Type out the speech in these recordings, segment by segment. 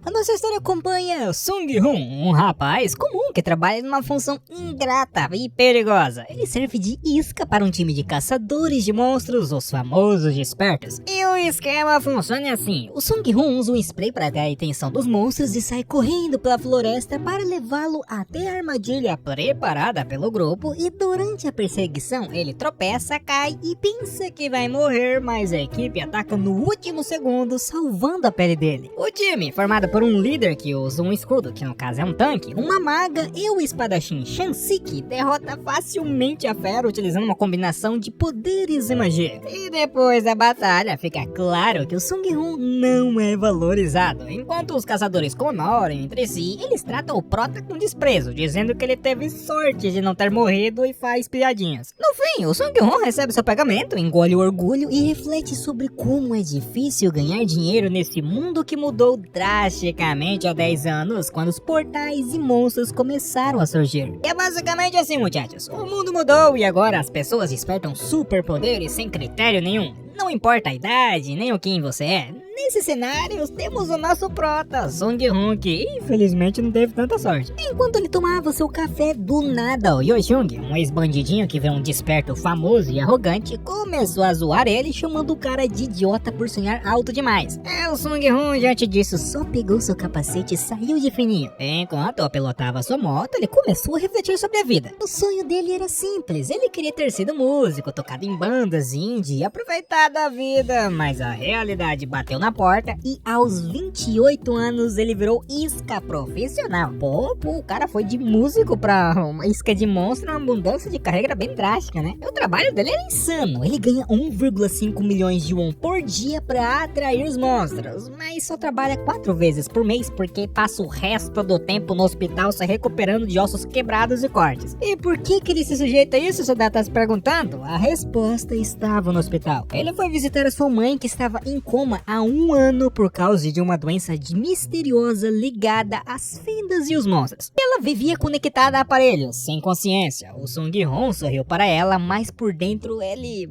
A nossa história acompanha Sung Hoon, um rapaz comum que trabalha numa função ingrata e perigosa. Ele serve de isca para um time de caçadores de monstros, os famosos despertos. E o esquema funciona assim: o Sung Hoon usa um spray para atrair a atenção dos monstros e sai correndo pela floresta para levá-lo até a armadilha preparada pelo grupo. E durante a perseguição ele tropeça, cai e pensa que vai morrer, mas a equipe ataca no último segundo, salvando a pele dele. O time, formado por um líder que usa um escudo, que no caso é um tanque, uma maga e o espadachim Shansiki, derrota facilmente a fera utilizando uma combinação de poderes e magia. E depois da batalha fica claro que o Sung Hoon não é valorizado. Enquanto os caçadores comemoram entre si, eles tratam o prota com desprezo, dizendo que ele teve sorte de não ter morrido e faz piadinhas. No fim, o Sung Hoon recebe seu pagamento, engole o orgulho e reflete sobre como é difícil ganhar dinheiro nesse mundo que mudou drasticamente há 10 anos, quando os portais e monstros começaram a surgir. E é basicamente assim, muchachos. O mundo mudou e agora as pessoas despertam superpoderes sem critério nenhum. Não importa a idade, nem o quem você é. Nesse cenário, temos o nosso prota, Sung Hoon, que infelizmente não teve tanta sorte. Enquanto ele tomava seu café, do nada, o Yoshung, um ex-bandidinho que vê um desperto famoso e arrogante, começou a zoar ele, chamando o cara de idiota por sonhar alto demais. O Sung Hoon, diante disso, só pegou seu capacete e saiu de fininho. Enquanto pilotava sua moto, ele começou a refletir sobre a vida. O sonho dele era simples, ele queria ter sido músico, tocado em bandas indie e aproveitar da vida, mas a realidade bateu na porta e aos 28 anos ele virou isca profissional. Pô, o cara foi de músico pra uma isca de monstro, uma mudança de carreira bem drástica, né? O trabalho dele era insano, ele ganha 1,5 milhões de won por dia pra atrair os monstros, mas só trabalha 4 vezes por mês porque passa o resto do tempo no hospital se recuperando de ossos quebrados e cortes. E por que ele se sujeita a isso, você tá se perguntando? A resposta estava no hospital. Ele foi visitar a sua mãe, que estava em coma há 1 ano por causa de uma doença misteriosa ligada às fendas e os monstros. Ela vivia conectada a aparelhos, sem consciência. O Sung Hoon sorriu para ela, mas por dentro ele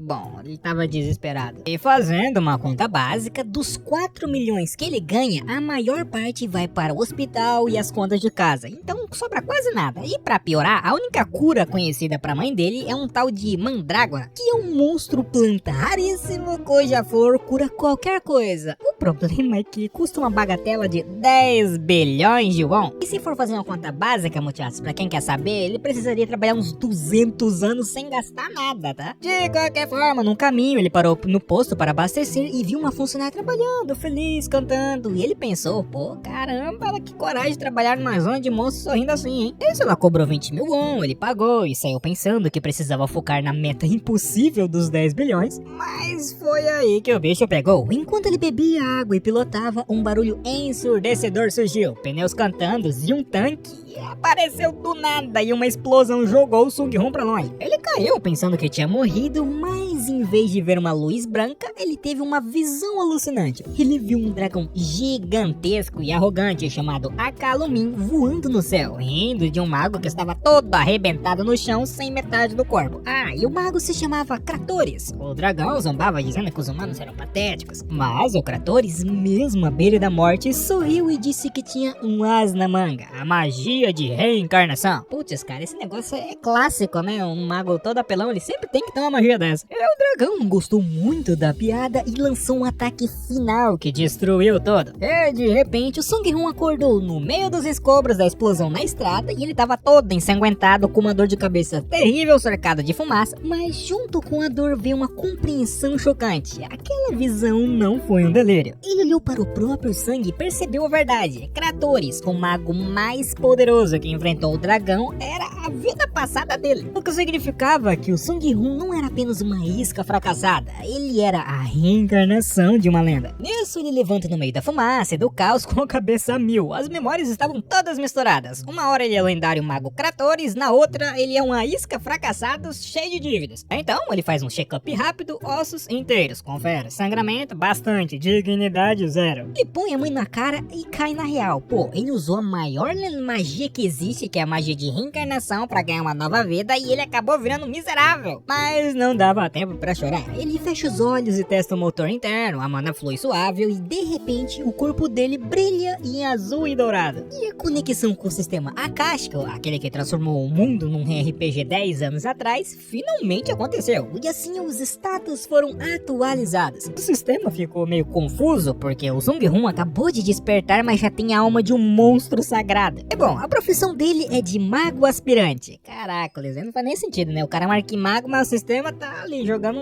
estava desesperado. E fazendo uma conta básica, dos 4 milhões que ele ganha, a maior parte vai para o hospital e as contas de casa. Então sobra quase nada. E para piorar, a única cura conhecida para a mãe dele é um tal de mandrágora, que é um monstro planta raríssimo cuja flor cura qualquer coisa. O problema é que custa uma bagatela de 10 bilhões de won. E se for fazer uma conta básica, muchachos, pra quem quer saber, ele precisaria trabalhar uns 200 anos sem gastar nada, tá? De qualquer forma, no caminho, ele parou no posto para abastecer e viu uma funcionária trabalhando, feliz, cantando. E ele pensou, pô, caramba, que coragem de trabalhar numa zona de monstros sorrindo assim, hein? E se ela cobrou 20 mil won, ele pagou e saiu pensando que precisava focar na meta impossível dos 10 bilhões. Mas foi aí que o bicho pegou. Enquanto ele bebia água e pilotava, um barulho ensurdecedor surgiu. Pneus cantando e um tanque apareceu do nada e uma explosão jogou o Sung Hoon pra longe. Ele caiu pensando que tinha morrido, mas em vez de ver uma luz branca, ele teve uma visão alucinante. Ele viu um dragão gigantesco e arrogante chamado Akalumin voando no céu, rindo de um mago que estava todo arrebentado no chão sem metade do corpo. E o mago se chamava Kratoris. O dragão zombava dizendo que os humanos eram patéticos, mas o Kratoris, mesmo à beira da morte, sorriu e disse que tinha um as na manga, a magia de reencarnação. Putz, cara, esse negócio é clássico, né? Um mago todo apelão, ele sempre tem que ter uma magia dessa. O dragão gostou muito da piada e lançou um ataque final que destruiu todo. E de repente o Sung Hoon acordou no meio dos escombros da explosão na estrada e ele tava todo ensanguentado com uma dor de cabeça terrível cercada de fumaça, mas junto com a dor veio uma compreensão chocante. Aquela visão não foi um delírio. Ele olhou para o próprio sangue e percebeu a verdade. Kratoris, o mago mais poderoso que enfrentou o dragão, era a vida passada dele. O que significava que o Sung Hoon não era apenas uma isca fracassada, ele era a reencarnação de uma lenda. Nisso ele levanta no meio da fumaça e do caos com a cabeça a mil. As memórias estavam todas misturadas. Uma hora ele é o lendário mago Kratoris, na outra ele é uma isca fracassado cheio de dívidas. Então ele faz um check-up rápido, ossos inteiros, confere, sangramento bastante, dignidade zero. Ele põe a mãe na cara e cai na real. Pô, ele usou a maior magia que existe, que é a magia de reencarnação, pra ganhar uma nova vida, e ele acabou virando miserável. Mas não dava tempo pra chorar. Ele fecha os olhos e testa o motor interno, a mana flui suave e de repente o corpo dele brilha em azul e dourado. E a conexão com o sistema Akashico, aquele que transformou o mundo num RPG 10 anos atrás, finalmente aconteceu. E assim os status foram atualizados. O sistema ficou meio confuso porque o Sung-Hun acabou de despertar, mas já tem a alma de um monstro sagrado. É bom, a profissão dele é de mago aspirante. Caracoles, não faz nem sentido, né? O cara é um arquimago, mas o sistema tá ali jogando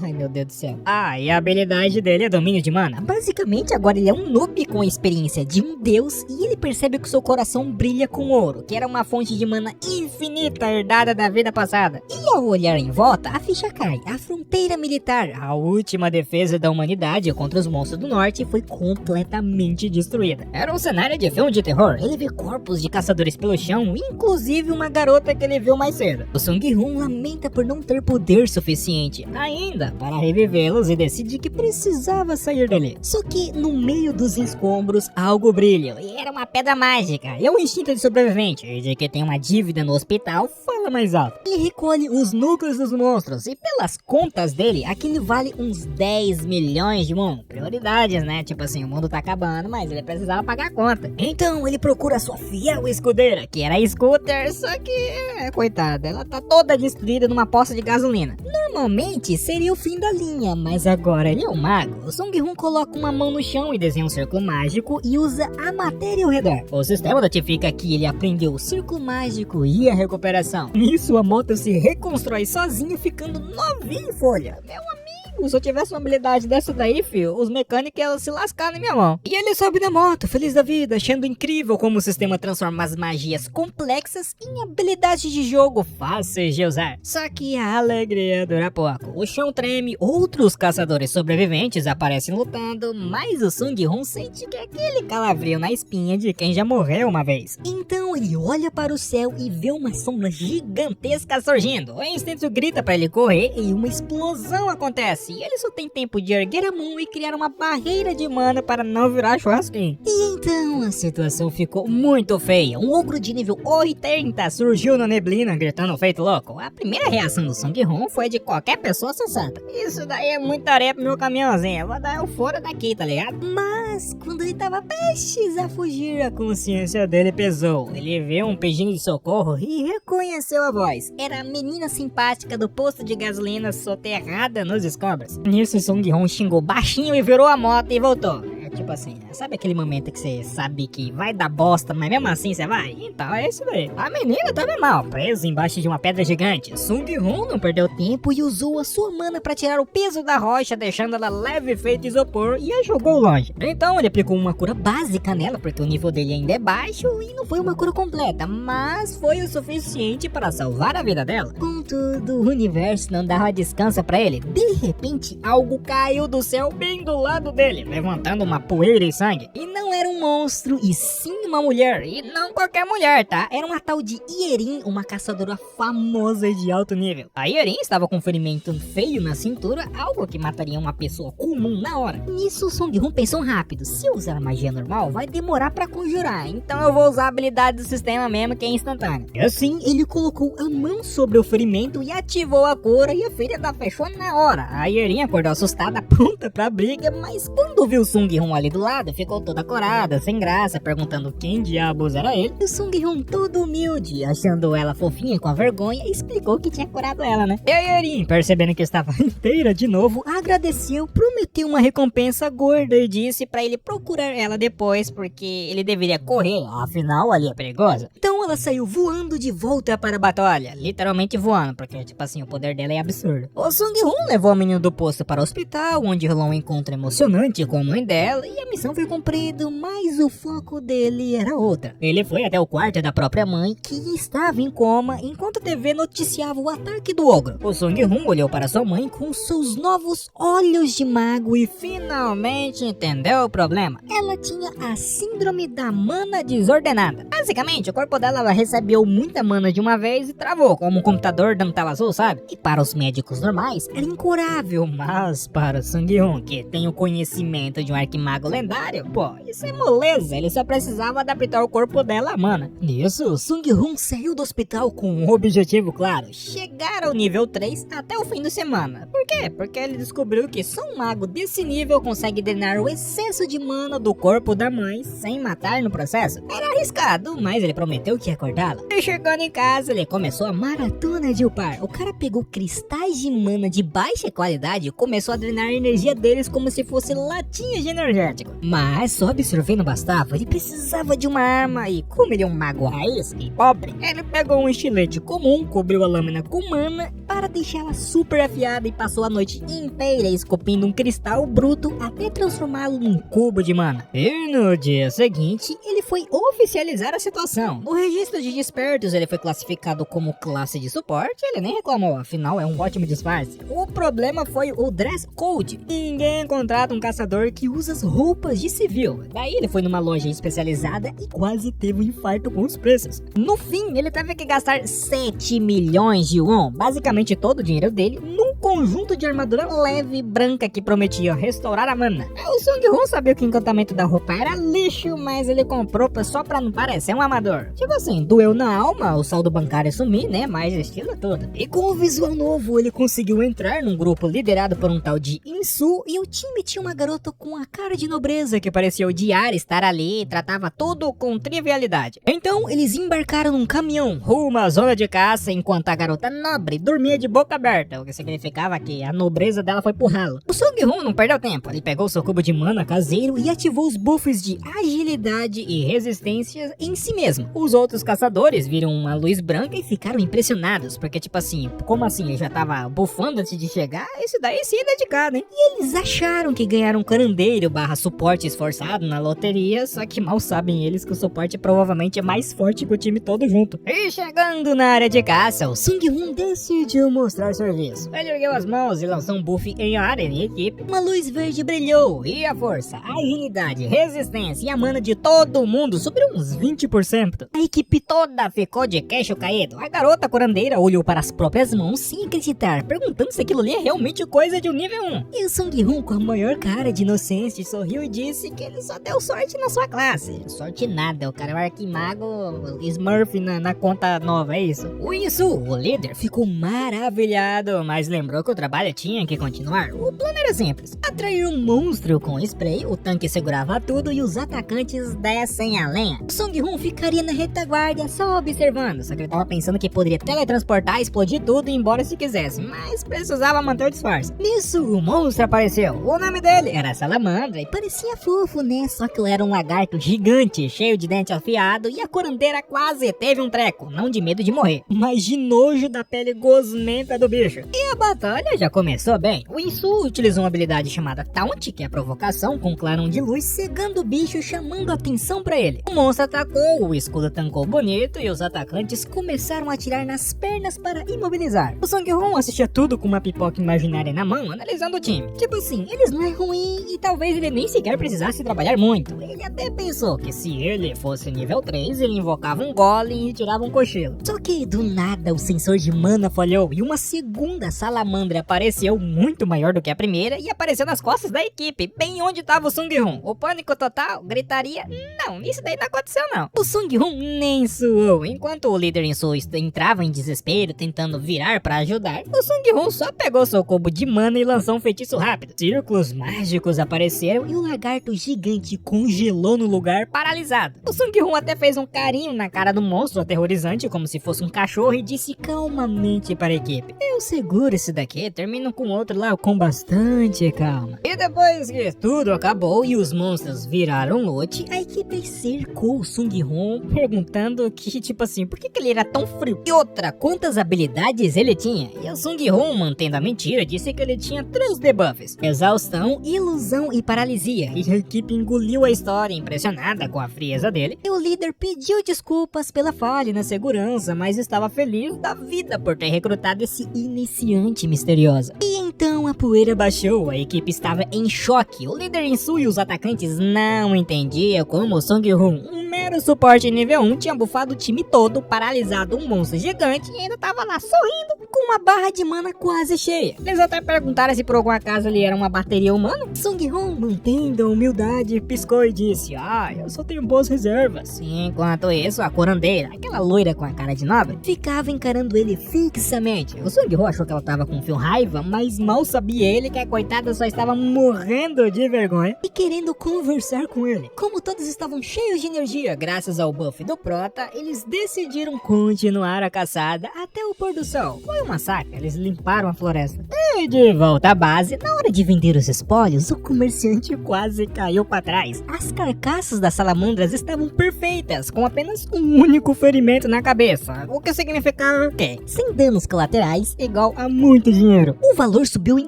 ai, meu Deus do céu. Ah, e a habilidade dele é domínio de mana. Basicamente, agora ele é um noob com a experiência de um deus e ele percebe que seu coração brilha com ouro, que era uma fonte de mana infinita herdada da vida passada. E ao olhar em volta, a ficha cai. A fronteira militar, a última defesa da humanidade contra os monstros do norte, foi completamente destruída. Era um cenário de filme de terror. Ele vê corpos de caçadores pelo chão, inclusive uma garota que ele viu mais cedo. O Sung-Hun lamenta por não ter poder suficiente ainda para revivê-los e decide que precisava sair dali. Só que no meio dos escombros algo brilha e era uma pedra mágica. E o instinto de sobrevivente e de que tem uma dívida no hospital fala mais alto. Ele recolhe os núcleos dos monstros e pelas contas dele aquilo vale uns 10 milhões de won. Prioridades, né? Tipo assim, o mundo tá acabando, mas ele precisava pagar a conta. Então ele procura sua fiel escudeira, que era a Scooter, só que, coitada, ela tá toda destruída numa poça de gasolina. Normalmente seria o fim da linha, mas agora ele é um mago. O Sung-Hun coloca uma mão no chão e desenha um círculo mágico e usa a matéria ao redor. O sistema notifica que ele aprendeu o círculo mágico e a recuperação. Nisso a moto se reconstrói sozinha, ficando novinha em folha. Meu amigo, se eu tivesse uma habilidade dessa daí, filho, os mecânicos iam se lascar na minha mão. E ele sobe na moto, feliz da vida, achando incrível como o sistema transforma as magias complexas em habilidades de jogo fáceis de usar. Só que a alegria dura pouco. O chão treme, outros caçadores sobreviventes aparecem lutando, mas o Sung-Hun sente que é aquele calafrio na espinha de quem já morreu uma vez. Então ele olha para o céu e vê uma sombra gigantesca surgindo. O instinto grita para ele correr e uma explosão acontece. E ele só tem tempo de erguer a mão e criar uma barreira de mana para não virar churrasquinho. E então a situação ficou muito feia. Um ogro de nível 80 surgiu na neblina gritando feito louco. A primeira reação do Sung-Hun foi de qualquer pessoa sensata. Isso daí é muita areia pro meu caminhãozinho. Eu vou dar eu fora daqui, tá ligado? Mas quando ele tava prestes a fugir, a consciência dele pesou. Ele viu um pedido de socorro e reconheceu a voz. Era a menina simpática do posto de gasolina soterrada nos escombros. Nisso, Sung-Hun xingou baixinho e virou a moto e voltou. É tipo assim, sabe aquele momento que você sabe que vai dar bosta, mas mesmo assim você vai? Então é isso daí. A menina tava mal, presa embaixo de uma pedra gigante. Sung-Hun não perdeu tempo e usou a sua mana para tirar o peso da rocha, deixando ela leve feito isopor e a jogou longe. Então ele aplicou uma cura básica nela, porque o nível dele ainda é baixo e não foi uma cura completa, mas foi o suficiente para salvar a vida dela. Contudo, o universo não dava descanso para ele. De repente, algo caiu do céu bem do lado dele, levantando uma poeira e sangue. E não era um monstro, e sim uma mulher. E não qualquer mulher, tá? Era uma tal de Ierin, uma caçadora famosa de alto nível. A Ierin estava com um ferimento feio na cintura, algo que mataria uma pessoa comum na hora. Nisso, Sung-Hun pensou rápido. Se eu usar magia normal, vai demorar pra conjurar. Então eu vou usar a habilidade do sistema mesmo, que é instantânea. E assim, ele colocou a mão sobre o ferimento e ativou a cura, e a ferida fechou na hora. A Ierin acordou assustada, pronta pra briga, mas quando viu Sung-Hun ali do lado, ficou toda corada, sem graça, perguntando quem diabos era ele. E o Sung-Hun, todo humilde, achando ela fofinha com a vergonha, explicou que tinha curado ela, né? E a Ierin, percebendo que estava inteira de novo, agradeceu, prometeu uma recompensa gorda e disse pra ele procurar ela depois, porque ele deveria correr, afinal ali é perigosa. Então ela saiu voando de volta para a batalha, literalmente voando, porque tipo assim, o poder dela é absurdo. O Sung-Hun levou a menina do posto para o hospital, onde rolou um encontro emocionante com a mãe dela, e a missão foi cumprida, mas o foco dele era outra. Ele foi até o quarto da própria mãe, que estava em coma, enquanto a TV noticiava o ataque do ogro. O Sung-Hun olhou para sua mãe com seus novos olhos de mago e finalmente entendeu o problema. Ela tinha a síndrome da mana desordenada. Basicamente, o corpo dela ela recebeu muita mana de uma vez e travou, como um computador dando tela azul, sabe? E para os médicos normais, era incurável, mas para Sung-Hoon, que tem o conhecimento de um arquimago lendário, pô, isso é moleza, ele só precisava adaptar o corpo dela à mana. Nisso, Sung-Hoon saiu do hospital com um objetivo claro, chegar ao nível 3 até o fim de semana. Por quê? Porque ele descobriu que só um mago desse nível consegue drenar o excesso de mana do corpo da mãe sem matar no processo. Era arriscado, mas ele prometeu que ia acordá-la. E chegando em casa, ele começou a maratona de upar. O cara pegou cristais de mana de baixa qualidade e começou a drenar a energia deles como se fosse latinha de energético. Mas só absorver não bastava, ele precisava de uma arma e, como ele é um mago raiz e pobre, ele pegou um estilete comum, cobriu a lâmina com mana para deixá-la super afiada e passou a noite inteira esculpindo um cristal bruto até transformá-lo num cubo de mana. E no dia seguinte, ele foi oficializar a situação. No registro de despertos, ele foi classificado como classe de suporte, ele nem reclamou, afinal é um ótimo disfarce. O problema foi o dress code. Ninguém contrata um caçador que usa as roupas de civil. Daí ele foi numa loja especializada e quase teve um infarto com os preços. No fim, ele teve que gastar 7 milhões de won, basicamente todo o dinheiro dele, num conjunto de armadura leve branca que prometia restaurar a mana. O Sung-Hoon sabia que o encantamento da roupa era lixo, mas ele comprou só pra não parecer um amador. Tipo assim, doeu na alma o saldo bancário sumir, né? Mas estilo todo. E com o visual novo, ele conseguiu entrar num grupo liderado por um tal de Insu, e o time tinha uma garota com a cara de nobreza que parecia odiar estar ali e tratava tudo com trivialidade. Então, eles embarcaram num caminhão rumo à zona de caça, enquanto a garota nobre dormia de boca aberta, o que significava que a nobreza dela foi pro ralo. O Sung-Hoon não perdeu tempo, ele pegou seu cubo de mana caseiro e ativou os buffs de agilidade e resistência em si mesmo. Os outros caçadores viram uma luz branca e ficaram impressionados, porque tipo assim, como assim ele já tava bufando antes de chegar? Esse daí sim é dedicado, hein? E eles acharam que ganharam um curandeiro / suporte esforçado na loteria, só que mal sabem eles que o suporte provavelmente é mais forte que o time todo junto. E chegando na área de caça, o Sung-Hoon decidiu mostrar serviço. Ele ergueu as mãos e lançou um buff em área em equipe. Uma luz verde brilhou e a força, a agilidade, resistência e a mana de todo mundo subiu uns 20%. A equipe toda ficou de queixo caído. A garota curandeira olhou para as próprias mãos sem acreditar, perguntando se aquilo ali é realmente coisa de um nível 1. E o Sung-Hoon, com a maior cara de inocência, sorriu e disse que ele só deu sorte na sua classe. Sorte nada, o cara é um arquimago Smurf na conta nova, é isso? O Insu, o líder, ficou maravilhado, mas lembrou que o trabalho tinha que continuar. O plano era simples: atrair um monstro com spray, o tanque segurava tudo e os atacantes descem a lenha. O Sung-Hoon ficaria na retaguarda só observando, só que ele tava pensando que poderia teletransportar, explodir tudo e ir embora se quisesse, mas precisava manter o disfarce. Nisso, o monstro apareceu. O nome dele era Salamandra e parecia fofo, né? Só que ele era um lagarto gigante, cheio de dente afiado, e a curandeira quase teve um treco, não de medo de morrer, mas de nojo da pele gosmenta do bicho. E a batalha já começou bem. O Insu utilizou uma habilidade chamada Taunt, que é a provocação, com um clarão de luz cegando o bicho, chamando a atenção pra ele. O monstro atacou, o escudo tancou bonito e os atacantes começaram a atirar nas pernas para imobilizar. O Sung-Hoon assistia tudo com uma pipoca imaginária na mão, analisando o time. Tipo assim, eles não é ruim e talvez ele nem sequer precisasse trabalhar muito. Ele até pensou que se ele fosse nível 3, ele invocava um golem e tirava um cochilo. Só que do nada o sensor de mana falhou e uma segunda salamandra apareceu, muito maior do que a primeira, e apareceu nas costas da equipe, bem onde estava o Sung-Hoon. O pânico total, gritaria, não, isso daí não aconteceu não. O Sung-Hoon nem suou. Enquanto o líder Insu entrava em desespero tentando virar pra ajudar, o Sung-Hoon só pegou seu cubo de mana e lançou um feitiço rápido. Círculos mágicos apareceram e o lagarto gigante congelou no lugar, paralisado. O Sung-Hoon até fez um carinho na cara do monstro aterrorizante, como se fosse um cachorro, e disse calmamente para a equipe: eu seguro esse daqui, termino com outro lá com bastante calma. E depois que tudo acabou e os monstros viraram lote, a equipe cercou o Sung-Hoon, perguntando que, tipo assim, por que ele era tão frio? E outra, quantas habilidades ele tinha? E o Sung-Hoon, mantendo a mentira, disse que ele tinha 3 debuffs: exaustão, ilusão e paralisia. E a equipe engoliu a história, impressionada com a frieza dele. E o líder pediu desculpas pela falha na segurança, mas estava feliz da vida por ter recrutado esse iniciante misterioso. E então a poeira baixou, a equipe estava em choque. O líder Insu e os atacantes não entendiam como o Sung-Hoon, um era o suporte nível 1, tinha bufado o time todo, paralisado um monstro gigante e ainda tava lá sorrindo com uma barra de mana quase cheia. Eles até perguntaram se por algum acaso ele era uma bateria humana. Sung-Hun, mantendo a humildade, piscou e disse: eu só tenho boas reservas. Enquanto isso, a curandeira, aquela loira com a cara de nobre, ficava encarando ele fixamente. O Sung-Hun achou que ela tava com fio raiva, mas mal sabia ele que a coitada só estava morrendo de vergonha e querendo conversar com ele. Como todos estavam cheios de energia graças ao buff do Prota, eles decidiram continuar a caçada até o pôr do sol. Foi um massacre, eles limparam a floresta. E de volta à base, na hora de vender os espólios, o comerciante quase caiu para trás. As carcaças das salamandras estavam perfeitas, com apenas um único ferimento na cabeça, o que significava o quê? Sem danos colaterais, igual a muito dinheiro. O valor subiu em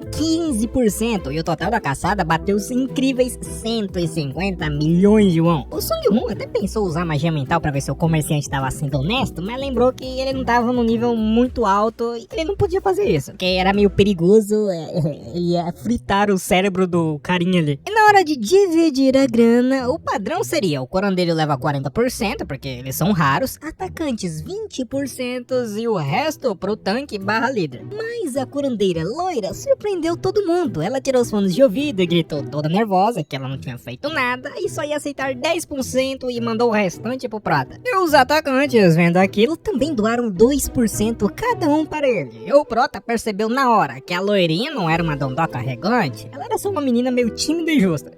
15% e o total da caçada bateu-se incríveis 150 milhões de won. O Sung-Hun até pensou usar magia mental para ver se o comerciante estava sendo honesto, mas lembrou que ele não estava num nível muito alto e ele não podia fazer isso, porque era meio perigoso, ia fritar o cérebro do carinha ali. E na hora de dividir a grana, o padrão seria: o curandeiro leva 40%, porque eles são raros, atacantes 20% e o resto pro tanque barra líder. Mas a curandeira loira surpreendeu todo mundo. Ela tirou os fones de ouvido e gritou toda nervosa que ela não tinha feito nada e só ia aceitar 10% e mandou o restante pro Prata. E os atacantes, vendo aquilo, também doaram 2% cada um para ele. E o Prota percebeu na hora que a loirinha não era uma dondoca arrogante, ela era só uma menina meio tímida e justa.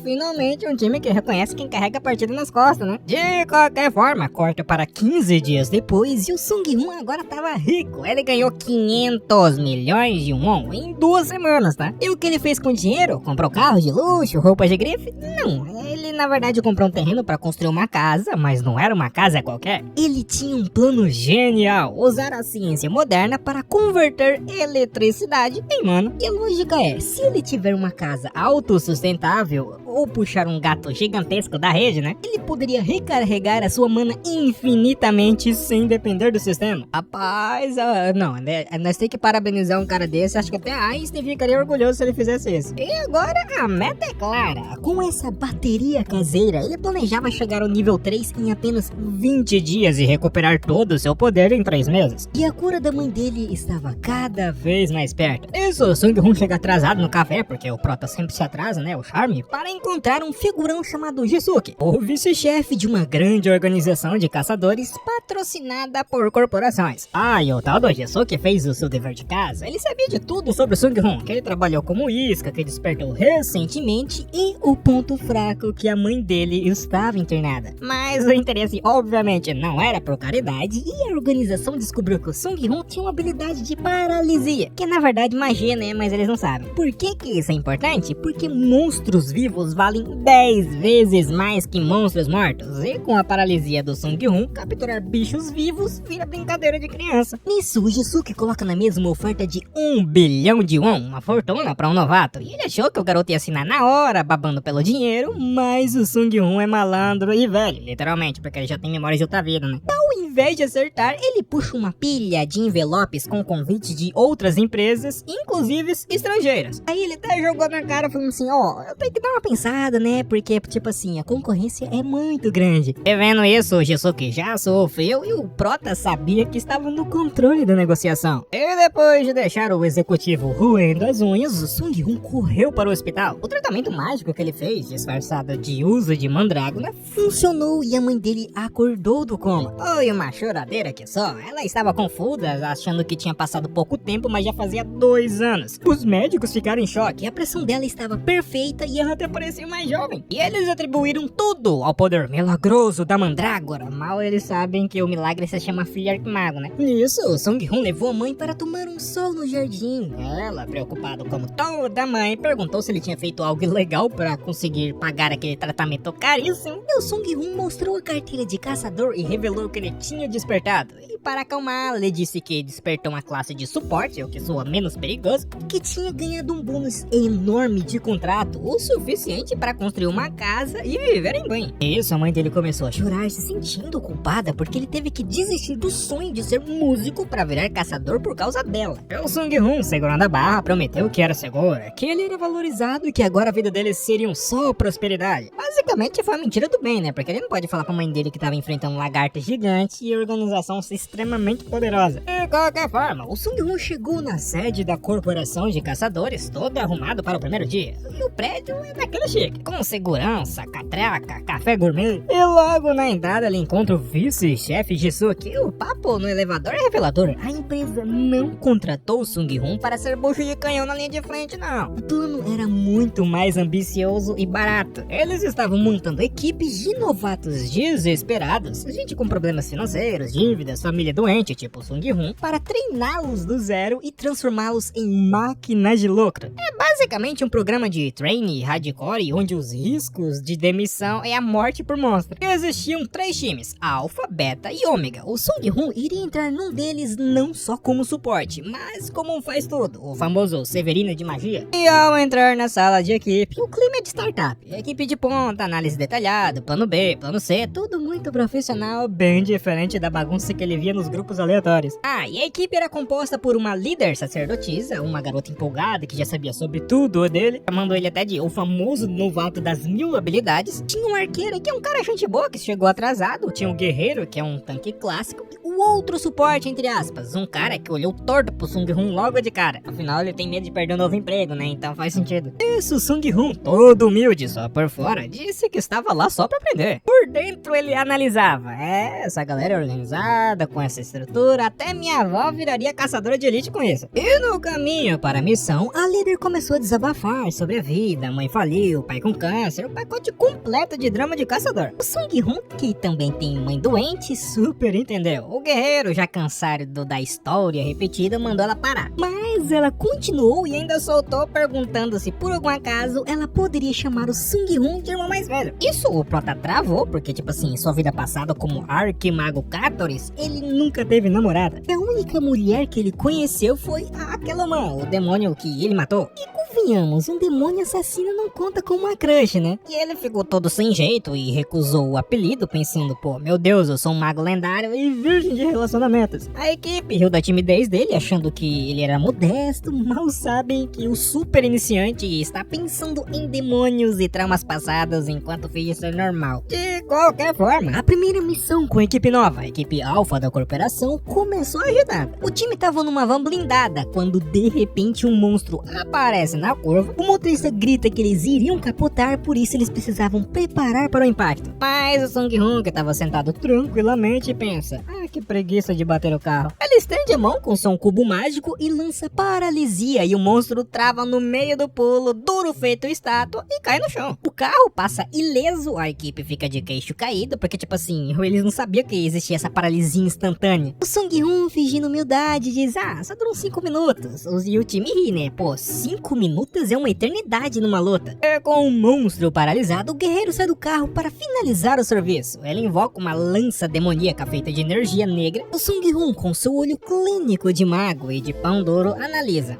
Finalmente um time que reconhece quem carrega a partida nas costas, né? De qualquer forma, corta para 15 dias depois e o Sung-Hun agora tava rico. Ele ganhou 500 milhões de won em 2 semanas, tá? E o que ele fez com o dinheiro? Comprou carros de luxo, roupas de grife? Não, ele na verdade comprou um terreno para construir uma casa, mas não era uma casa qualquer. Ele tinha um plano genial: usar a ciência moderna para converter eletricidade em mana. E a lógica é, se ele tiver uma casa autossustentável ou puxar um gato gigantesco da rede, né? Ele poderia recarregar a sua mana infinitamente sem depender do sistema. Rapaz, não, né? Nós temos que parabenizar um cara desse. Acho que até Einstein ficaria orgulhoso se ele fizesse isso. E agora a meta é clara. Com essa bateria caseira, ele planejava chegar ao nível 3 em apenas 20 dias e recuperar todo o seu poder em 3 meses. E a cura da mãe dele estava cada vez mais perto. Isso, o Sung-Hun chega atrasado no café, porque o Prota sempre se atrasa, né? O charme, para encontrar um figurão chamado Jisuke, o vice-chefe de uma grande organização de caçadores patrocinada por corporações. E o tal do Jisuke fez o seu dever de casa. Ele sabia de tudo sobre o Sung-Hun, que ele trabalhou como isca, que despertou recentemente, e o ponto fraco, que a mãe dele estava internada. Mas o interesse obviamente não era por caridade, e a organização descobriu que o Sung-Hun tinha uma habilidade de paralisia, que é na verdade magia, né? Mas eles não sabem. Por que isso é importante? Porque monstros vivos valem 10 vezes mais que monstros mortos, e com a paralisia do Sung-Hun, capturar bichos vivos vira brincadeira de criança. Nisso, o Jisuke coloca na mesa uma oferta de 1 bilhão de won, uma fortuna para um novato, e ele achou que o garoto ia assinar na hora, babando pelo dinheiro, mas o Sung-Hun é malandro e velho, literalmente, porque ele já tem memória de outra vida, né? Então, ao invés de acertar, ele puxa uma pilha de envelopes com convite de outras empresas, inclusive estrangeiras. Aí ele até jogou na cara, falando assim: eu tenho que dar uma pensada, né? Porque, tipo assim, a concorrência é muito grande. E vendo isso, o Jisuke já sofreu e o Prota sabia que estava no controle da negociação. E depois de deixar o executivo roendo as unhas, o Sung-Hun correu para o hospital. O tratamento mágico que ele fez, disfarçado de uso de mandrágora, funcionou e a mãe dele acordou do coma. Foi uma choradeira que só. Ela estava confusa, achando que tinha passado pouco tempo, mas já fazia 2 anos. Os médicos ficaram em choque. A pressão dela estava perfeita e ela até parecia mais jovem. E eles atribuíram tudo ao poder milagroso da mandrágora. Mal eles sabem que o milagre se chama filho arquimago, né? Nisso, o Sung-Hun levou a mãe para tomar um sol no jardim. Ela, preocupada como toda mãe, perguntou se ele tinha feito algo ilegal para conseguir pagar aquele tratamento caríssimo. E o Sung-Hun mostrou a carteira de caçador e revelou que ele tinha despertado. E para acalmá-la, ele disse que despertou uma classe de suporte, o que soa menos perigoso, que tinha ganhado um bônus enorme de contrato, o suficiente para construir uma casa e viver em banho. Isso, a mãe dele começou a chorar, se sentindo culpada porque ele teve que desistir do sonho de ser músico para virar caçador por causa dela. O Sung-hoon, segurando a barra, prometeu que era seguro, que ele era valorizado e que agora a vida dele seria só prosperidade. Basicamente foi a mentira do bem, né? Porque ele não pode falar pra mãe dele que tava enfrentando um lagarto gigante e organização extremamente poderosa. De qualquer forma, o Sung-hoon chegou na sede da corporação de caçadores, todo arrumado para o primeiro dia. E o prédio é daquele chique, com segurança, catraca, café gourmet. E logo na entrada ele encontra o vice-chefe Jisoo-ki. O papo no elevador é revelador. A empresa não contratou o Sung-hoon para ser bucho de canhão na linha de frente, não. O plano era muito mais ambicioso e barato. Eles estavam montando equipes de novatos desesperados, gente com problemas financeiros, dívidas, família doente, tipo o Sung-hoon, para treiná-los do zero e transformá-los em máquinas de lucro. É basicamente um programa de trainee hardcore onde os riscos de demissão é a morte por monstro. Existiam 3 times, Alpha, Beta e Ômega. O Sung-hoon iria entrar num deles não só como suporte, mas como um faz-tudo, o famoso Severino de magia. E ao entrar na sala de equipe, o clima é de startup, equipe de ponta, análise detalhada, plano B, plano C, tudo muito profissional, bem diferente da bagunça que ele via nos grupos aleatórios. E a equipe era composta por uma líder sacerdotisa, uma garota empolgada que já sabia sobre tudo dele, chamando ele até de o famoso novato das 1000 habilidades. Tinha um arqueiro que é um cara gente boa que chegou atrasado, tinha um guerreiro que é um tanque clássico, e o outro suporte entre aspas, um cara que olhou torto pro Sung-hoon logo de cara. Afinal ele tem medo de perder um novo emprego, né? Então faz sentido. Isso, Sung-hoon, todo humilde, só por fora, disse que estava lá só pra aprender. Por dentro ele analisava, essa galera é organizada, com essa estrutura, até minha avó viraria caçadora de elite com isso. E no caminho para a missão, a líder começou a desabafar sobre a vida, a mãe faliu, o pai com câncer, o pacote completo de drama de caçador. O Sung-hoon, que também tem mãe doente, super entendeu. O guerreiro, já cansado da história repetida, mandou ela parar. Mas ela continuou e ainda soltou perguntando se por algum acaso ela poderia chamar o Sung-hoon de irmão mais velho. Isso o prota travou, porque tipo assim, em sua vida passada como Arquimago Catoris, ele nunca teve namorada. A única mulher que ele conheceu foi a Aquelomã, o demônio que ele matou. E convenhamos, um demônio assassino não conta como uma crush, né? E ele ficou todo sem jeito e recusou o apelido, pensando, pô, meu Deus, eu sou um mago lendário e virgem de relacionamentos. A equipe riu da timidez dele, achando que ele era modesto, mal sabem que o super iniciante está pensando em demônios e traumas passados enquanto finge ser normal. De qualquer forma, a primeira missão com a equipe nova, a equipe alfa da corporação, começou agitada. O time tava numa van blindada, quando de repente um monstro aparece na curva, o motorista grita que eles iriam capotar, por isso eles precisavam preparar para o impacto. Mas o Sung-hoon, que tava sentado tranquilamente, pensa, que preguiça de bater o carro. Ele estende a mão com seu cubo mágico e lança paralisia, e o monstro trava no meio do pulo, duro feito estátua, e cai no chão. O carro passa ileso, a equipe fica de queixo caído, porque tipo assim, eles não sabiam que existia essa paralisia instantânea. O Sung-hoon, fingindo humildade, diz, só duram 5 minutos. E o time ri, né? Pô, 5 minutos é uma eternidade numa luta. E com o monstro paralisado, o guerreiro sai do carro para finalizar o serviço. Ele invoca uma lança demoníaca feita de energia negra. O Sung-hoon, com seu olho clínico de mago e de pão duro, analisa.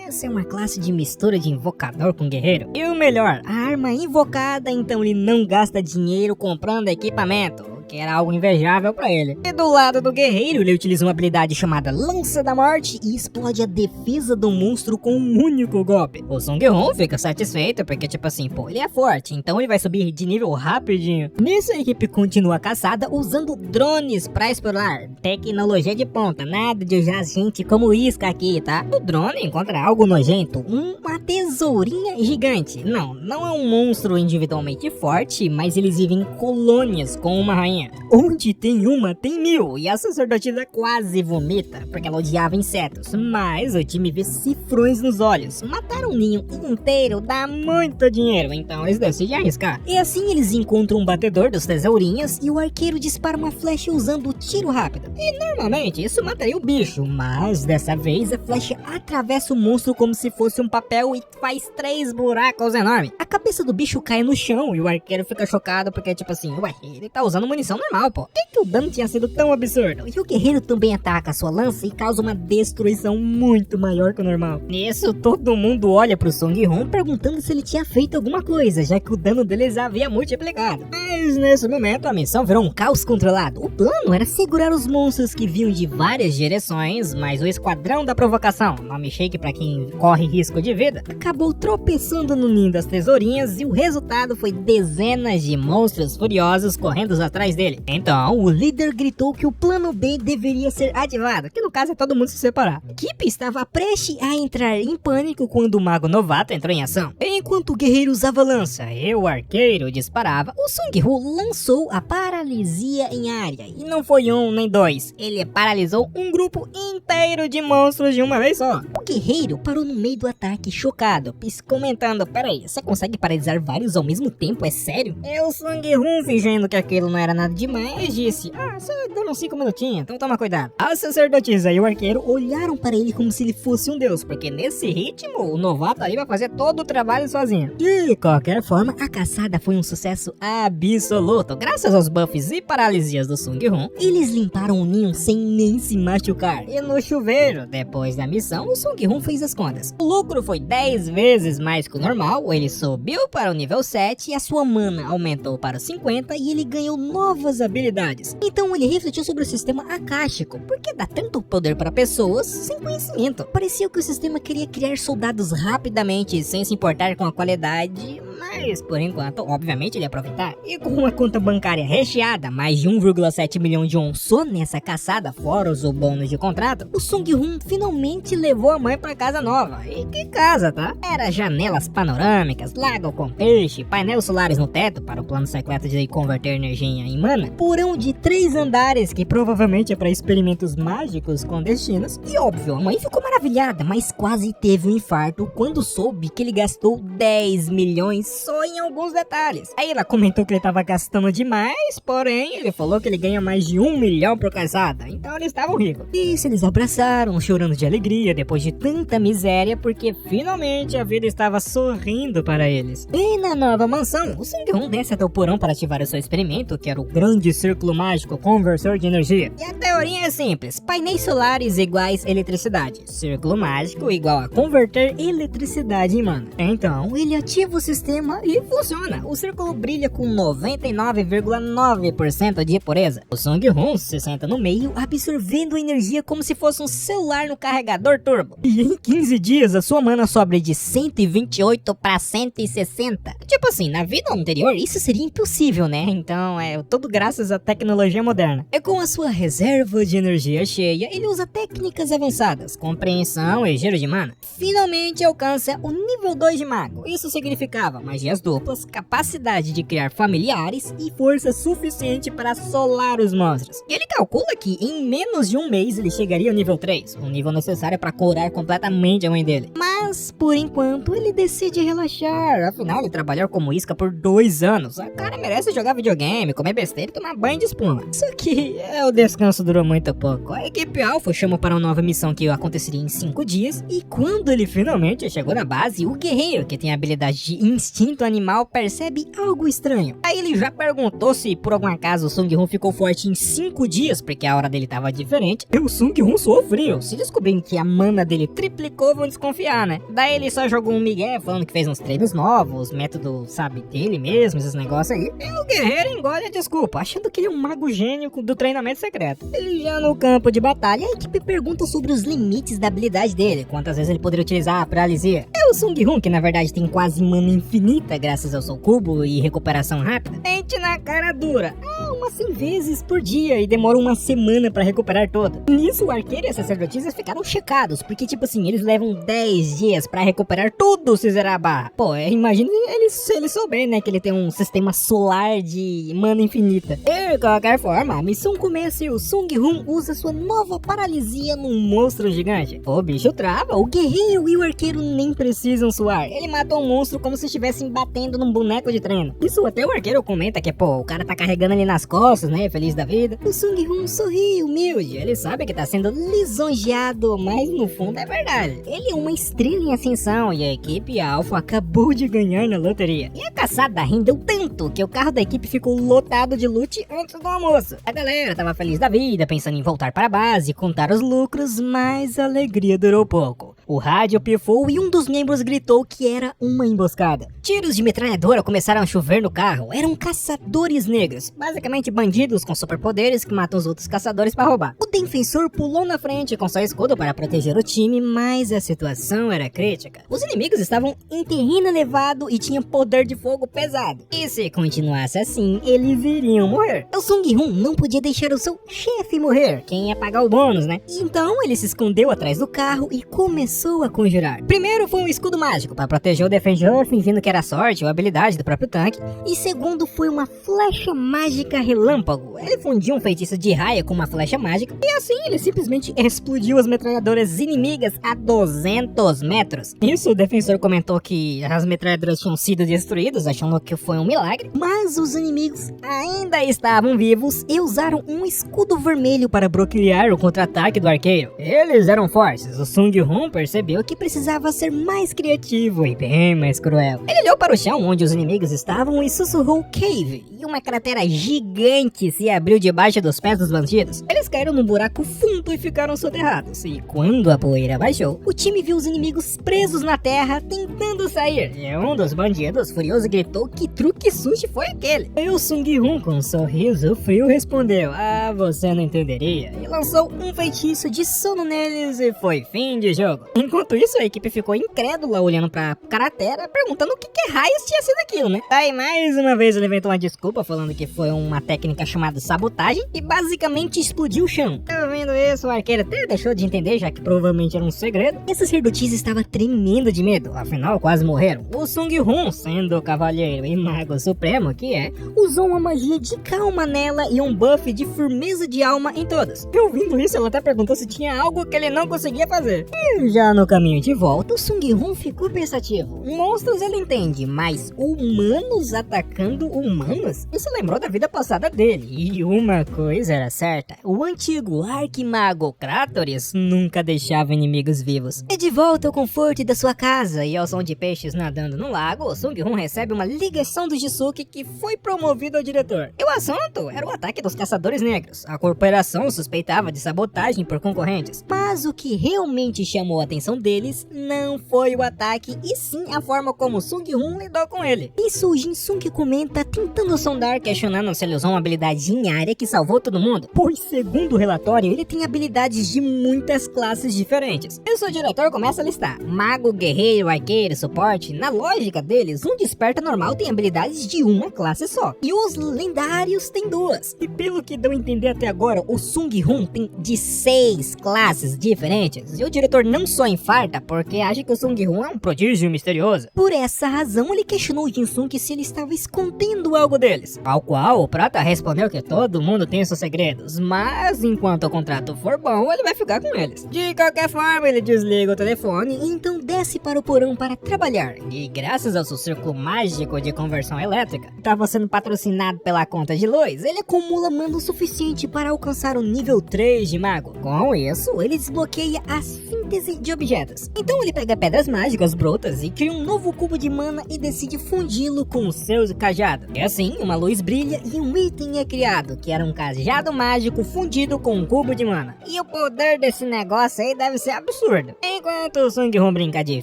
Essa é uma classe de mistura de invocador com guerreiro. E o melhor, a arma invocada, então ele não gasta dinheiro comprando equipamento, que era algo invejável pra ele. E do lado do guerreiro, ele utiliza uma habilidade chamada Lança da Morte e explode a defesa do monstro com um único golpe. O Sung-hoon fica satisfeito porque, tipo assim, pô, ele é forte, então ele vai subir de nível rapidinho. Nisso, a equipe continua a caçada usando drones pra explorar. Tecnologia de ponta, nada de usar gente como isca aqui, tá? O drone encontra algo nojento, uma tesourinha gigante. Não é um monstro individualmente forte, mas eles vivem em colônias com uma rainha. Onde tem uma, tem 1000. E a sacerdotisa quase vomita, porque ela odiava insetos. Mas o time vê cifrões nos olhos. Matar um ninho inteiro dá muito dinheiro, então eles decidem arriscar. E assim eles encontram um batedor dos tesourinhas e o arqueiro dispara uma flecha usando o tiro rápido. E normalmente isso mataria o bicho, mas dessa vez a flecha atravessa o monstro como se fosse um papel e faz 3 buracos enormes. A cabeça do bicho cai no chão e o arqueiro fica chocado porque tipo assim, ele tá usando munição missão normal, pô. Por que o dano tinha sido tão absurdo? E o guerreiro também ataca a sua lança e causa uma destruição muito maior que o normal. Nisso, todo mundo olha pro Song Hong perguntando se ele tinha feito alguma coisa, já que o dano dele já havia multiplicado. Mas nesse momento, a missão virou um caos controlado. O plano era segurar os monstros que vinham de várias direções, mas o Esquadrão da Provocação, nome shake pra quem corre risco de vida, acabou tropeçando no ninho das tesourinhas e o resultado foi dezenas de monstros furiosos correndo atrás dele. Então, o líder gritou que o plano B deveria ser ativado, que no caso é todo mundo se separar. A equipe estava prestes a entrar em pânico quando o mago novato entrou em ação. Enquanto o guerreiro usava lança e o arqueiro disparava, o Song Hu lançou a paralisia em área. E não foi um nem dois, ele paralisou um grupo inteiro de monstros de uma vez só. O guerreiro parou no meio do ataque chocado, comentando: peraí, você consegue paralisar vários ao mesmo tempo, é sério? É o Song Hu fingindo que aquilo não era nada demais, disse: só dando uns 5 minutinhos, então toma cuidado. A sacerdotisa e o arqueiro olharam para ele como se ele fosse um deus, porque nesse ritmo, o novato ali vai fazer todo o trabalho sozinho. De qualquer forma, a caçada foi um sucesso absoluto. Graças aos buffs e paralisias do Song Hu, eles limparam o ninho sem nem se machucar. E no chuveiro, depois da missão, o Song Hu fez as contas. O lucro foi 10 vezes mais que o normal, ele subiu para o nível 7 e a sua mana aumentou para 50 e ele ganhou novas habilidades. Então ele refletiu sobre o sistema akáshico, porque dá tanto poder para pessoas sem conhecimento. Parecia que o sistema queria criar soldados rapidamente, sem se importar com a qualidade, mas por enquanto, obviamente, ele ia aproveitar. E com uma conta bancária recheada, mais de 1,7 milhão de won só nessa caçada, fora os bônus de contrato, o Song Hu finalmente levou a mãe para casa nova. E que casa, tá? Era janelas panorâmicas, lago com peixe, painéis solares no teto para o plano secreto de converter energia em mana, porão de 3 andares que provavelmente é para experimentos mágicos clandestinos. E óbvio, a mãe ficou maravilhada, mas quase teve um infarto quando soube que ele gastou 10 milhões só em alguns detalhes. Aí ela comentou que ele tava gastando demais, porém ele falou que ele ganha mais de 1 milhão por casada, então eles estavam ricos. E se eles abraçaram, chorando de alegria depois de tanta miséria, porque finalmente a vida estava sorrindo para eles. E na nova mansão, o Song Hu desce até o porão para ativar o seu experimento, que era o grande círculo mágico conversor de energia. E a teoria é simples: painéis solares iguais eletricidade, círculo mágico igual a converter eletricidade em mana. Então ele ativa o sistema e funciona. O círculo brilha com 99,9% de pureza. O Song Hu se senta no meio, absorvendo a energia como se fosse um celular no carregador turbo. E em 15 dias a sua mana sobe de 128 para 160. Tipo assim, na vida anterior isso seria impossível, né? Então é tudo graças à tecnologia moderna. E com a sua reserva de energia cheia, ele usa técnicas avançadas, compreensão e giro de mana. Finalmente alcança o nível 2 de mago. Isso significava magias duplas, capacidade de criar familiares e força suficiente para assolar os monstros. E ele calcula que em menos de um mês ele chegaria ao nível 3, um nível necessário para curar completamente a mãe dele. Mas por enquanto ele decide relaxar, afinal ele trabalhou como isca por 2 anos. O cara merece jogar videogame, comer besteira e tomar banho de espuma. Só que o descanso durou muito pouco. A equipe Alpha chama para uma nova missão que aconteceria em 5 dias, e quando ele finalmente chegou na base, o guerreiro, que tem a habilidade de instinto animal, percebe algo estranho. Aí ele já perguntou se por algum acaso o Song Hu ficou forte em 5 dias, porque a hora dele tava diferente, e o Song Hu sofreu. Se descobrirem que a mana dele triplicou, vão desconfiar, né? Daí ele só jogou um migué falando que fez uns treinos novos, método, sabe, dele mesmo, esses negócios aí. E o guerreiro engole a desculpa, achando que ele é um mago gênio do treinamento secreto. E já no campo de batalha, a equipe pergunta sobre os limites da habilidade dele, quantas vezes ele poderia utilizar a paralisia. É o Song Hu, que na verdade tem quase mana infinita graças ao seu cubo e recuperação rápida, mente na cara dura. Umas 100 vezes por dia e demora uma semana pra recuperar toda. Nisso, o arqueiro e as sacerdotisas ficaram chocados, porque tipo assim, eles levam 10 dias pra recuperar tudo se zerar a barra. Pô, imagina se ele souber, né, que ele tem um sistema solar de mana infinita. De qualquer forma, a missão começa e o Song Hu usa sua nova paralisia num monstro gigante. O bicho trava, o guerreiro e o arqueiro nem precisam suar. Ele matou um monstro como se estivessem batendo num boneco de treino. Isso até o arqueiro comenta que, pô, o cara tá carregando ele nas nas costas, né, feliz da vida. O Sung Hoon sorri humilde, ele sabe que tá sendo lisonjeado, mas no fundo é verdade. Ele é uma estrela em ascensão e a equipe Alpha acabou de ganhar na loteria. E a caçada rendeu tanto que o carro da equipe ficou lotado de loot antes do almoço. A galera tava feliz da vida, pensando em voltar para a base e contar os lucros, mas a alegria durou pouco. O rádio pifou e um dos membros gritou que era uma emboscada. Tiros de metralhadora começaram a chover no carro. Eram caçadores negros, basicamente bandidos com superpoderes que matam os outros caçadores para roubar. O defensor pulou na frente com seu escudo para proteger o time, mas a situação era crítica. Os inimigos estavam em terreno elevado e tinham poder de fogo pesado. E se continuasse assim, eles iriam morrer. O Sung Hoon não podia deixar o seu chefe morrer, quem ia pagar o bônus, né? Então ele se escondeu atrás do carro e começou a conjurar. Primeiro foi um escudo mágico para proteger o defensor, fingindo que era sorte ou habilidade do próprio tanque. E segundo foi uma flecha mágica relâmpago. Ele fundiu um feitiço de raio com uma flecha mágica e assim ele simplesmente explodiu as metralhadoras inimigas a 200 metros. Isso o defensor comentou que as metralhadoras tinham sido destruídas, achando que foi um milagre. Mas os inimigos ainda estavam vivos e usaram um escudo vermelho para bloquear o contra-ataque do arqueiro. Eles eram fortes. O Sung Hoon percebeu que precisava ser mais criativo e bem mais cruel. Ele olhou para o chão onde os inimigos estavam e sussurrou Cave, e uma cratera gigante se abriu debaixo dos pés dos bandidos. Eles caíram num buraco fundo e ficaram soterrados, e quando a poeira baixou, o time viu os inimigos presos na terra tentando sair, e um dos bandidos furioso gritou que truque sushi foi aquele. E o Sung Hoon com um sorriso frio respondeu, você não entenderia, e lançou um feitiço de sono neles e foi fim de jogo. Enquanto isso, a equipe ficou incrédula olhando pra cratera, perguntando o que raios tinha sido aquilo, né? Aí, mais uma vez, ele inventou uma desculpa, falando que foi uma técnica chamada sabotagem e basicamente explodiu o chão. Vendo isso, o arqueiro até deixou de entender, já que provavelmente era um segredo. Esse sacerdotisa estava tremendo de medo, afinal, quase morreram. O Sung Hoon, sendo o cavalheiro e mago supremo que é, usou uma magia de calma nela e um buff de firmeza de alma em todas. E ouvindo isso, ela até perguntou se tinha algo que ele não conseguia fazer. E já no caminho de volta, o Sung Hoon ficou pensativo. Monstros ele entende, mas humanos atacando humanos? Isso lembrou da vida passada dele. E uma coisa era certa, o antigo arquimago Kratoris nunca deixava inimigos vivos. E de volta ao conforto da sua casa e ao som de peixes nadando no lago, o Sung Hoon recebe uma ligação do Jisuke que foi promovido ao diretor. E o assunto era o ataque dos caçadores negros. A corporação suspeitava de sabotagem por concorrentes. Mas o que realmente chamou a atenção deles não foi o ataque, e sim a forma como Sung Hoon lidou com ele. Isso o Jin Sung comenta, tentando sondar, questionando se ele usou uma habilidade em área que salvou todo mundo, pois segundo o relatório, ele tem habilidades de muitas classes diferentes. E o seu diretor começa a listar: mago, guerreiro, arqueiro, suporte. Na lógica deles, um desperta normal tem habilidades de uma classe só, e os lendários têm duas. E pelo que deu a entender até agora, o Sung Hoon tem de 6 classes diferentes, e o diretor não só infarta porque acha que o Sung Hoon é um prodígio misterioso. Por essa razão, ele questionou o Jin Sung se ele estava escondendo algo deles. Ao qual o Prata respondeu que todo mundo tem seus segredos, mas enquanto o contrato for bom, ele vai ficar com eles. De qualquer forma, ele desliga o telefone e então desce para o porão para trabalhar. E graças ao seu círculo mágico de conversão elétrica, que estava sendo patrocinado pela conta de luz, ele acumula mana o suficiente para alcançar o nível 3 de mago. Com isso, ele desbloqueia a síntese de objetos. Então ele pega pedras mágicas brutas e cria um novo cubo de mana e decide fundi-lo com o seu cajado. E assim, uma luz brilha e um item é criado, que era um cajado mágico fundido com um cubo de mana. E o poder desse negócio aí deve ser absurdo. Enquanto o Sung Hoon brinca de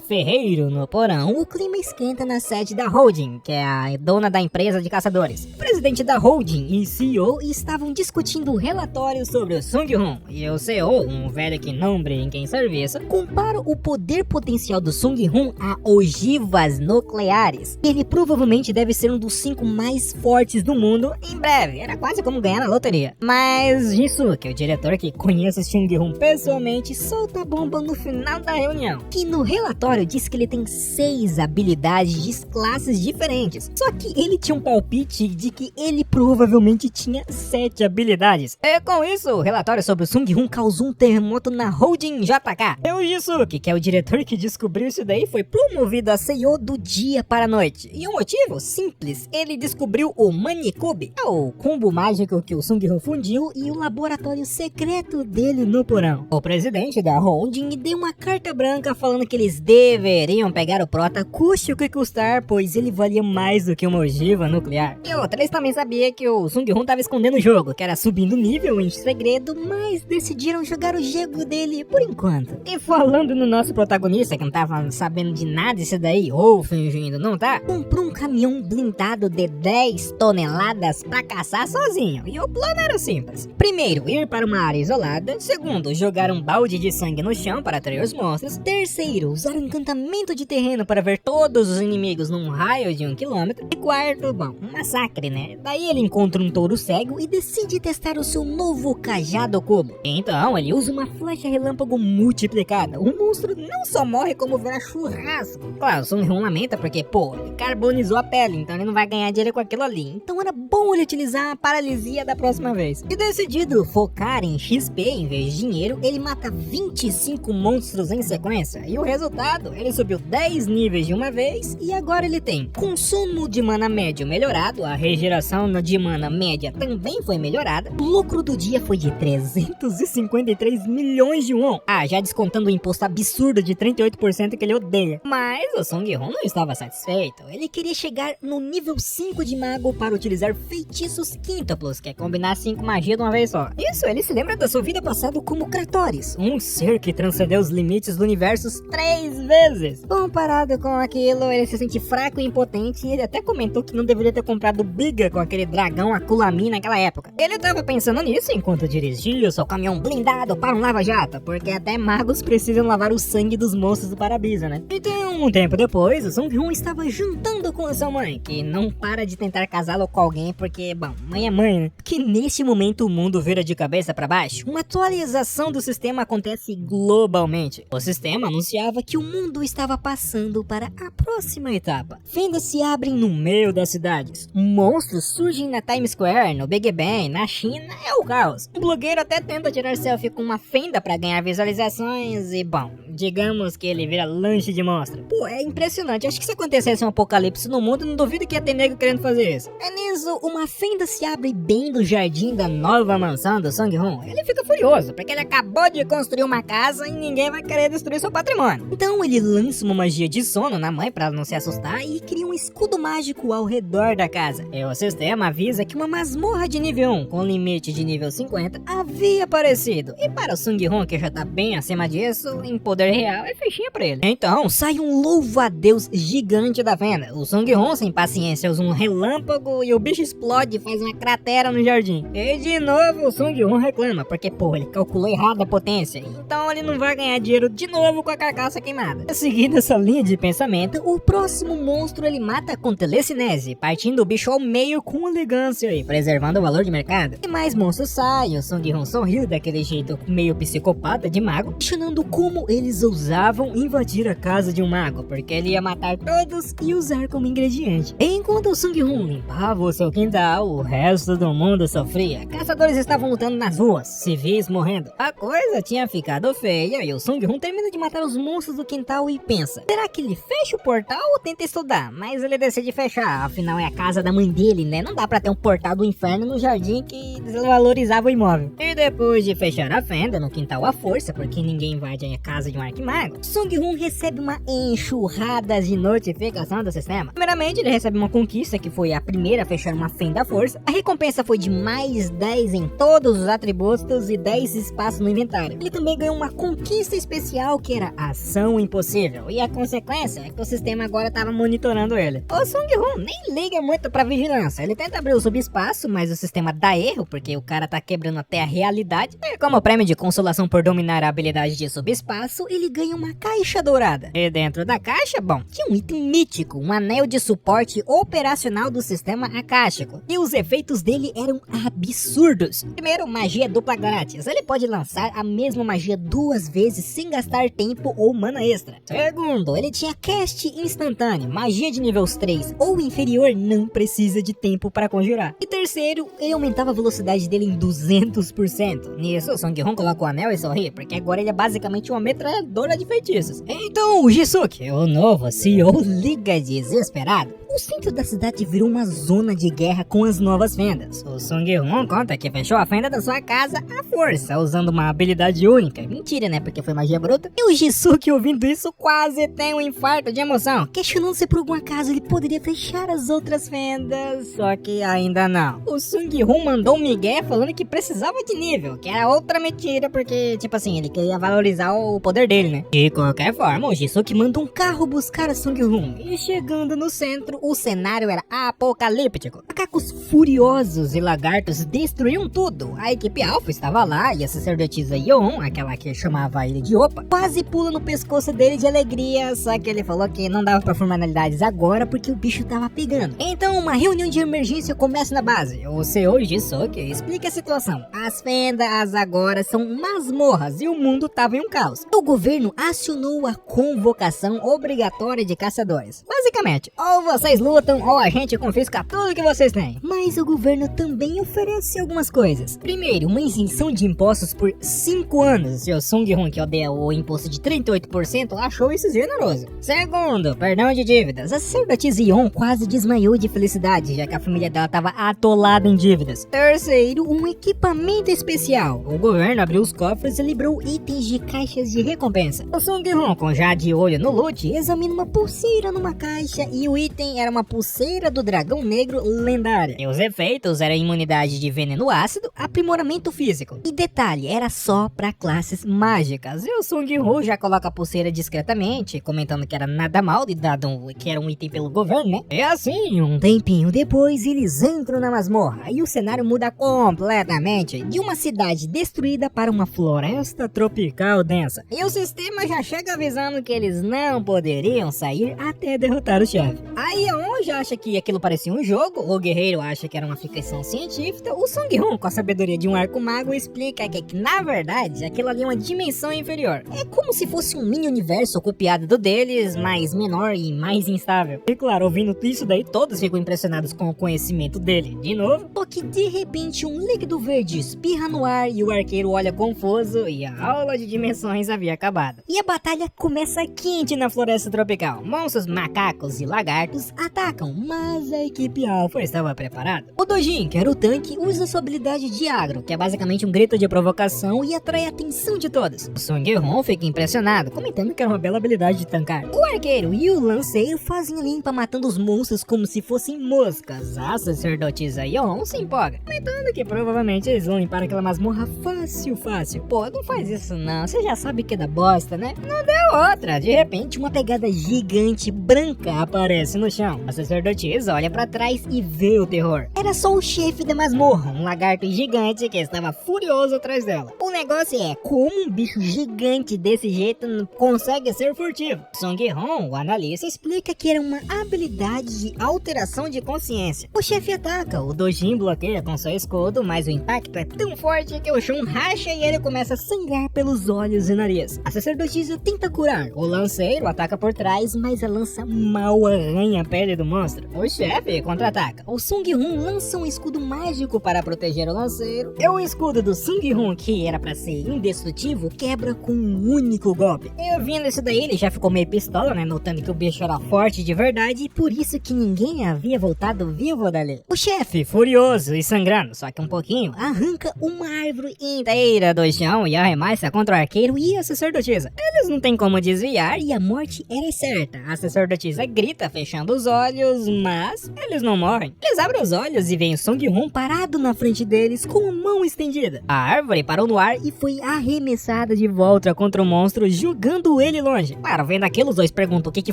ferreiro no porão, o clima esquenta na sede da Holding, que é a dona da empresa de caçadores. O presidente da Holding e CEO estavam discutindo o relatório sobre o Sung Hoon, e o CEO, um velho que não brinca em serviço, compara o poder potencial do Sung Hoon a ogivas nucleares. Ele provavelmente deve ser um dos 5 mais fortes do mundo em breve. Era quase como ganhar na loteria. Mas Jisuke, o diretor que conhece o Sung Hoon pessoalmente, solta a bomba no final da reunião, que no relatório diz que ele tem 6 habilidades de classes diferentes. Só que ele tinha um palpite de que ele provavelmente tinha 7 habilidades. E com isso, o relatório sobre o Sung Hoon causou um terremoto na Holding JK. O Jisuke, que é o diretor que descobriu isso daí, foi promovido a CEO do dia para a noite. E o motivo? Simples. Ele descobriu o Manicube, o combo mágico que o Sung-Ho fundiu, e o laboratório secreto dele no porão. O presidente da holding deu uma carta branca falando que eles deveriam pegar o prota custe o que custar, pois ele valia mais do que uma ogiva nuclear. E outra, eles também sabiam que o Sung-Ho tava escondendo o jogo, que era subindo nível em segredo, mas decidiram jogar o jogo dele por enquanto. E falando no nosso protagonista, que não tava sabendo de nada disso daí, ou fingindo não tá, comprou um caminhão blindado de 10 toneladas pra caçar sozinho. E o plano era simples. Primeiro, ir para uma área isolada. Segundo, jogar um balde de sangue no chão para atrair os monstros. Terceiro, usar um encantamento de terreno para ver todos os inimigos num raio de 1 km. E quarto, bom, um massacre, né? Daí ele encontra um touro cego e decide testar o seu novo cajado cubo. Então, ele usa uma flecha relâmpago multiplicada. O monstro não só morre como vira churrasco. Claro, o Sung-Ho lamenta porque, pô, ele carbonizou a pele, então ele não vai ganhar dinheiro com aquilo ali. Então era bom ele utilizar a paralisia da próxima vez. E decidido focar em XP em vez de dinheiro, ele mata 25 monstros em sequência. E o resultado, ele subiu 10 níveis de uma vez e agora ele tem consumo de mana médio melhorado, a regeneração de mana média também foi melhorada, o lucro do dia foi de 353 milhões de won. Já descontando o imposto absurdo de 38% que ele odeia. Mas o Sung-Ho não estava satisfeito, ele queria chegar no nível 5 de mago para utilizar feitiços quíntuplos, que é combinar 5 magias de uma vez só. Isso, ele se lembra da sua vida passada como Kratoris, um ser que transcendeu os limites do universo 3 vezes. Comparado com aquilo, ele se sente fraco e impotente, e ele até comentou que não deveria ter comprado briga com aquele dragão Akulami naquela época. Ele tava pensando nisso enquanto dirigia seu caminhão blindado para um lava-jato, porque até magos precisam lavar o sangue dos monstros do para-brisa, né? Então, um tempo depois, o Sung-Ho estava jantando com a sua mãe, que não para de tentar casá-lo com alguém porque, bom, mãe é mãe, né? Que neste momento o mundo vira de cabeça para baixo. Uma atualização do sistema acontece globalmente. O sistema anunciava que o mundo estava passando para a próxima etapa. Fendas se abrem no meio das cidades. Monstros surgem na Times Square, no Big Ben, na China, é o caos. Um blogueiro até tenta tirar selfie com uma fenda para ganhar visualizações e, bom, digamos que ele vira lanche de monstro. Pô, é impressionante. Acho que se acontecesse um apocalipse no mundo, não duvido que ia ter nego querendo fazer isso. É nisso, uma fenda se abre bem do jardim da nova mansão do Sung-Ho. Ele fica furioso, porque ele acabou de construir uma casa e ninguém vai querer destruir seu patrimônio. Então ele lança uma magia de sono na mãe para ela não se assustar e cria um escudo mágico ao redor da casa. E o sistema avisa que uma masmorra de nível 1 com limite de nível 50 havia aparecido. E para o Sung-Ho, que já tá bem acima disso, em poder real é fichinha pra ele. Então sai um louva-a-Deus gigante da fenda. O Sung-Ho, sem paciência, usa um relâmpago e o bicho explode e faz uma cratera no jardim. E de novo o Sung-Ho reclama, porque pô, ele calculou errado a potência. Então ele não vai ganhar dinheiro de novo com a carcaça queimada. Seguindo essa linha de pensamento, o próximo monstro ele mata com telecinese, partindo o bicho ao meio com elegância e preservando o valor de mercado. E mais monstros saem, o Sung-Ho sorriu daquele jeito meio psicopata de mago, questionando como eles ousavam invadir a casa de um mago, porque ele ia matar todos e usar como ingrediente. Enquanto o Sung-Ho limpava o seu quintal, o resto do mundo sofria. Caçadores estavam lutando nas ruas, civis morrendo. A coisa tinha ficado feia e o Sung-Ho termina de matar os monstros do quintal e pensa, será que ele fecha o portal ou tenta estudar? Mas ele decide fechar, afinal é a casa da mãe dele, né? Não dá pra ter um portal do inferno no jardim que desvalorizava o imóvel. E depois de fechar a fenda no quintal à força, porque ninguém invade a casa de um arquimago, Sung-Ho recebe uma enxurrada de notificação do sistema. Primeiramente, ele recebe uma conquista que foi a primeira a fechar uma fenda à força. A recompensa foi de mais 10 em todos os atributos e 10 espaços no inventário. Ele também ganhou uma conquista especial que era ação impossível. E a consequência é que o sistema agora estava monitorando ele. O Sung-Ho nem liga muito pra vigilância. Ele tenta abrir o subespaço, mas o sistema dá erro, porque o cara tá quebrando até a realidade. E como prêmio de consolação por dominar a habilidade de subespaço, ele ganha uma caixa dourada. E dentro da caixa, bom, tinha um item mítico, um anel de suporte operacional do sistema akáshico. E os efeitos dele eram absurdos. Primeiro, magia dupla grátis. Ele pode lançar a mesma magia 2 vezes sem gastar tempo ou mana extra. Segundo, ele tinha cast instantâneo, magia de níveis 3 ou inferior não precisa de tempo para conjurar. E terceiro, ele aumentava a velocidade dele em 200%. Nisso, o Sung-Ho coloca o anel e sorri, porque agora ele é basicamente uma metralhadora de feitiços. Então o Jisuke, o novo CEO, liga desesperado. O centro da cidade virou uma zona de guerra com as novas fendas. O Sung-Hoon conta que fechou a fenda da sua casa à força, usando uma habilidade única. Mentira, né? Porque foi magia bruta. E o Jisuke, ouvindo isso, quase tem um infarto de emoção, questionando se por algum acaso ele poderia fechar as outras fendas. Só que ainda não. O Sung-Hoon mandou um migué falando que precisava de nível, que era outra mentira, porque, tipo assim, ele queria valorizar o poder dele, né? De qualquer forma, o Jisuke manda um carro buscar a Sung-Hoon. E chegando no centro, o cenário era apocalíptico. Macacos furiosos e lagartos destruíam tudo. A equipe Alpha estava lá e a sacerdotisa Yeon, aquela que chamava ele de Opa, quase pula no pescoço dele de alegria, só que ele falou que não dava pra formalidades agora porque o bicho tava pegando. Então uma reunião de emergência começa na base. O CEO Jisuke explica a situação. As fendas agora são masmorras e o mundo tava em um caos. O governo acionou a convocação obrigatória de caçadores. Basicamente, ou vocês lutam ou a gente confisca tudo que vocês têm. Mas o governo também oferece algumas coisas. Primeiro, uma isenção de impostos por 5 anos. Se o Sung-Hoon, que odeia o imposto de 38%, achou isso generoso. Segundo, perdão de dívidas. A sacerdotisa Yeon quase desmaiou de felicidade, já que a família dela estava atolada em dívidas. Terceiro, um equipamento especial. O governo abriu os cofres e liberou itens de caixas de recompensa. O Sung-Hoon, com já de olho no loot, examina uma pulseira numa caixa e o item era uma pulseira do dragão negro lendária. E os efeitos eram imunidade de veneno ácido, aprimoramento físico. E detalhe, era só pra classes mágicas. E o Sung-Hoon já coloca a pulseira discretamente, comentando que era nada mal, dado que era um item pelo governo, né? E assim, um tempinho depois, eles entram na masmorra e o cenário muda completamente, de uma cidade destruída para uma floresta tropical densa. E o sistema já chega avisando que eles não poderiam sair até derrotar o chefe. A Yeon já acha que aquilo parecia um jogo, o guerreiro acha que era uma ficção científica, o Sung-Hoon, com a sabedoria de um arco mago, explica que na verdade aquilo ali é uma dimensão inferior. É como se fosse um mini universo copiado do deles, mas menor e mais instável. E claro, ouvindo isso daí, todos ficam impressionados com o conhecimento dele. De novo, porque de repente um líquido verde espirra no ar e o arqueiro olha confuso e a aula de dimensões havia acabado. E a batalha começa quente na floresta tropical. Monstros, macacos e lagartos atacam, mas a equipe Alpha estava preparada. O Dojin, que era o tanque, usa sua habilidade de agro, que é basicamente um grito de provocação e atrai a atenção de todos. O Sung-Hoon fica impressionado, comentando que era uma bela habilidade de tancar. O arqueiro e o lanceiro fazem a limpa matando os monstros como se fossem moscas. A sacerdotisa Yeon se empolga, comentando que provavelmente eles vão limpar aquela masmorra fácil. Pô, não faz isso não, você já sabe que é da bosta, né? Não deu outra. De repente, uma pegada gigante branca aparece no chão. A sacerdotisa olha pra trás e vê o terror. Era só o chefe da masmorra, um lagarto gigante que estava furioso atrás dela. O negócio é, como um bicho gigante desse jeito consegue ser furtivo? Sung-Hoon, o analista, explica que era uma habilidade de alteração de consciência. O chefe ataca, o Dojin bloqueia com seu escudo, mas o impacto é tão forte que o chão racha e ele começa a sangrar pelos olhos e nariz. A sacerdotisa tenta curar, o lanceiro ataca por trás, mas a lança mal arranha a pele do monstro. O chefe contra-ataca. O Sung-Hoon lança um escudo mágico para proteger o lanceiro. E o escudo do Sung-Hoon, que era pra ser indestrutível, quebra com um único golpe. E ouvindo isso daí, ele já ficou meio pistola, né? Notando que o bicho era forte de verdade e por isso que ninguém havia voltado vivo dali. O chefe, furioso e sangrando, só que um pouquinho, arranca uma árvore inteira do chão e arremessa contra o arqueiro e a sacerdotisa. Eles não têm como desviar e a morte era certa. A sacerdotisa grita, fechando os olhos, mas eles não morrem. Eles abrem os olhos e veem o Sung-Hoon parado na frente deles com a mão estendida. A árvore parou no ar e foi arremessada de volta contra o monstro, jogando ele longe. Claro, vendo aquilo, os dois perguntam o que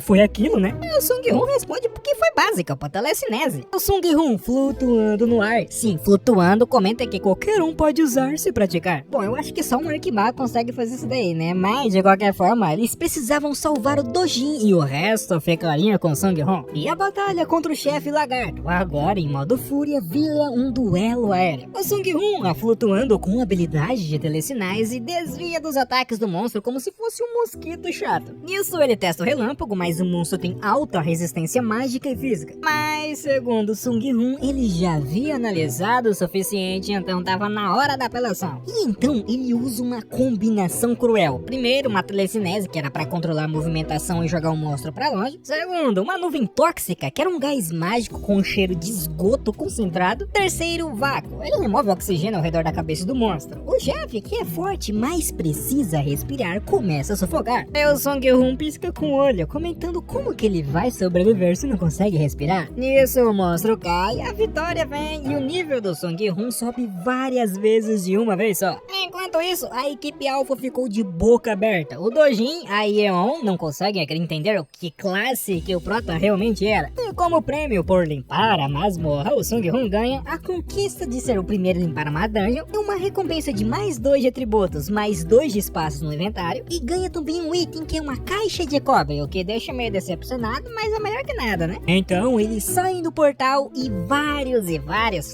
foi aquilo, né? E o Sung-Hoon responde porque foi básica, pra telecinese. O Sung-Hoon flutuando no ar. Sim, flutuando, comenta que qualquer um pode usar se praticar. Bom, eu acho que só um arquimago consegue fazer isso daí, né? Mas, de qualquer forma, eles precisavam salvar o Dojin e o resto ficaria com o Sung-Hoon. E E a batalha contra o chefe lagarto, agora em modo fúria, vira um duelo aéreo. O Sung-Hun, flutuando com habilidade de telecinese, desvia dos ataques do monstro como se fosse um mosquito chato. Nisso ele testa o relâmpago, mas o monstro tem alta resistência mágica e física. Mas segundo Sung-Hun, ele já havia analisado o suficiente, então tava na hora da apelação. E então ele usa uma combinação cruel. Primeiro, uma telecinese, que era pra controlar a movimentação e jogar o monstro pra longe. Segundo, uma nuvem tóxica, que era um gás mágico com um cheiro de esgoto concentrado. Terceiro, vácuo. Ele remove o oxigênio ao redor da cabeça do monstro. O chefe, que é forte, mas precisa respirar, começa a sufocar. E o Sung-Hun pisca com o olho, comentando como que ele vai sobreviver se não consegue respirar. Nisso, o monstro cai, a vitória vem e o nível do Sung-Hun sobe várias vezes de uma vez só. Enquanto isso, a equipe Alpha ficou de boca aberta. O Dojin, a Yeon não conseguem entender o que classe que o Prota realmente era. E como prêmio por limpar a masmorra, o Sung-Hun ganha a conquista de ser o primeiro a limpar uma dungeon e uma recompensa de mais 2 de atributos, mais 2 de espaços no inventário, e ganha também um item que é uma caixa de cobre, o que deixa meio decepcionado, mas é melhor que nada, né? Então eles saem do portal e vários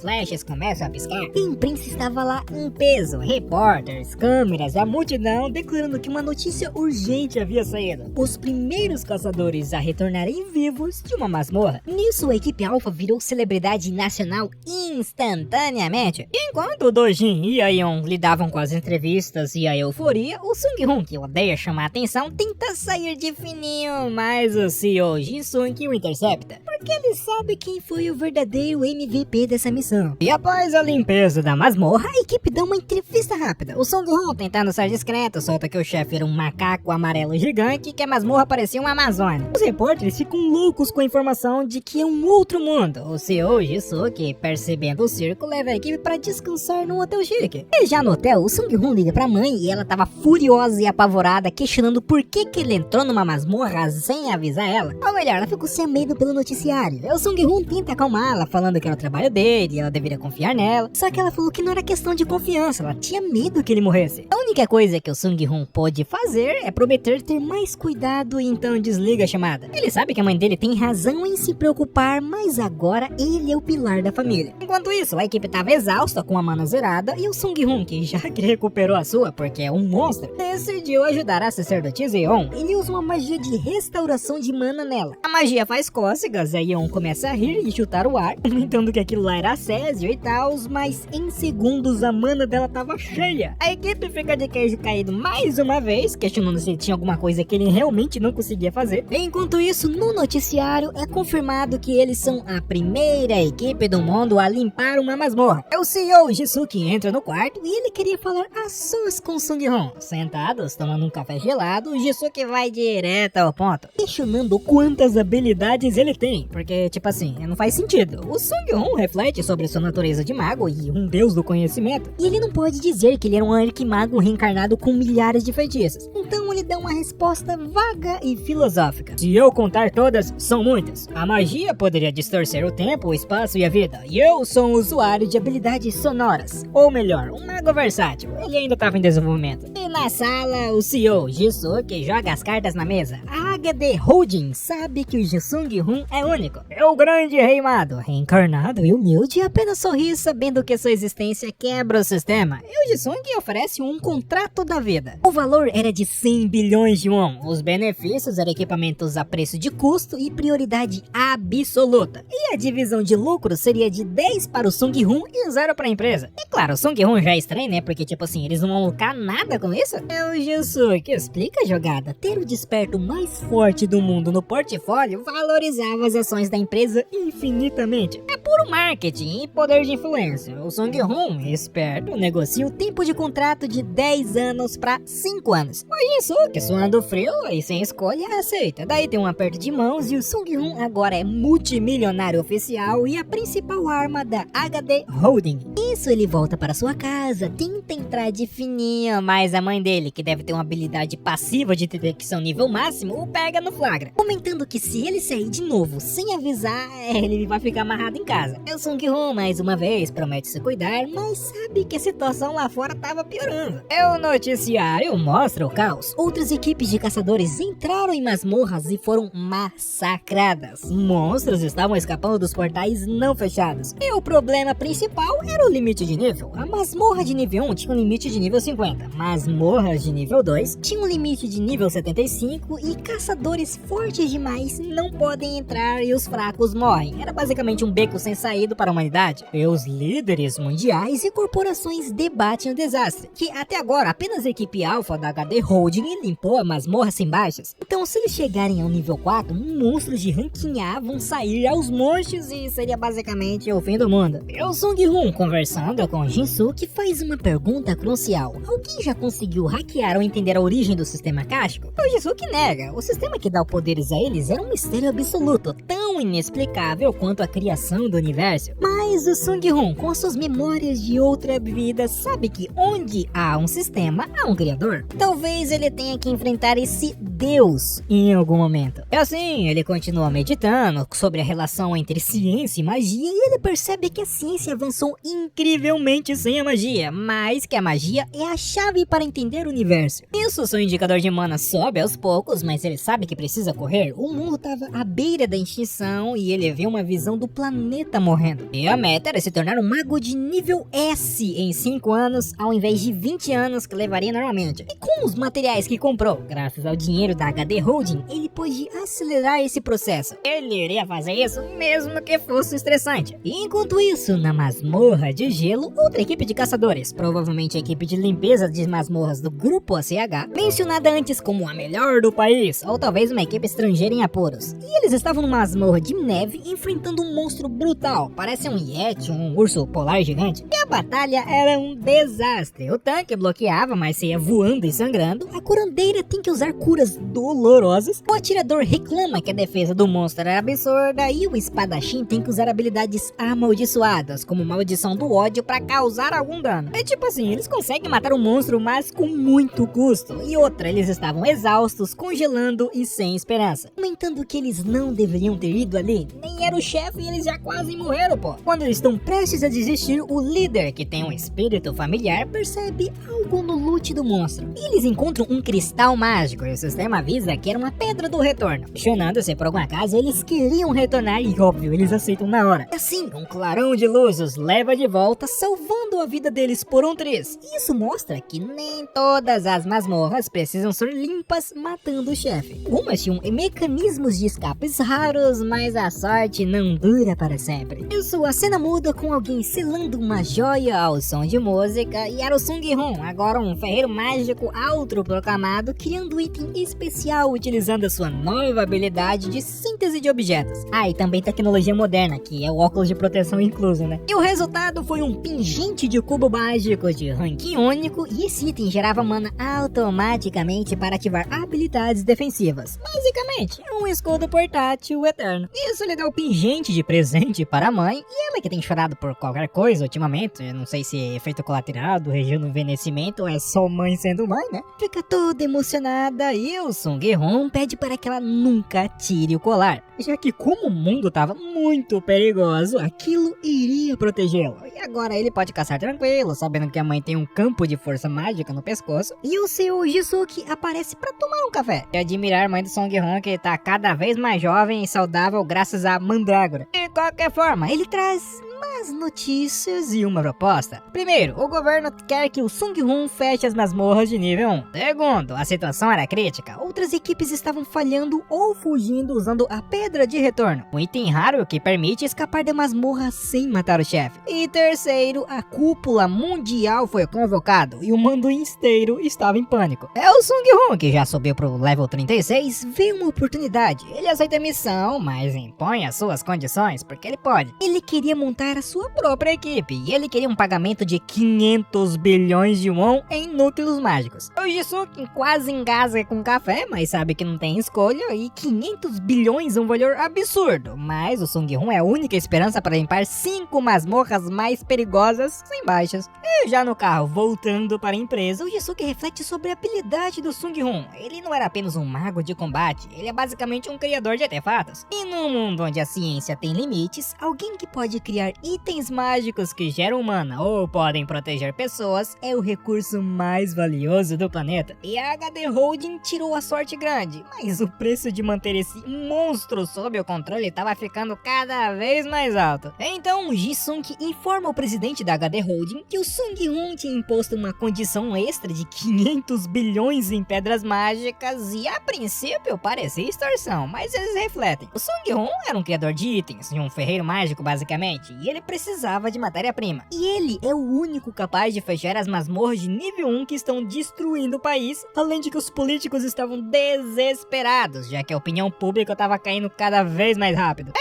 flashes começam a piscar. A imprensa estava lá em peso, repórteres, câmeras, a multidão declarando que uma notícia urgente havia saído. Os primeiros caçadores a retornarem vivos de uma masmorra. Nisso, a equipe Alpha virou celebridade nacional instantaneamente. E enquanto o Dojin e a Yeon lidavam com as entrevistas e a euforia, o Sung-Hun, que odeia chamar atenção, tenta sair de fininho, mas o CEO Jin-Sung o intercepta, porque ele sabe quem foi o verdadeiro MVP dessa missão. E após a limpeza da masmorra, a equipe dá uma entrevista rápida. O Sung-Hun, tentando ser discreto, solta que o chefe era um macaco amarelo gigante e que a masmorra parecia uma Amazônia. Os repórteres ficam loucos com a informação de que é um outro mundo. O CEO Jisuke, percebendo o circo, leva a equipe para descansar num hotel chique. E já no hotel, o Sung-Hun liga pra mãe e ela tava furiosa e apavorada, questionando por que ele entrou numa masmorra sem avisar ela. Ou melhor, ela ficou sem medo pelo noticiário. E o Sung-Hun tenta acalmá-la, falando que era o trabalho dele e ela deveria confiar nela. Só que ela falou que não era questão de confiança, ela tinha medo que ele morresse. A única coisa que o Sung-Hun pôde fazer é prometer ter mais cuidado e então desliga a chamada. Ele sabe que a mãe dele tem razão em se preocupar, mas agora ele é o pilar da família. Enquanto isso, a equipe tava exausta com a mana zerada e o Sung-Hun, que já que recuperou a sua porque é um monstro, decidiu ajudar a sacerdotisa Yeon. Ele usa uma magia de restauração de mana nela. A magia faz cócegas, a Yeon começa a rir e chutar o ar, comentando que aquilo lá era Césio e tal, mas em segundos a mana dela tava cheia. A equipe fica de queijo caído mais uma vez, questionando se tinha alguma coisa que ele realmente não conseguia fazer. Enquanto isso, no noticiário é confirmado que eles são a primeira equipe do mundo a limpar uma masmorra. O CEO Jisuke entra no quarto e ele queria falar a sós com Sung-Hun. Sentados, tomando um café gelado, o Jisuke vai direto ao ponto, questionando quantas habilidades ele tem, porque, tipo assim, não faz sentido. O Sung-Hun reflete sobre sua natureza de mago e um deus do conhecimento, e ele não pode dizer que ele era um arquimago reencarnado com milhares de feitiços. Então ele dá uma resposta vaga e filosófica. Se eu contar todas, são muitas. A magia poderia distorcer o tempo, o espaço e a vida, e eu sou um usuário de habilidades sonoras. Ou melhor, um mago versátil. Ele ainda estava em desenvolvimento. E na sala, o CEO Jisuke joga as cartas na mesa. A HD Holding sabe que o Sung-Hun é único. É o grande rei Mado, reencarnado e humilde, apenas sorri sabendo que sua existência quebra o sistema. E o Jisung oferece um contrato da vida. O valor era de 100 bilhões de won. Os benefícios eram equipamentos a preço de custo e prioridade absoluta. E a divisão de lucro seria de 10 para o Sung-Hun e 0 para a empresa. E claro, o Sung-Hun já é estranho, né? Porque tipo assim, eles não vão lucrar nada com isso. É o Jisuke, explica a jogada. Ter o desperto mais forte do mundo no portfólio valorizava as ações da empresa infinitamente. É puro marketing e poder de influência. O Sung-Hun, esperto, negocia o tempo de contrato de 10 anos para 5 anos. O Jisuke, suando frio e sem escolha, aceita. Daí tem um aperto de mãos e o Sung-Hun agora é multimilionário oficial e a principal arma da HD Holding. Isso, ele volta para sua casa, tenta entrar de fininho, mas a mãe dele, que deve ter uma habilidade passiva de detecção nível máximo, o pega no flagra, comentando que se ele sair de novo sem avisar, ele vai ficar amarrado em casa. O Sung-Hun, mais uma vez, promete se cuidar, mas sabe que a situação lá fora tava piorando. O noticiário mostra o caos. outras equipes de caçadores entraram em masmorras e foram massacradas. Monstros estavam escapando dos portais não fechados. E o problema principal era o limite de nível. A masmorra de nível 1 tinha um limite de nível 50. Masmorras de nível 2 tinham um limite de nível 75 e caçadores fortes demais não podem entrar e os fracos morrem. Era basicamente um beco sem saída para a humanidade. E os líderes mundiais e corporações debatem o desastre, que até agora apenas a equipe alfa da HD Holding limpou a masmorra sem baixas. Então se eles chegarem ao nível 4, monstros de ranking A vão sair aos montes e seria basicamente o fim do mundo. E o Sung Hoon, conversando com Jinsu, que faz uma pergunta crucial. Alguém já conseguiu hackear ou entender a origem do sistema Cástico? O Jinsu que nega. O sistema que dá poderes a eles era um mistério absoluto, tão inexplicável quanto a criação do universo. Mas o Sung Hoon, com suas memórias de outra vida, sabe que onde há um sistema, há um criador. Talvez ele tenha que enfrentar esse Deus em algum momento. E assim, ele continua meditando sobre a relação entre ciência e magia e ele percebe que a ciência avançou incrivelmente sem a magia, mas que a magia é a chave para entender o universo. Isso, seu indicador de mana sobe aos poucos, mas ele sabe que precisa correr. O mundo estava à beira da extinção e ele vê uma visão do planeta morrendo. E a meta era se tornar um mago de nível S em 5 anos, ao invés de 20 anos que levaria normalmente. E com os materiais que comprou, graças ao dinheiro da HD Holding, ele pôde acelerar esse processo. Ele iria fazer isso mesmo que fosse estressante. E enquanto isso, na masmorra de gelo, outra equipe de caçadores, provavelmente a equipe de limpeza de masmorras do Grupo ACH, mencionada antes como a melhor do país, ou talvez uma equipe estrangeira em apuros. E eles estavam numa masmorra de neve enfrentando um monstro brutal, parece um Yeti, um urso polar gigante. E a batalha era um desastre. O tanque bloqueava, mas saía voando e sangrando. A curandeira tem que usar curas dolorosas. O atirador reclama que a defesa do monstro era absurda. E o espadachim tem que usar habilidades amaldiçoadas, como maldição do ódio, para causar algum dano. É tipo assim, eles conseguem matar o monstro, mas com muito custo. E outra, eles estavam exaustos, congelando e sem esperança. Comentando que eles não deveriam ter ido ali. Nem era o chefe e eles já quase morreram, pô. Quando eles estão prestes a desistir, o líder, que tem um espírito familiar, percebe algo no loot do monstro. E eles encontram um cristal mágico e o sistema avisa que era uma pedra do retorno. Questionando se por algum acaso eles queriam retornar e óbvio, eles aceitam na hora. Assim, um clarão de luz os leva de volta, salvando a vida deles por um triz. Isso mostra que nem todas as masmorras precisam ser limpas matando o chefe. Umas tinham mecanismos de escapes raros, mas a sorte não dura para sempre. Isso, a cena muda com alguém selando uma joia ao som de música e era o Sung Hoon, agora um ferreiro mágico autoproclamado, criando um item especial utilizando a sua nova habilidade de síntese de objetos. Ah, e também tecnologia moderna, que é o óculos de proteção incluso, né? E o resultado foi um pingente de cubo mágico de ranking único e esse item gerava mana automaticamente para ativar habilidades defensivas. Basicamente, um escudo portátil eterno. Isso lhe dá o pingente de presente para a mãe e ela que tem chorado por qualquer coisa ultimamente, eu não sei se é efeito colateral do rejuvenescimento ou é só mãe sendo mãe, né? Fica toda emocionada e o Sung Hoon pede para que ela nunca tire o colar, já que como o mundo estava muito perigoso, aquilo iria protegê-lo. E agora ele pode caçar tranquilo, sabendo que a mãe tem um campo de força mágica no pescoço e o seu Jisuke aparece para tomar um café. E admirar a mãe do Sung Hoon que tá cada vez mais jovem e saudável graças à mandrágora. De qualquer forma, ele traz más notícias e uma proposta. Primeiro, o governo quer que o Sung Hoon feche as masmorras de nível 1. Segundo, a situação era crítica. Outras equipes estavam falhando ou fugindo usando a pedra de retorno, um item raro que permite escapar da masmorra sem matar o chefe. E terceiro, a cúpula mundial foi convocado e o mundo inteiro estava em pânico. É o Sung Hoon, que já subiu pro level 36, vê uma oportunidade. Ele aceita a missão, mas impõe as suas condições, porque ele pode. Ele queria montar a sua própria equipe, e ele queria um pagamento de 500 bilhões de won em núcleos mágicos. O Jisuke quase engasga com café, mas sabe que não tem escolha, e 500 bilhões é um valor absurdo, mas o Sung Hoon é a única esperança para limpar 5 masmorras mais perigosas sem baixas. E já no carro, voltando para a empresa, o Jisuke reflete sobre a habilidade do Sung Hoon. Ele não era apenas um mago de combate, ele é basicamente um criador de artefatos. E num mundo onde a ciência tem limites, alguém que pode criar itens mágicos que geram mana ou podem proteger pessoas é o recurso mais valioso do planeta. E a HD Holding tirou a sorte grande, mas o preço de manter esse monstro sob o controle estava ficando cada vez mais alto. Então o Ji-sung informa o presidente da HD Holding que o Sung-hoon tinha imposto uma condição extra de 500 bilhões em pedras mágicas e a princípio parecia extorsão, mas eles refletem. O Sung-hoon era um criador de itens, um ferreiro mágico basicamente, e ele precisava de matéria-prima. E ele é o único capaz de fechar as masmorras de nível 1 que estão destruindo o país, além de que os políticos estavam desesperados, já que a opinião pública estava caindo cada vez mais rápido.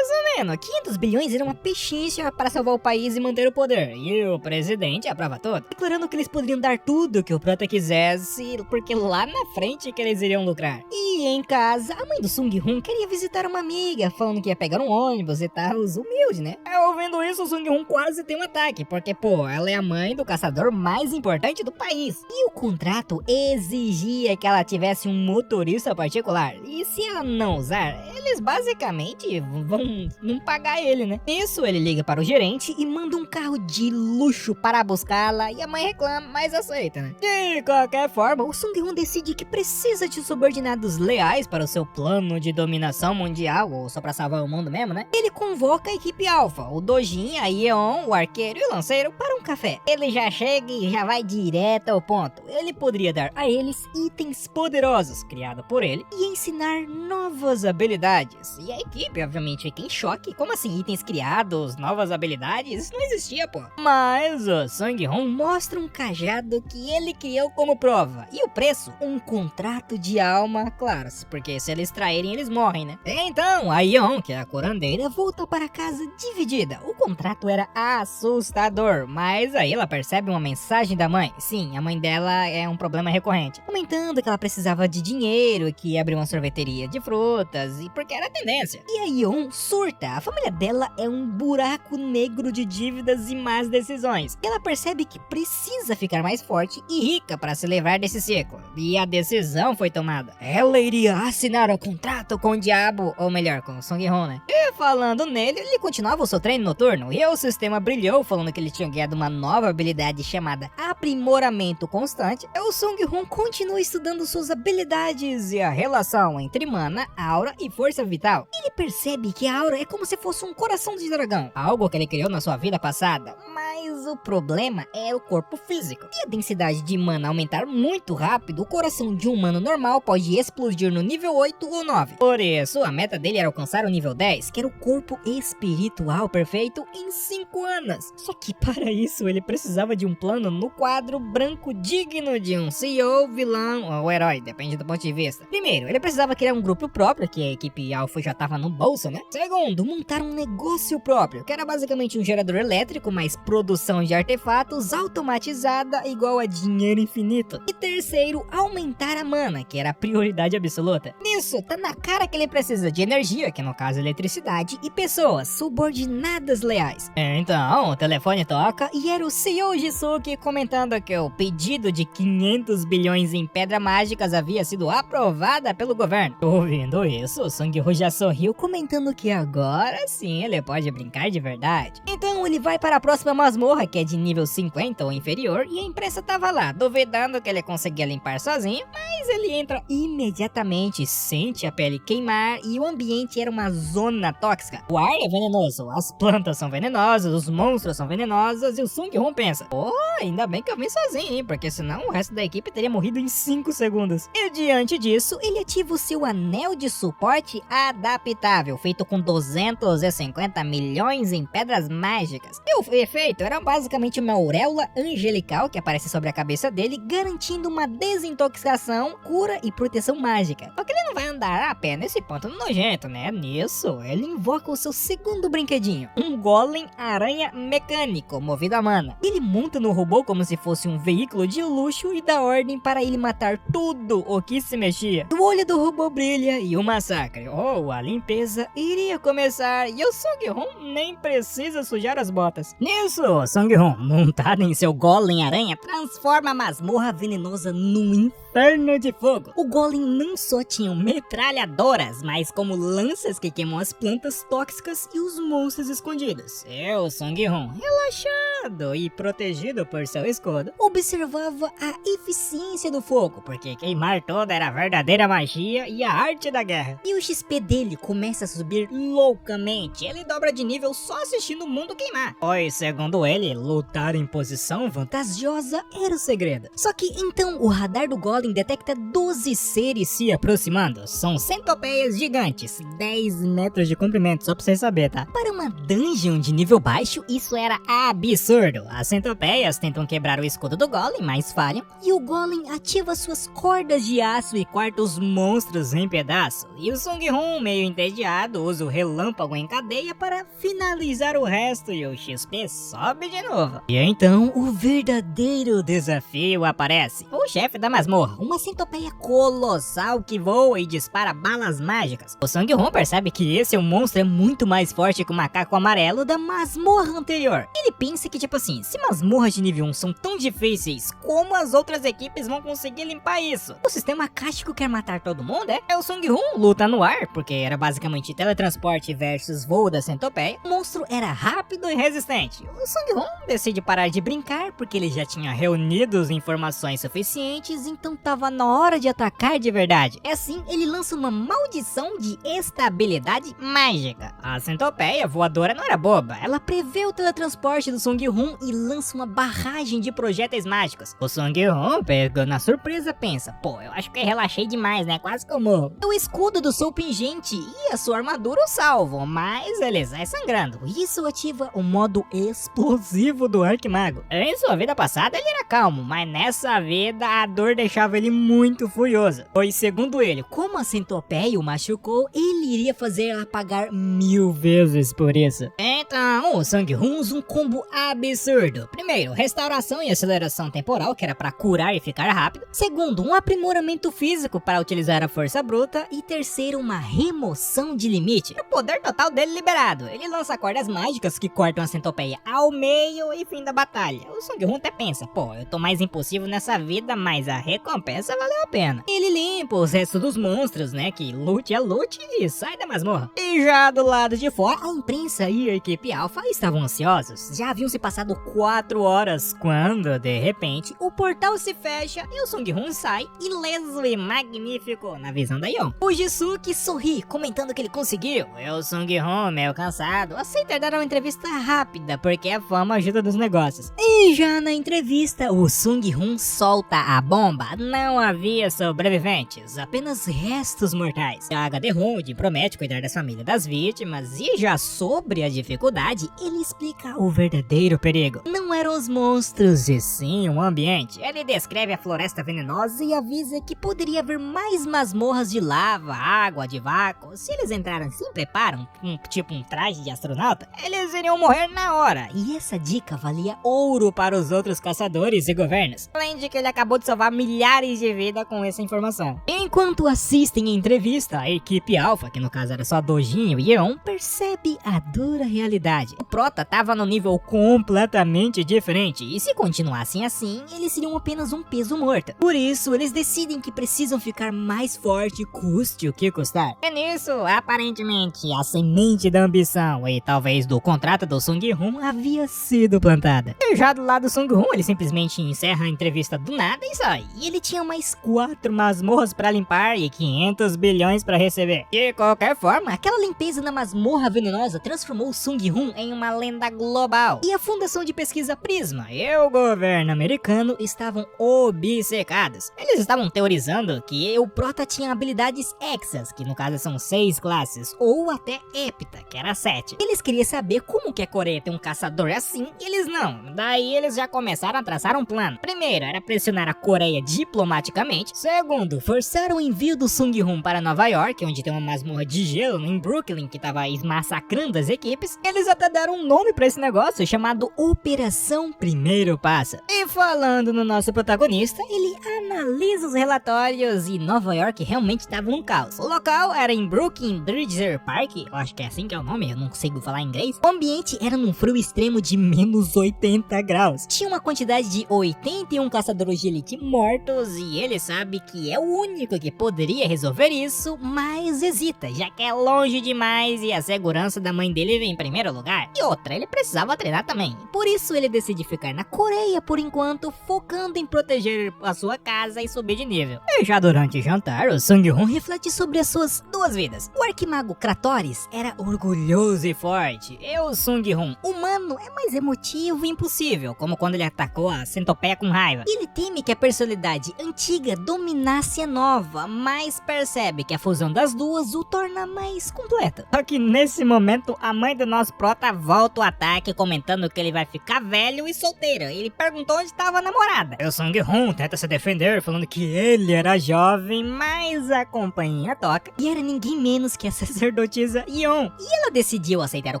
500 bilhões era uma pechincha para salvar o país e manter o poder, e o presidente aprova tudo, declarando que eles poderiam dar tudo que o Prota quisesse, porque lá na frente que eles iriam lucrar. E em casa, a mãe do Sung-hoon queria visitar uma amiga, falando que ia pegar um ônibus e tal, humilde, né? Ouvindo isso, o Sung-hoon quase tem um ataque, porque pô, ela é a mãe do caçador mais importante do país, e o contrato exigia que ela tivesse um motorista particular, e se ela não usar, eles basicamente vão não pagar ele, né? Nisso, ele liga para o gerente e manda um carro de luxo para buscá-la, e a mãe reclama, mas aceita, né? De qualquer forma, o Sung-hoon decide que precisa de subordinados leais para o seu plano de dominação mundial, ou só para salvar o mundo mesmo, né? Ele convoca a equipe Alpha, o Dojin, a Yeon, o arqueiro e o lanceiro para um café. Ele já chega e já vai direto ao ponto. Ele poderia dar a eles itens poderosos, criados por ele, e ensinar novas habilidades. E a equipe, obviamente, fica em choque. Como assim, itens criados, novas habilidades? Isso não existia, pô. Mas o Sung-hoon mostra um cajado que ele criou como prova. E o preço? Um contrato de alma, claro, porque se eles traírem, eles morrem, né? Então, a Yeon, que é a curandeira, volta para casa dividida. O contrato era assustador, mas aí ela percebe uma mensagem da mãe. Sim, a mãe dela é um problema recorrente, comentando que ela precisava de dinheiro, que ia abrir uma sorveteria de frutas, e porque era a tendência. E a Yeon surta. A família dela é um buraco negro de dívidas e más decisões. Ela percebe que precisa ficar mais forte e rica para se livrar desse ciclo. E a decisão foi tomada. Ela iria assinar o contrato com o diabo, ou melhor, com o Sung-hoon, né? E falando nele, ele continuava o seu treino noturno, e o sistema brilhou falando que ele tinha ganhado uma nova habilidade chamada aprimoramento constante. E o Sung-hoon continua estudando suas habilidades e a relação entre mana, aura e força vital. Ele percebe que a aura é como se fosse um coração de dragão, algo que ele criou na sua vida passada, mas o problema é o corpo físico. Se a densidade de mana aumentar muito rápido, o coração de um humano normal pode explodir no nível 8 ou 9. Por isso, a meta dele era alcançar o nível 10, que era o corpo espiritual perfeito em 5 anos. Só que para isso, ele precisava de um plano no quadro branco digno de um CEO, vilão ou herói, depende do ponto de vista. Primeiro, ele precisava criar um grupo próprio, que a equipe Alpha já tava no bolso, né? Segundo, montar um negócio próprio, que era basicamente um gerador elétrico, mais produção de artefatos automatizada igual a dinheiro infinito. E terceiro, aumentar a mana, que era a prioridade absoluta. Nisso, tá na cara que ele precisa de energia, que no caso eletricidade, e pessoas subordinadas leais. Então, o telefone toca e era o CEO Jisuke comentando que o pedido de 500 bilhões em pedras mágicas havia sido aprovada pelo governo. Ouvindo isso, o Sung-hoon já sorriu comentando que agora sim ele pode brincar de verdade. Então ele vai para a próxima masmorra, que é de nível 50 ou inferior, e a imprensa tava lá, duvidando que ele conseguia limpar sozinho, mas ele entra imediatamente, sente a pele queimar e o ambiente era uma zona tóxica. O ar é venenoso, as plantas são venenosas, os monstros são venenosos, e o Sung-hoon pensa, pô, ainda bem que eu vim sozinho, hein, porque senão o resto da equipe teria morrido em 5 segundos. E diante disso, ele ativa o seu anel de suporte adaptável, feito com 250 milhões em pedras mágicas. E o efeito era basicamente uma auréola angelical que aparece sobre a cabeça dele, garantindo uma desintoxicação, cura e proteção mágica. Só que ele não vai andar a pé nesse ponto nojento, né? Nisso, ele invoca o seu segundo brinquedinho, um golem aranha mecânico, movido a mana. Ele monta no robô como se fosse um veículo de luxo e dá ordem para ele matar tudo o que se mexia. O olho do robô brilha e o massacre, ou a limpeza, iria começar, e o Sung-hoon nem precisa sujar as botas. Nisso, o Sung-hoon, montado em seu golem aranha, transforma a masmorra venenosa num inferno de fogo. O golem não só tinha metralhadoras, mas como lanças que queimam as plantas tóxicas e os monstros escondidos. escudos. O Sung-Hun, relaxado e protegido por seu escudo, observava a eficiência do fogo, porque queimar toda era a verdadeira magia e a arte da guerra. E o XP dele começa a subir loucamente, ele dobra de nível só assistindo o mundo queimar. Pois, segundo ele, lutar em posição vantajosa era o segredo. Só que então o radar do Golem detecta 12 seres se aproximando. São centopeias gigantes, 10 metros de comprimento, só pra vocês saberem, tá? Para uma dungeon de nível baixo, isso era absurdo. As centopeias tentam quebrar o escudo do Golem, mas falham. E o Golem ativa suas cordas de aço e corta os monstros em pedaços. E o Sung-Hun, meio entediado, usa o relâmpago em cadeia para finalizar o resto e o XP sobe de novo. E então o verdadeiro desafio aparece. O chefe da masmorra, uma centopeia colossal que voa e dispara balas mágicas. O Sung-Hun percebe que esse monstro é muito mais forte que o macaco amarelo da masmorra anterior. Ele pensa que tipo assim, se masmorras de nível 1 são tão difíceis, como as outras equipes vão conseguir limpar isso? O sistema Akashico quer matar todo mundo, é? O Sung-Hun luta no ar, porque era basicamente teletransporte versus voo da centopeia. O monstro era rápido e resistente. O Sung-Hun decide parar de brincar, porque ele já tinha reunido as informações suficientes, então tava na hora de atacar de verdade. É assim, ele lança uma maldição de estabilidade mágica. A centopeia voadora não era boba, ela prevê o teletransporte do Sung-Hun e lança uma barragem de projéteis mágicos. O Sung-Hun, pegando a surpresa, pensa, pô, eu acho que eu relaxei demais, né, quase que eu morro. O escudo do Sol Pingente e a sua armadura o salvam, mas ele sai sangrando. Isso ativa o modo explosivo do Arquimago. Em sua vida passada ele era calmo, mas nessa vida a dor deixava ele muito furioso. Pois segundo ele, como a centopeia o machucou, ele iria fazer ela pagar 1000 vezes por isso. Então o Sung-Hun usa um combo absurdo. Primeiro, restauração e aceleração temporal, que era pra curar e ficar rápido. Segundo, um aprimoramento físico para utilizar a força bruta. E terceiro, uma remoção de limite. O poder total dele liberado. Ele lança cordas mágicas que cortam a centopeia ao meio e fim da batalha. O Sung-Hun até pensa, pô, eu tô mais impulsivo nessa vida, mas a recompensa valeu a pena. Ele limpa os restos dos monstros, né, que lute é lute e sai da masmorra. E já do lado de fora, a imprensa e a equipe Alpha estavam ansiosos. Já haviam se passado 4 horas quando, de repente, o portal se fecha e o Sung-Hun sai ileso e magnífico na visão da Yeon. O Jisuke sorri, comentando que ele conseguiu. O Sung-Hun, meio cansado, aceita dar uma entrevista rápida, porque a fama ajuda nos negócios. E já na entrevista, o Sung-Hun solta a bomba. Não havia sobreviventes, apenas restos mortais. A HD Ronde promete cuidar da família das vítimas, e já sobre a dificuldade, ele explica o verdadeiro perigo. Não eram os monstros, e sim o ambiente. Ele descreve a floresta venenosa e avisa que poderia haver mais masmorras de lava, água, de vácuo. Se eles entraram sem preparo, tipo um traje de astronauta, eles iriam morrer na hora. E essa dica valia ouro para os outros caçadores e governos. Além de que ele acabou de salvar milhares de vidas com essa informação. Enquanto assistem a entrevista, a equipe Alpha, que no caso era só Dojin e Yeon, percebe a dura realidade. O Prota tava no nível completamente diferente, e se continuassem assim, eles seriam apenas um peso morto. Por isso, eles decidem que precisam ficar mais forte, custe o que custar. E nisso, aparentemente, a semente da ambição e talvez do contrato do Sung-Hun havia sido plantada. E já do lado do Sung-Hun, ele simplesmente encerra a entrevista do nada e sai. E ele tinha mais 4 masmorras pra limpar e 500 bilhões pra receber. De qualquer forma, aquela limpeza na masmorra venenosa transformou o Sung-Hun em uma lenda global. E a Fundação de Pesquisa Prisma e o governo americano estavam obcecados. Eles estavam teorizando que o Prota tinha habilidades Hexas, que no caso são 6 classes, ou até Hepta, que era 7. Eles queriam saber como que a Coreia tem um caçador assim, e eles não. Daí eles já começaram a traçar um plano. Primeiro, era pressionar a Coreia diplomaticamente. Segundo, forçar o envio do Sung-Hun para Nova York, onde tem uma masmorra de gelo em Brooklyn, que tava massacrando as equipes. Eles até deram um nome pra esse negócio, chamado chamado Operação Primeiro Passo. E falando no nosso protagonista, ele analisa os relatórios e Nova York realmente estava num caos. O local era em Brooklyn Bridger Park, eu acho que é assim que é o nome, eu não consigo falar inglês. O ambiente era num frio extremo de menos 80 graus. Tinha uma quantidade de 81 caçadores de elite mortos e ele sabe que é o único que poderia resolver isso, mas hesita, já que é longe demais e a segurança da mãe dele vem em primeiro lugar. E outra, ele precisava treinar também. Por isso ele decide ficar na Coreia por enquanto, focando em proteger a sua casa e subir de nível. E já durante o jantar, o Sung-hoon reflete sobre as suas duas vidas. O arquimago Kratoris era orgulhoso e forte. E o Sung-hoon, humano, é mais emotivo e impossível, como quando ele atacou a centopeia com raiva. Ele teme que a personalidade antiga dominasse a nova, mas percebe que a fusão das duas o torna mais completa. Só que nesse momento, a mãe do nosso prota volta o ataque, comentando que ele vai ficar velho e solteiro. Ele perguntou onde estava a namorada. O Sung-hoon tenta se defender, falando que ele era jovem, mas a companhia toca. E era ninguém menos que a sacerdotisa Yeon. E ela decidiu aceitar o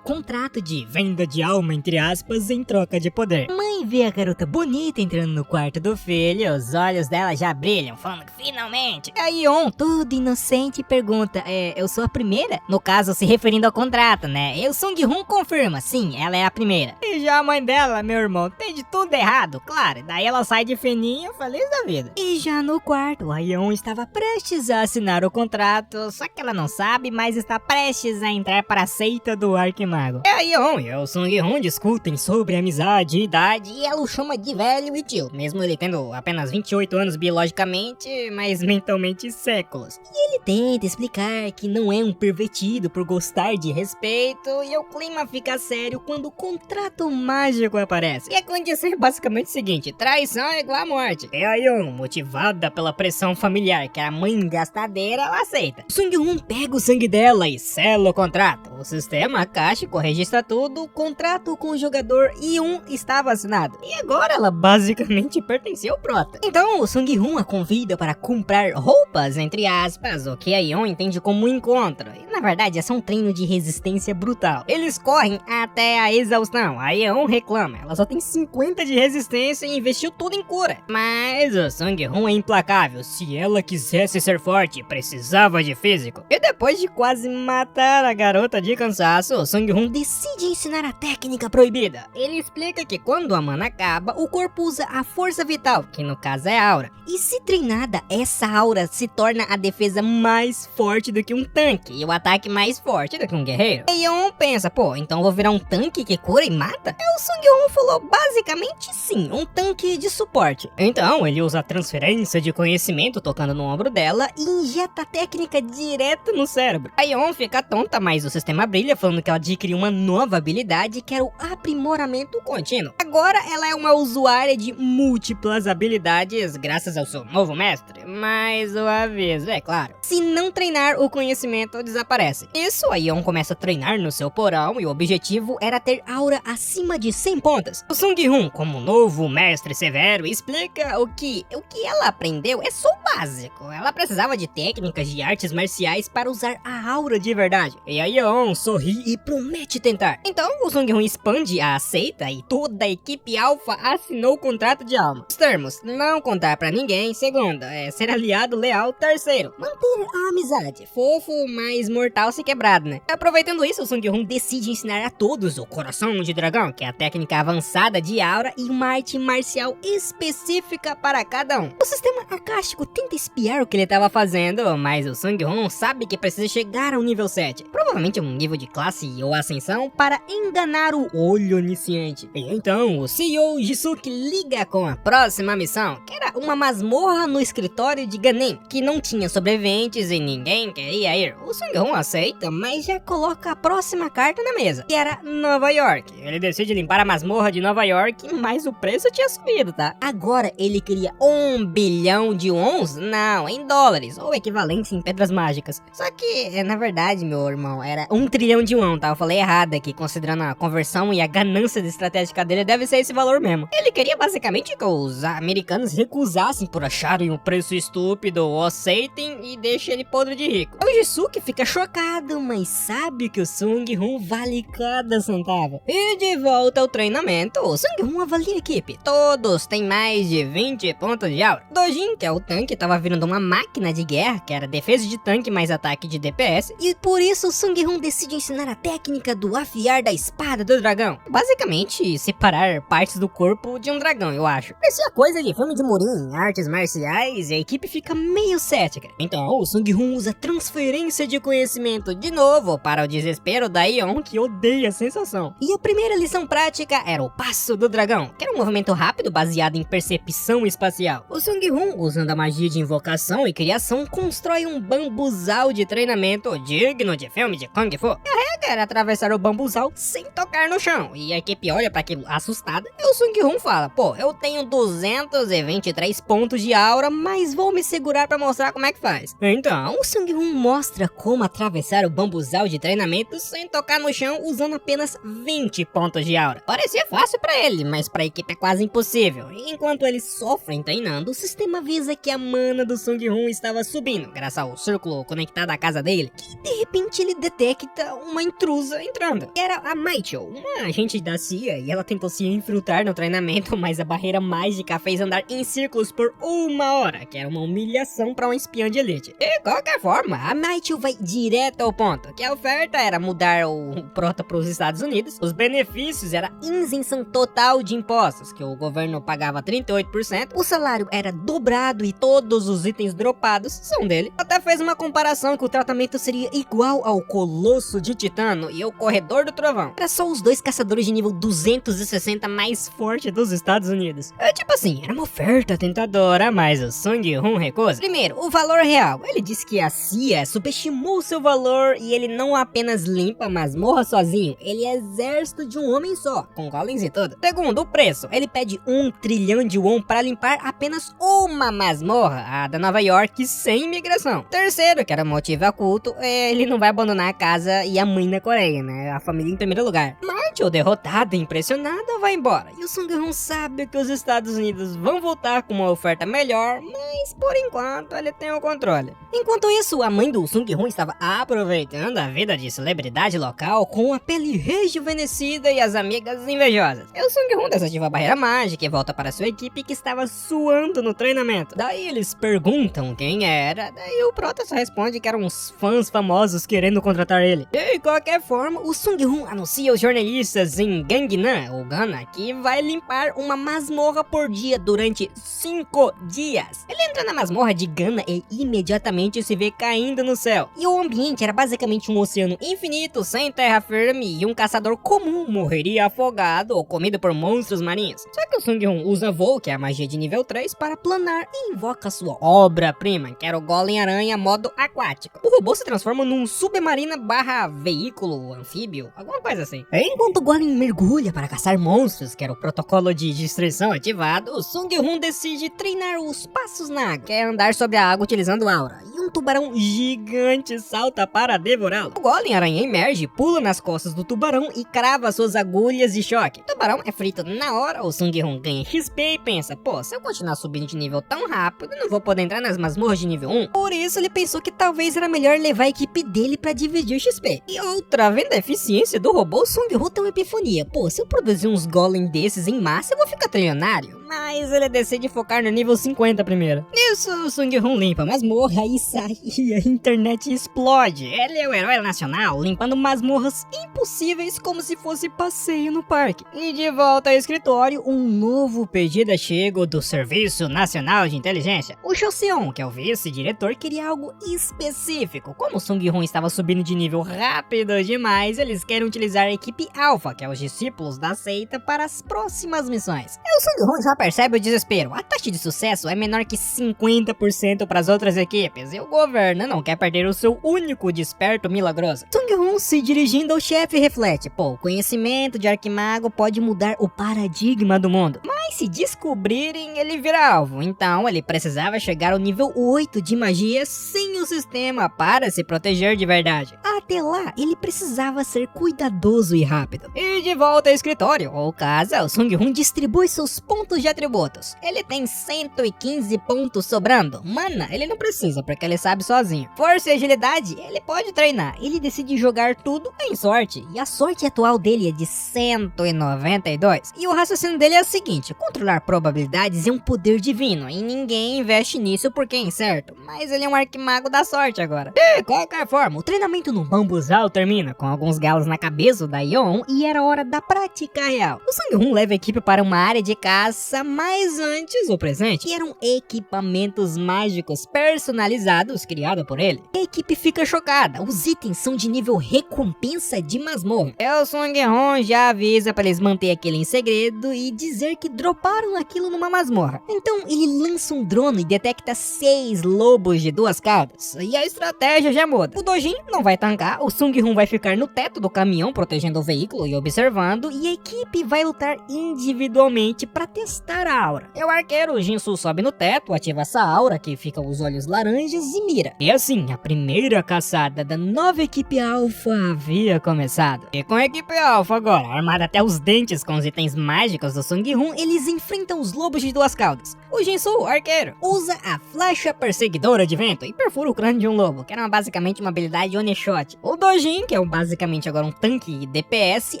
contrato de venda de alma, entre aspas, em troca de poder. Mãe vê a garota bonita entrando no quarto do filho, os olhos dela já brilham, falando que finalmente. A Yeon, todo inocente, pergunta, eu sou a primeira? No caso, se referindo ao contrato, né? E o Sung-hoon confirma, sim, ela é a primeira. E já a mãe dela, meu irmão, tem de tudo errado, claro. Daí ela sai de fininho, feliz da vida. E já no quarto, a Yeon estava prestes a assinar o contrato, só que ela não sabe, mas está prestes a entrar para a seita do Arquimago. E a Yeon e o Sung-hoon discutem sobre amizade e idade, e ela o chama de velho e tio, mesmo ele tendo apenas 28 anos biologicamente, mas mentalmente séculos. E ele tenta explicar que não é um pervertido por gostar de respeito, e o clima fica sério quando o contrato mágico aparece. E acontece basicamente o seguinte, traição é igual a morte. E a Yeon, motivada pela pressão familiar que a mãe gastadeira, ela aceita. Sung-hoon pega o sangue dela e sela o contrato. O sistema akáshico registra tudo, o contrato com o jogador Yeon estava assinado. E agora ela basicamente pertencia ao prota. Então o Sung-hoon a convida para comprar roupas, entre aspas, o que a Yeon entende como um encontro. E na verdade é só um treino de resistência brutal. Eles correm até a exaustão. A Yeon reclama, ela só tem 50 de resistência e investiu tudo em cura. Mas o Sung-hoon é implacável. Se ela quisesse ser forte, precisava de físico. E depois de quase matar a garota de cansaço, o Sung-hoon decide ensinar a técnica proibida. Ele explica que quando a mana acaba, o corpo usa a força vital, que no caso é a aura. E se treinada, essa aura se torna a defesa mais forte do que um tanque e o ataque mais forte do que um guerreiro. E Yeon pensa, pô, então vou virar um tanque que cura e mata? E o Sung-hoon falou basicamente sim, um tanque de suporte. Então ele usa a transferência de conhecimento tocando no ombro dela e injeta a técnica direto no cérebro. A Yeon fica tonta, mas o sistema brilha, falando que ela adquiriu uma nova habilidade que era o aprimoramento contínuo. Agora ela é uma usuária de múltiplas habilidades graças ao seu novo mestre, mas o aviso é claro, se não treinar o conhecimento desaparece. Isso, a Yeon começa a treinar no seu porão e o objetivo era ter aura acima de 100 pontas. O Sung-hoon, como novo mestre severo, explica o que ela aprendeu é só o básico. Ela precisava de técnicas de artes marciais para usar a aura de verdade. E a Yeon sorri e promete tentar. Então o Sung-hoon expande a seita e toda a equipe alfa assinou o contrato de alma. Os termos, não contar pra ninguém. Segunda, ser aliado leal. Terceiro, manter a amizade. Fofo, mas mortal se quebrado, né? Aproveitando isso, o Sung-hoon decide ensinar a todos o coração de dragão, que é a técnica avançada de aura e uma arte marcial específica para cada um. O sistema akáshico tenta espiar o que ele estava fazendo, mas o Sung-hoon sabe que precisa chegar ao nível 7, provavelmente um nível de classe ou ascensão, para enganar o olho onisciente. E então o CEO Jisuke liga com a próxima missão, que era uma masmorra no escritório de Ganem, que não tinha sobreviventes e ninguém queria ir. O Sung-hoon aceita, mas já coloca a próxima carta na mesa, que era Nova York. Ele decide limpar a masmorra de Nova York, mas o preço tinha subido, tá? Agora ele queria 1 bilhão de wons? Não, em dólares, ou equivalente em pedras mágicas. Só que, na verdade, meu irmão, era 1 trilhão de won, tá? Eu falei errado aqui, considerando a conversão e a ganância estratégica dele, deve ser esse valor mesmo. Ele queria basicamente que os americanos recusassem por acharem um preço estúpido, ou aceitem e deixem ele podre de rico. O Jisuke fica chocado, mas sabe que o Sung-hoon vale cada centavo. E de volta ao treinamento, o Sung-Hun avalia a equipe. Todos têm mais de 20 pontos de aura. Dojin, que é o tanque, tava virando uma máquina de guerra, que era defesa de tanque mais ataque de DPS, e por isso o Sung-Hun decide ensinar a técnica do afiar da espada do dragão. Basicamente, separar partes do corpo de um dragão, eu acho. Parecia coisa de filme de Murin, artes marciais, e a equipe fica meio cética. Então, o Sung-Hun usa transferência de conhecimento de novo, para o desespero da Yeon, que odeia a sensação. E a primeira lição prática era o passo do dragão, que era um movimento rápido baseado em percepção espacial. O Sung-Hun, usando a magia de invocação e criação, constrói um bambuzal de treinamento digno de filme de Kung Fu. A regra era atravessar o bambuzal sem tocar no chão, e a equipe olha para aquilo assustada, e o Sung-Hun fala: pô, eu tenho 223 pontos de aura, mas vou me segurar para mostrar como é que faz. Então, o Sung-Hun mostra como atravessar o bambuzal de treinamento sem tocar no chão, usando apenas 20 pontos de aura. Parecia fácil para ele, mas para a equipe é quase impossível. E enquanto eles sofrem treinando, o sistema avisa que a mana do Sung-Hun estava subindo, graças ao círculo conectado à casa dele, que de repente ele detecta uma intrusa entrando. Era a Maicho, uma agente da CIA, e ela tentou se infiltrar no treinamento, mas a barreira mágica a fez andar em círculos por 1 hora, que era uma humilhação para um espião de elite. De qualquer forma, a Maicho vai direto ao ponto, que a oferta era mudar o Prota para os Estados Unidos, os benefícios era isenção total de impostos, que o governo pagava 38%, o salário era dobrado e todos os itens dropados são dele. Até fez uma comparação que o tratamento seria igual ao Colosso de Titano e o Corredor do Trovão. Era só os dois caçadores de nível 260 mais forte dos Estados Unidos. Tipo assim, era uma oferta tentadora, mas o Sung-Hun recusa. Primeiro, o valor real. Ele disse que a CIA subestimou seu valor e ele não apenas limpa a masmorra sozinho, ele é exército de um homem só, com golems e tudo. Segundo, o preço. Ele pede 1 trilhão de won para limpar apenas uma masmorra, a da Nova York, sem imigração. Terceiro, que era motivo oculto, ele não vai abandonar a casa e a mãe na Coreia, né? A família em primeiro lugar. Marshall, derrotada e impressionada, vai embora. E o Sung-Hun sabe que os Estados Unidos vão voltar com uma oferta melhor, mas por enquanto ele tem o controle. Enquanto isso, a mãe do Sung-Hun estava aproveitando a vida de celebridade local com a pele rejuvenescida e as amigas invejosas. E o Sung-Hun desativa a barreira mágica e volta para sua equipe que estava suando no treinamento. Daí eles perguntam quem era, daí o Prota só responde que eram uns fãs famosos querendo contratar ele. De qualquer forma, o Sung-Hun anuncia aos jornalistas em Gangnam, ou Gana, que vai limpar uma masmorra por dia durante 5 dias. Ele entra na masmorra de Gana e imediatamente se vê caindo no céu. E o ambiente era basicamente um oceano infinito, sem terra firme, e um caçador comum morreria afogado ou comido por monstros marinhos. Só que o Sung-Hun usa voo, que é a magia de nível 3, para planar e invoca sua obra-prima, que era o Golem-Aranha modo aquático. O robô se transforma num submarino barra veículo anfíbio, alguma coisa assim. Enquanto o Golem mergulha para caçar monstros, que era o protocolo de destruição ativado, o Sung-Hun decide treinar os passos na água, que é andar sobre a água utilizando aura. E um tubarão gigante salta para devorá-lo. O Golem-Aranha emerge, pula nas costas do tubarão e crava suas agulhas de choque. O tubarão é frito na hora, o Sung-Hun ganha XP e pensa: pô, se eu continuar subindo de nível tão rápido, eu não vou poder entrar nas masmorras de nível 1. Por isso ele pensou que talvez era melhor levar a equipe dele para dividir o XP. E outra, vendo a eficiência do robô, o Sung-Hun tem uma epifania: pô, se eu produzir uns golem desses em massa, eu vou ficar trilionário. Mas ele decide focar no nível 50 primeiro. Nisso, o Sung-Hun limpa a masmorra e sai, e a internet explode. Ele é o herói nacional, limpando masmorras impossíveis como se fosse passeio no parque. E de volta ao escritório, um novo pedido chega do Serviço Nacional de Inteligência. O Cho Seon, que é o vice-diretor, queria algo específico. Como o Sung-Hun estava subindo de nível rápido demais, eles querem utilizar a equipe Alpha, que é os discípulos da seita, para as próximas missões. E o Sung-Hun já percebe o desespero. A taxa de sucesso é menor que 50% para as outras equipes, e o governo não quer perder o seu único desperto milagroso. Sung-Hun, se dirigindo ao chefe, reflete: pô, o conhecimento de Arquimago pode mudar o paradigma do mundo, mas se descobrirem, ele vira alvo. Então ele precisava chegar ao nível 8 de magia sem o sistema para se proteger de verdade. Até lá, ele precisava ser cuidadoso e rápido. E de volta ao escritório ou casa, o Sung-Hun distribui seus pontos de de atributos. Ele tem 115 pontos sobrando. Mana, ele não precisa, porque ele sabe sozinho. Força e agilidade, ele pode treinar. Ele decide jogar tudo em sorte. E a sorte atual dele é de 192. E o raciocínio dele é o seguinte: controlar probabilidades é um poder divino. E ninguém investe nisso porque é incerto. Mas ele é um arquimago da sorte agora. De qualquer forma, o treinamento no bambuzal termina com alguns galos na cabeça da Yeon. E era hora da prática real. O Sung-Hoon leva a equipe para uma área de caça, mas antes o presente, que eram equipamentos mágicos personalizados criados por ele. A equipe fica chocada, os itens são de nível recompensa de masmorra. O Sung-Hoon já avisa para eles manter aquilo em segredo e dizer que droparam aquilo numa masmorra. Então ele lança um drone e detecta 6 lobos de 2 caudas. E a estratégia já muda. O Dojin não vai tancar, o Sung-Hoon vai ficar no teto do caminhão protegendo o veículo e observando, e a equipe vai lutar individualmente para testar a aura. O arqueiro Jinsu sobe no teto, ativa essa aura que fica os olhos laranjas e mira. E assim, a primeira caçada da nova equipe Alpha havia começado. E com a equipe Alpha agora, armada até os dentes com os itens mágicos do Sung-Hoon, eles enfrentam os lobos de 2 caudas. O Jinsu, arqueiro, usa a flecha perseguidora de vento e perfura o crânio de um lobo, que era basicamente uma habilidade one shot. O Dojin, que é basicamente agora um tanque DPS,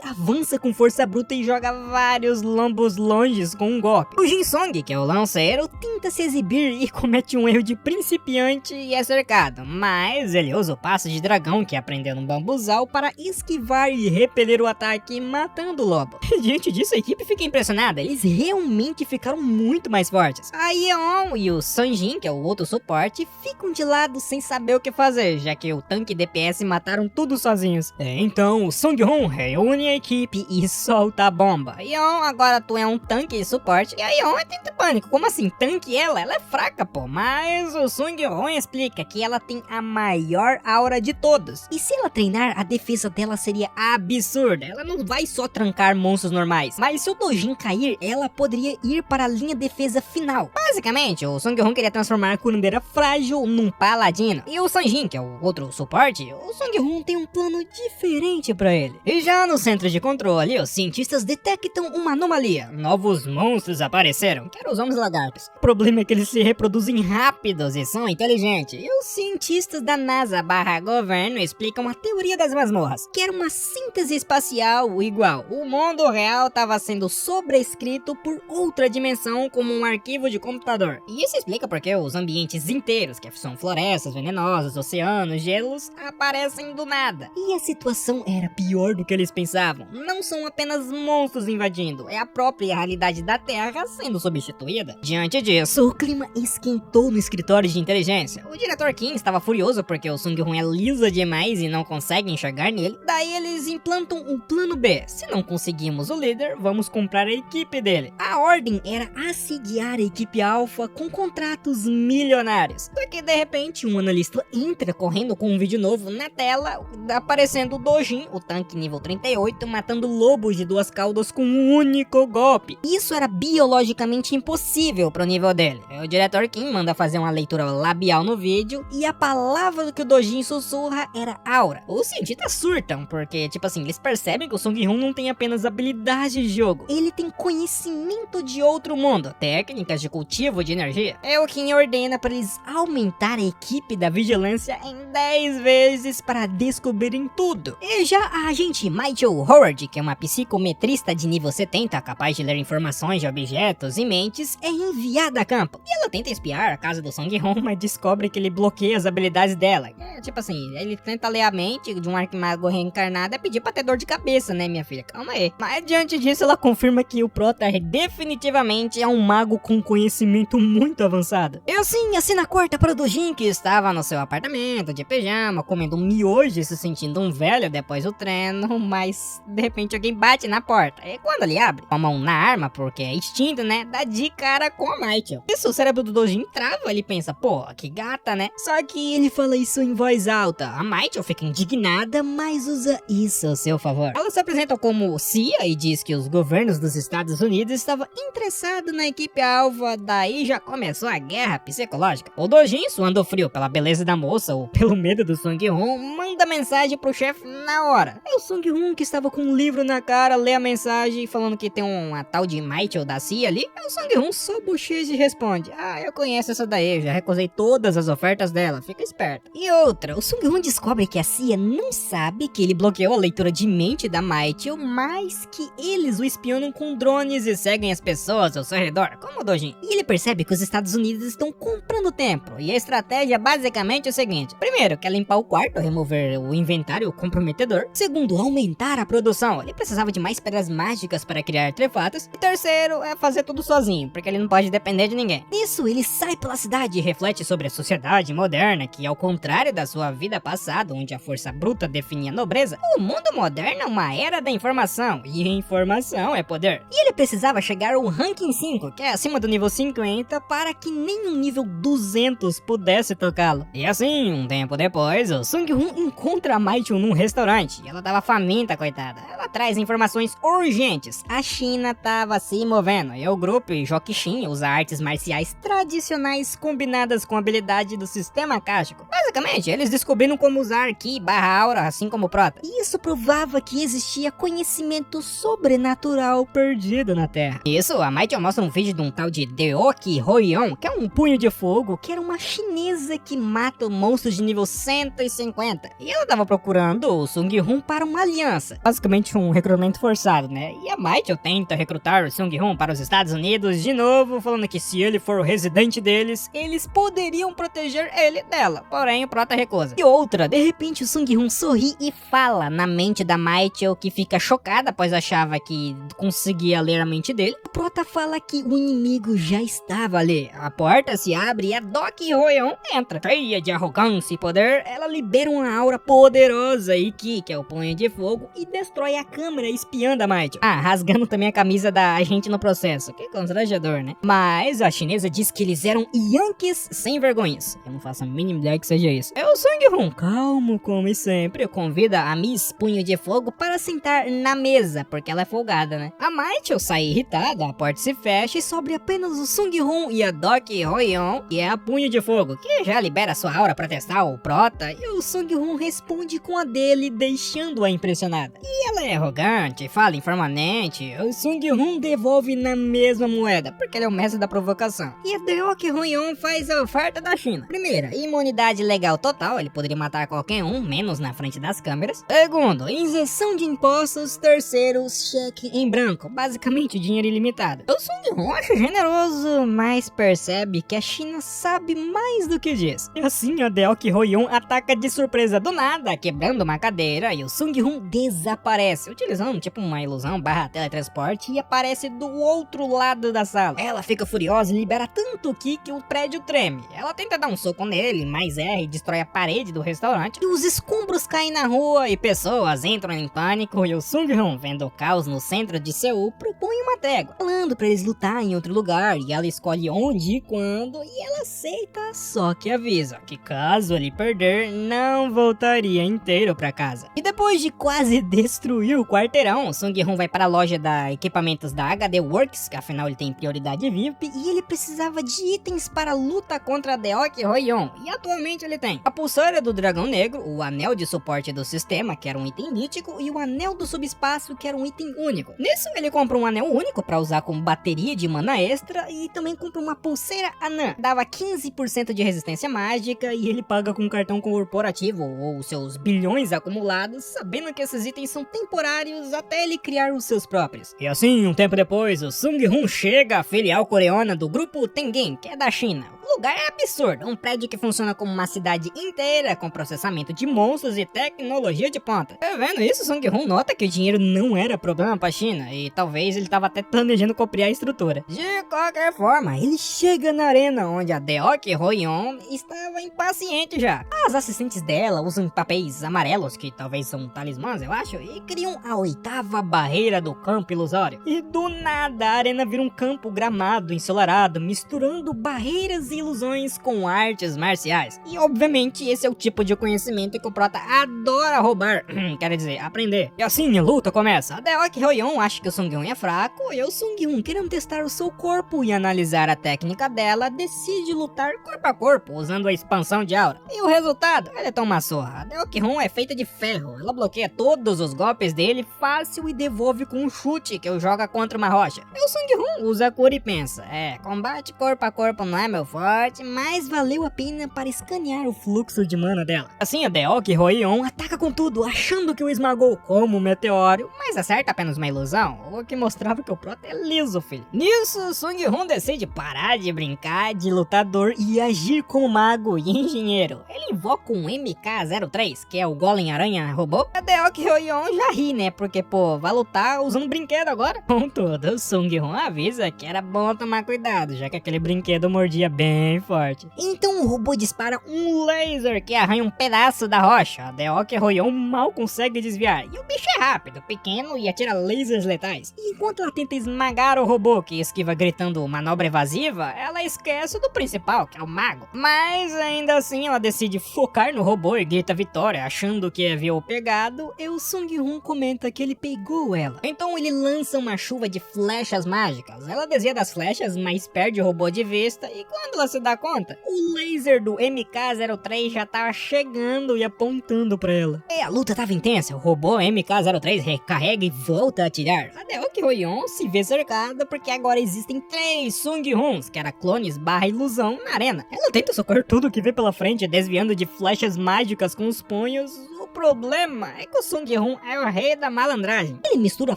avança com força bruta e joga vários lobos longes com um golpe. O Jinsong, que é o lanceiro, tenta se exibir e comete um erro de principiante e é cercado, mas ele usa o passo de dragão que aprendeu no bambuzal para esquivar e repelir o ataque, matando o lobo. Diante disso, a equipe fica impressionada, eles realmente ficaram muito mais fortes. A Yeon e o Sanjin, que é o outro suporte, ficam de lado sem saber o que fazer, já que o tanque DPS mataram tudo sozinhos. Então o Sung-Hoon reúne a equipe e solta a bomba. Yeon, agora tu é um tanque e suporte. E a Yeon entra em pânico. Como assim? Tanque ela? Ela é fraca, pô. Mas o Sung-Hoon explica que ela tem a maior aura de todos. E se ela treinar, a defesa dela seria absurda. Ela não vai só trancar monstros normais. Mas se o Dojin cair, ela poderia ir para a linha defesa final. Basicamente, o Sung-Hoon queria transformar a curandeira frágil num paladino. E o Sanjin, que é o outro suporte, o Sung-Hoon tem um plano diferente pra ele. E já no centro de controle, os cientistas detectam uma anomalia. Novos monstros apareceram, que eram os homens lagartos. O problema é que eles se reproduzem rápidos e são inteligentes. E os cientistas da NASA / governo explicam a teoria das masmorras, que era uma síntese espacial igual. O mundo real estava sendo sobrescrito por outra dimensão como um arquivo de computador. E isso explica porque os ambientes inteiros, que são florestas venenosas, oceanos, gelos, aparecem do nada. E a situação era pior do que eles pensavam. Não são apenas monstros invadindo, é a própria realidade da Terra sendo substituída. Diante disso, o clima esquentou no escritório de inteligência. O diretor Kim estava furioso porque o Sung-Hoon é lisa demais e não consegue enxergar nele. Daí eles implantam um plano B. Se não conseguimos o líder, vamos comprar a equipe dele. A ordem era assediar a equipe Alpha com contratos milionários. Só que de repente um analista entra correndo com um vídeo novo na tela, aparecendo o Dojin, o tanque nível 38, matando lobos de 2 caudas com um único golpe. Isso era biologicamente impossível pro nível dele. O diretor Kim manda fazer uma leitura labial no vídeo e a palavra que o Dojin sussurra era aura. Os cientistas surtam, porque tipo assim, eles percebem que o Sung-Hoon não tem apenas habilidade de jogo, ele tem conhecimento de outro mundo, técnicas de cultivo de energia. É o Kim ordena para eles aumentar a equipe da vigilância em 10 vezes para descobrirem tudo. E já a agente Michael Howard, que é uma psicometrista de nível 70, capaz de ler informações de objetos e mentes, é enviada a campo. E ela tenta espiar a casa do Sung-Hoon, mas descobre que ele bloqueia as habilidades dela. Tipo assim, ele tenta ler a mente de um arquimago reencarnado e pedir pra ter dor de cabeça, né, minha filha? Calma aí. Mas diante disso, ela confirma que o Prota definitivamente é um mago com conhecimento muito avançado. Eu sim, a cena corta para o Dojin, que estava no seu apartamento, de pijama, comendo um miojo e se sentindo um velho depois do treino, mas de repente alguém bate na porta. E quando ele abre, com a mão na arma, porque é instinto, né, dá de cara com a Michael. Isso, o cérebro do Dojin trava, ele pensa, pô, que gata, né? Só que ele fala isso em voz alta. A Michael fica indignada, mas usa isso a seu favor. Ela se apresenta como CIA e diz que os governos dos Estados Unidos estavam interessados na equipe alva, daí já começou a guerra psicológica. O Dojin, suando frio pela beleza da moça ou pelo medo do Sung-Hoon, manda mensagem pro chefe na hora. É o Sung-Hoon, que estava com um livro na cara, lê a mensagem falando que tem uma tal de Michael da da CIA ali, o Sung-Hun só bochecha e responde: ah, eu conheço essa daí, já recusei todas as ofertas dela, fica esperto. E outra, o Sung-Hun descobre que a CIA não sabe que ele bloqueou a leitura de mente da Might, mas que eles o espionam com drones e seguem as pessoas ao seu redor, como o Dojin. E ele percebe que os Estados Unidos estão comprando tempo, e a estratégia é basicamente o seguinte: primeiro, quer limpar o quarto, remover o inventário comprometedor. Segundo, aumentar a produção, ele precisava de mais pedras mágicas para criar artefatos. E terceiro, é fazer tudo sozinho, porque ele não pode depender de ninguém. Nisso, ele sai pela cidade e reflete sobre a sociedade moderna, que ao contrário da sua vida passada, onde a força bruta definia a nobreza, o mundo moderno é uma era da informação, e informação é poder. E ele precisava chegar ao ranking 5, que é acima do nível 50, para que nem um nível 200 pudesse tocá-lo. E assim, um tempo depois, o Sung-Hun encontra a Might-Chun num restaurante, e ela tava faminta, coitada. Ela traz informações urgentes. A China tava se movendo, e o grupo Jokushin usa artes marciais tradicionais combinadas com a habilidade do sistema akáshico. Basicamente, eles descobriram como usar Ki barra aura, assim como o Prota. E isso provava que existia conhecimento sobrenatural perdido na Terra. Isso, a Might-Chun mostra um vídeo de um tal de Deoki Hoyon, que é um punho de fogo, que era uma chinesa que mata monstros de nível 150. E ela tava procurando o Sung-Hun para uma aliança. Basicamente um recrutamento forçado, né? E a Might-Chun tenta recrutar o Sung-Hun para os Estados Unidos de novo, falando que se ele for o residente deles, eles poderiam proteger ele dela. Porém, o Prota recusa. E outra, de repente o Sung-Hun sorri e fala na mente da Might-Chun, que fica chocada, pois achava que conseguia ler a mente dele. O Prota fala que o inimigo já estava ali. A porta se abre e a Doki Hoyon entra. Cheia de arrogância e poder, ela libera uma aura poderosa e Ki, que é o punho de fogo, e destrói a câmera espiando a Might. Ah, rasgando também a camisa da agente no processo. Que constrangedor, né? Mas a chinesa diz que eles eram Yankees sem vergonhas. Eu não faço a mínima ideia que seja isso. É o Sung-Hun, calmo como sempre, convida a Miss Punho de Fogo para sentar na mesa, porque ela é folgada, né? A Might sai irritada, a porta se fecha e sobre apenas o Sung-Hun e a Doki Hoyon, que é a Punho de Fogo, que já libera sua aura pra testar o Prota, e o Sung-Hun responde com a dele, deixando-a impressionada. E ela é arrogante, fala informalmente, o Sung-Hun devolve na mesma moeda, porque ele é o mestre da provocação. E a Deoki Hoyon faz a oferta da China. Primeira, imunidade legal total, ele poderia matar qualquer um, menos na frente das câmeras. Segundo, isenção de impostos. Terceiro, cheque em branco, basicamente dinheiro ilimitado. O Sung-Hun acha generoso, mas percebe que a China sabe mais do que diz. E assim a Deoki Hoyon ataca de surpresa do nada, quebrando uma cadeira, e o Sung-Hun desaparece, utilizando tipo uma ilusão barra teletransporte, e aparece do outro lado da sala. Ela fica furiosa e libera tanto Ki que o prédio treme. Ela tenta dar um soco nele, mas erra e destrói a parede do restaurante, e os escombros caem na rua e pessoas entram em pânico, e o Sung-Hun, vendo o caos no centro de Seul, propõe uma trégua, falando pra eles lutar em outro lugar, e ela escolhe onde e quando, e ela aceita, só que avisa que caso ele perder, não voltaria inteiro pra casa. E depois de quase destruir o quarteirão, o Sung-Hun vai para a loja de equipamentos da HD Works, que afinal ele tem prioridade VIP, e ele precisava de itens para a luta contra a Deoki Hoyon, e atualmente ele tem a pulseira do dragão negro, o anel de suporte do sistema, que era um item mítico, e o anel do subespaço, que era um item único. Nisso ele compra um anel único para usar como bateria de mana extra, e também compra uma pulseira anã, dava 15% de resistência mágica, e ele paga com um cartão corporativo ou seus bilhões acumulados, sabendo que esses itens são temporários até ele criar os seus próprios. E assim, um tempo depois, o Sung-Hun chega à filial coreana do grupo Tengen, que é da China. O lugar é absurdo, um prédio que funciona como uma cidade inteira, com processamento de monstros e tecnologia de ponta. Vendo isso, Sung-Hun nota que o dinheiro não era problema pra China, e talvez ele tava até planejando copiar a estrutura. De qualquer forma, ele chega na arena, onde a Deoki Hoyon estava impaciente já. As assistentes dela usam papéis amarelos, que talvez são talismãs, eu acho, e criam a 8ª barreira do campo ilusório. E do nada, a arena vira um campo gramado, ensolarado, misturando barreiras e ilusões com artes marciais. E obviamente esse é o tipo de conhecimento que o prota adora roubar, quer dizer, aprender. E assim a luta começa. A Deok Hyoyeon acha que o Sung-Hun é fraco e o Sung-Hun, querendo testar o seu corpo e analisar a técnica dela, decide lutar corpo a corpo, usando a expansão de aura. E o resultado? Ele toma uma surra. A Deok-Hun é feita de ferro, ela bloqueia todos os golpes dele fácil e devolve com um chute que o joga contra uma rocha. E o Sung-Hun usa a cura e pensa, combate corpo a corpo não é meu forte, mas valeu a pena para escanear o fluxo de mana dela. Assim a Deok Hyoyeon ataca com tudo, achando que o esmagou como um meteoro, mas acerta apenas uma ilusão, o que mostrava que o prota é liso, filho. Nisso, Sung-Hun decide parar de brincar de lutador e agir como mago e engenheiro. Ele invoca um MK-03, que é o Golem Aranha Robô. A Deok Hyoyeon já ri, né, porque pô, vai lutar usando brinquedo agora. Contudo, Sung-Hun avisa que era bom tomar cuidado, já que aquele brinquedo mordia bem forte. Então o robô dispara um laser que arranha um pedaço da rocha. A Deok Hyoyeon mal consegue desviar, e o bicho é rápido, pequeno e atira lasers letais. E enquanto ela tenta esmagar o robô, que esquiva gritando manobra evasiva, ela esquece do principal, que é o mago. Mas ainda assim ela decide focar no robô e grita vitória, achando que havia o pegado, e o Sung-Hun comenta que ele pegou ela. Então ele lança uma chuva de flechas mágicas. Ela desvia das flechas, mas perde o robô de vista, e quando ela se dá conta, o laser do MK-03 já tava chegando e apontando pra ela. E a luta tava intensa, o robô MK-03 recarrega e volta a atirar. A Deok Hyoyeon se vê cercada porque agora existem 3 Sung-Huns, que era clones barra ilusão, na arena. Ela tenta socorrer tudo que vê pela frente, desviando de flechas mágicas com os punhos. O problema é que o Sung-Hun é o rei da malandragem. Ele mistura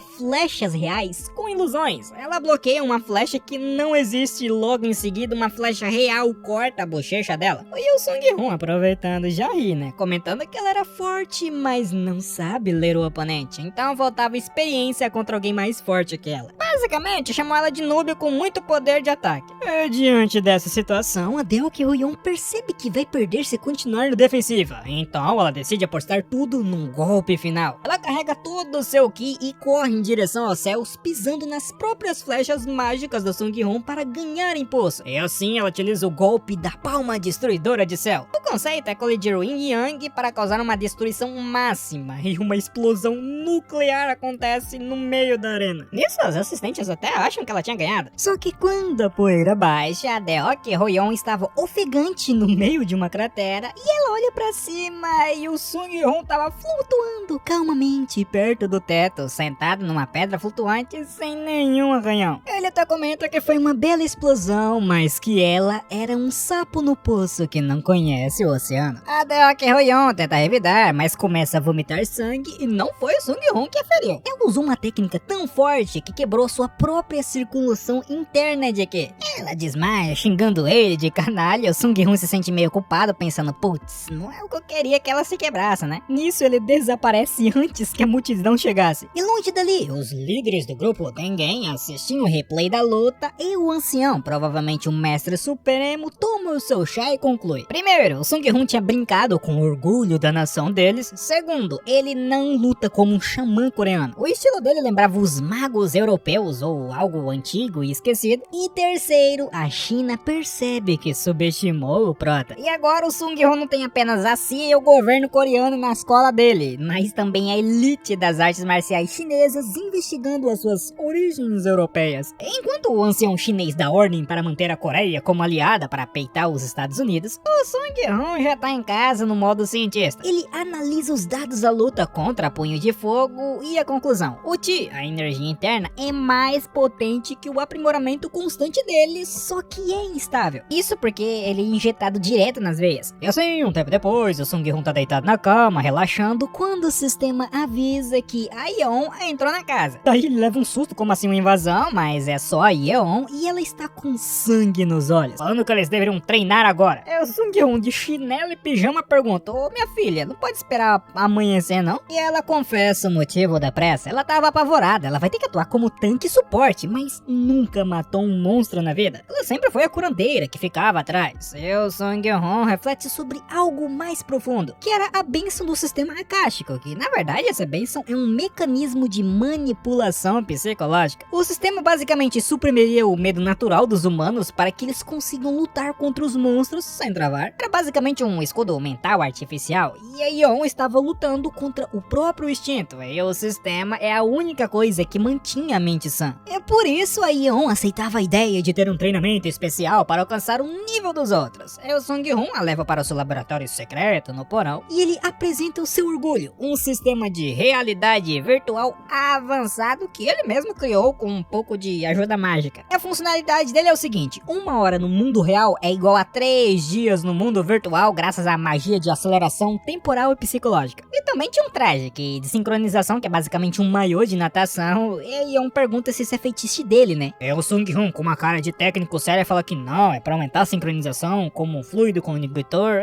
flechas reais com ilusões. Ela bloqueia uma flecha que não existe e logo em seguida uma flecha real corta a bochecha dela. E o Sung-Hun, aproveitando, já ri, né? Comentando que ela era forte, mas não sabe ler o oponente. Então faltava experiência contra alguém mais forte que ela. Basicamente, chamou ela de núbia com muito poder de ataque. E, diante dessa situação, a Deok Hyoyeon percebe que vai perder se continuar na defensiva. Então ela decide apostar tudo num golpe final. Ela carrega todo o seu ki e corre em direção aos céus, pisando nas próprias flechas mágicas do Sung-Hun para ganhar impulso. E assim ela utiliza o golpe da palma destruidora de céu. O conceito é colidir o Yin e Yang para causar uma destruição máxima, e uma explosão nuclear acontece no meio da arena. Nisso, as assistentes até acham que ela tinha ganhado. Só que quando a poeira baixa, a Deok Hyoyeon estava ofegante no meio de uma cratera, e ela olha pra cima e o Sung-Hun estava flutuando calmamente perto do teto, sentado numa pedra flutuante sem nenhum arranhão. Ele até comenta que foi uma bela explosão, mas que ela era um sapo no poço que não conhece o oceano. A Deok Hyoyeon tenta revidar, mas começa a vomitar sangue e não foi o Sung-Hun que a feriu. Ela usou uma técnica tão forte que quebrou sua própria circulação interna de que ela desmaia, xingando ele de canalha. O Sung-Hun se sente meio culpado, pensando, putz, não é o que eu queria que ela se quebrasse, né? Nisso ele desaparece antes que a multidão chegasse. E longe dali, os líderes do grupo Tengen assistiam o replay da luta e o ancião, provavelmente o mestre supremo, toma o seu chá e conclui. Primeiro, o Sung-Hun tinha brincado com o orgulho da nação deles. Segundo, ele não luta como um xamã coreano. O estilo dele lembrava os magos europeus ou algo antigo e esquecido. E terceiro, a China percebe que subestimou o prota. E agora o Sung-Hun não tem apenas a CIA e o governo coreano na escola dele, mas também a elite das artes marciais chinesas investigando as suas origens europeias. Enquanto o ancião chinês dá ordem para manter a Coreia como aliada para peitar os Estados Unidos, o Sung-Hun já tá em casa no modo cientista. Ele analisa os dados da luta contra Punho de Fogo e a conclusão: o Chi, a energia interna, é mais potente que o aprimoramento constante dele, só que é instável. Isso porque ele é injetado direto nas veias. E assim, um tempo depois, o Sung-Hun tá deitado na cama, relaxando, quando o sistema avisa que a Yeon entrou na casa. Daí ele leva um susto, como assim uma invasão, mas é só a Yeon e ela está com sangue nos olhos, falando que eles deveriam treinar agora. O Sung-Hun de chinelo e pijama pergunta: ô minha filha, não pode esperar amanhecer não? E ela confessa o motivo da pressa. Ela tava apavorada, ela vai ter que atuar como tanque e suporte, mas nunca matou um monstro na vida. Ela sempre foi a curandeira que ficava atrás. E o Sung-Hun reflete sobre algo mais profundo, que era a bênção do do sistema akáshico, que na verdade essa bênção é um mecanismo de manipulação psicológica. O sistema basicamente suprimiria o medo natural dos humanos para que eles consigam lutar contra os monstros sem travar. Era basicamente um escudo mental artificial, e a Yeon estava lutando contra o próprio instinto, e o sistema é a única coisa que mantinha a mente sã. É por isso a Yeon aceitava a ideia de ter um treinamento especial para alcançar o nível dos outros. O Sung-hoon a leva para o seu laboratório secreto no porão, e ele apresenta o seu orgulho, um sistema de realidade virtual avançado que ele mesmo criou com um pouco de ajuda mágica. A funcionalidade dele é o seguinte: 1 hora no mundo real é igual a 3 dias no mundo virtual, graças à magia de aceleração temporal e psicológica. E também tinha um traje de sincronização, que é basicamente um maiô de natação, e Yeon pergunta se isso é feitiço dele, né? O Sung-hoon, com uma cara de técnico sério, fala que não, é pra aumentar a sincronização como um fluido conector,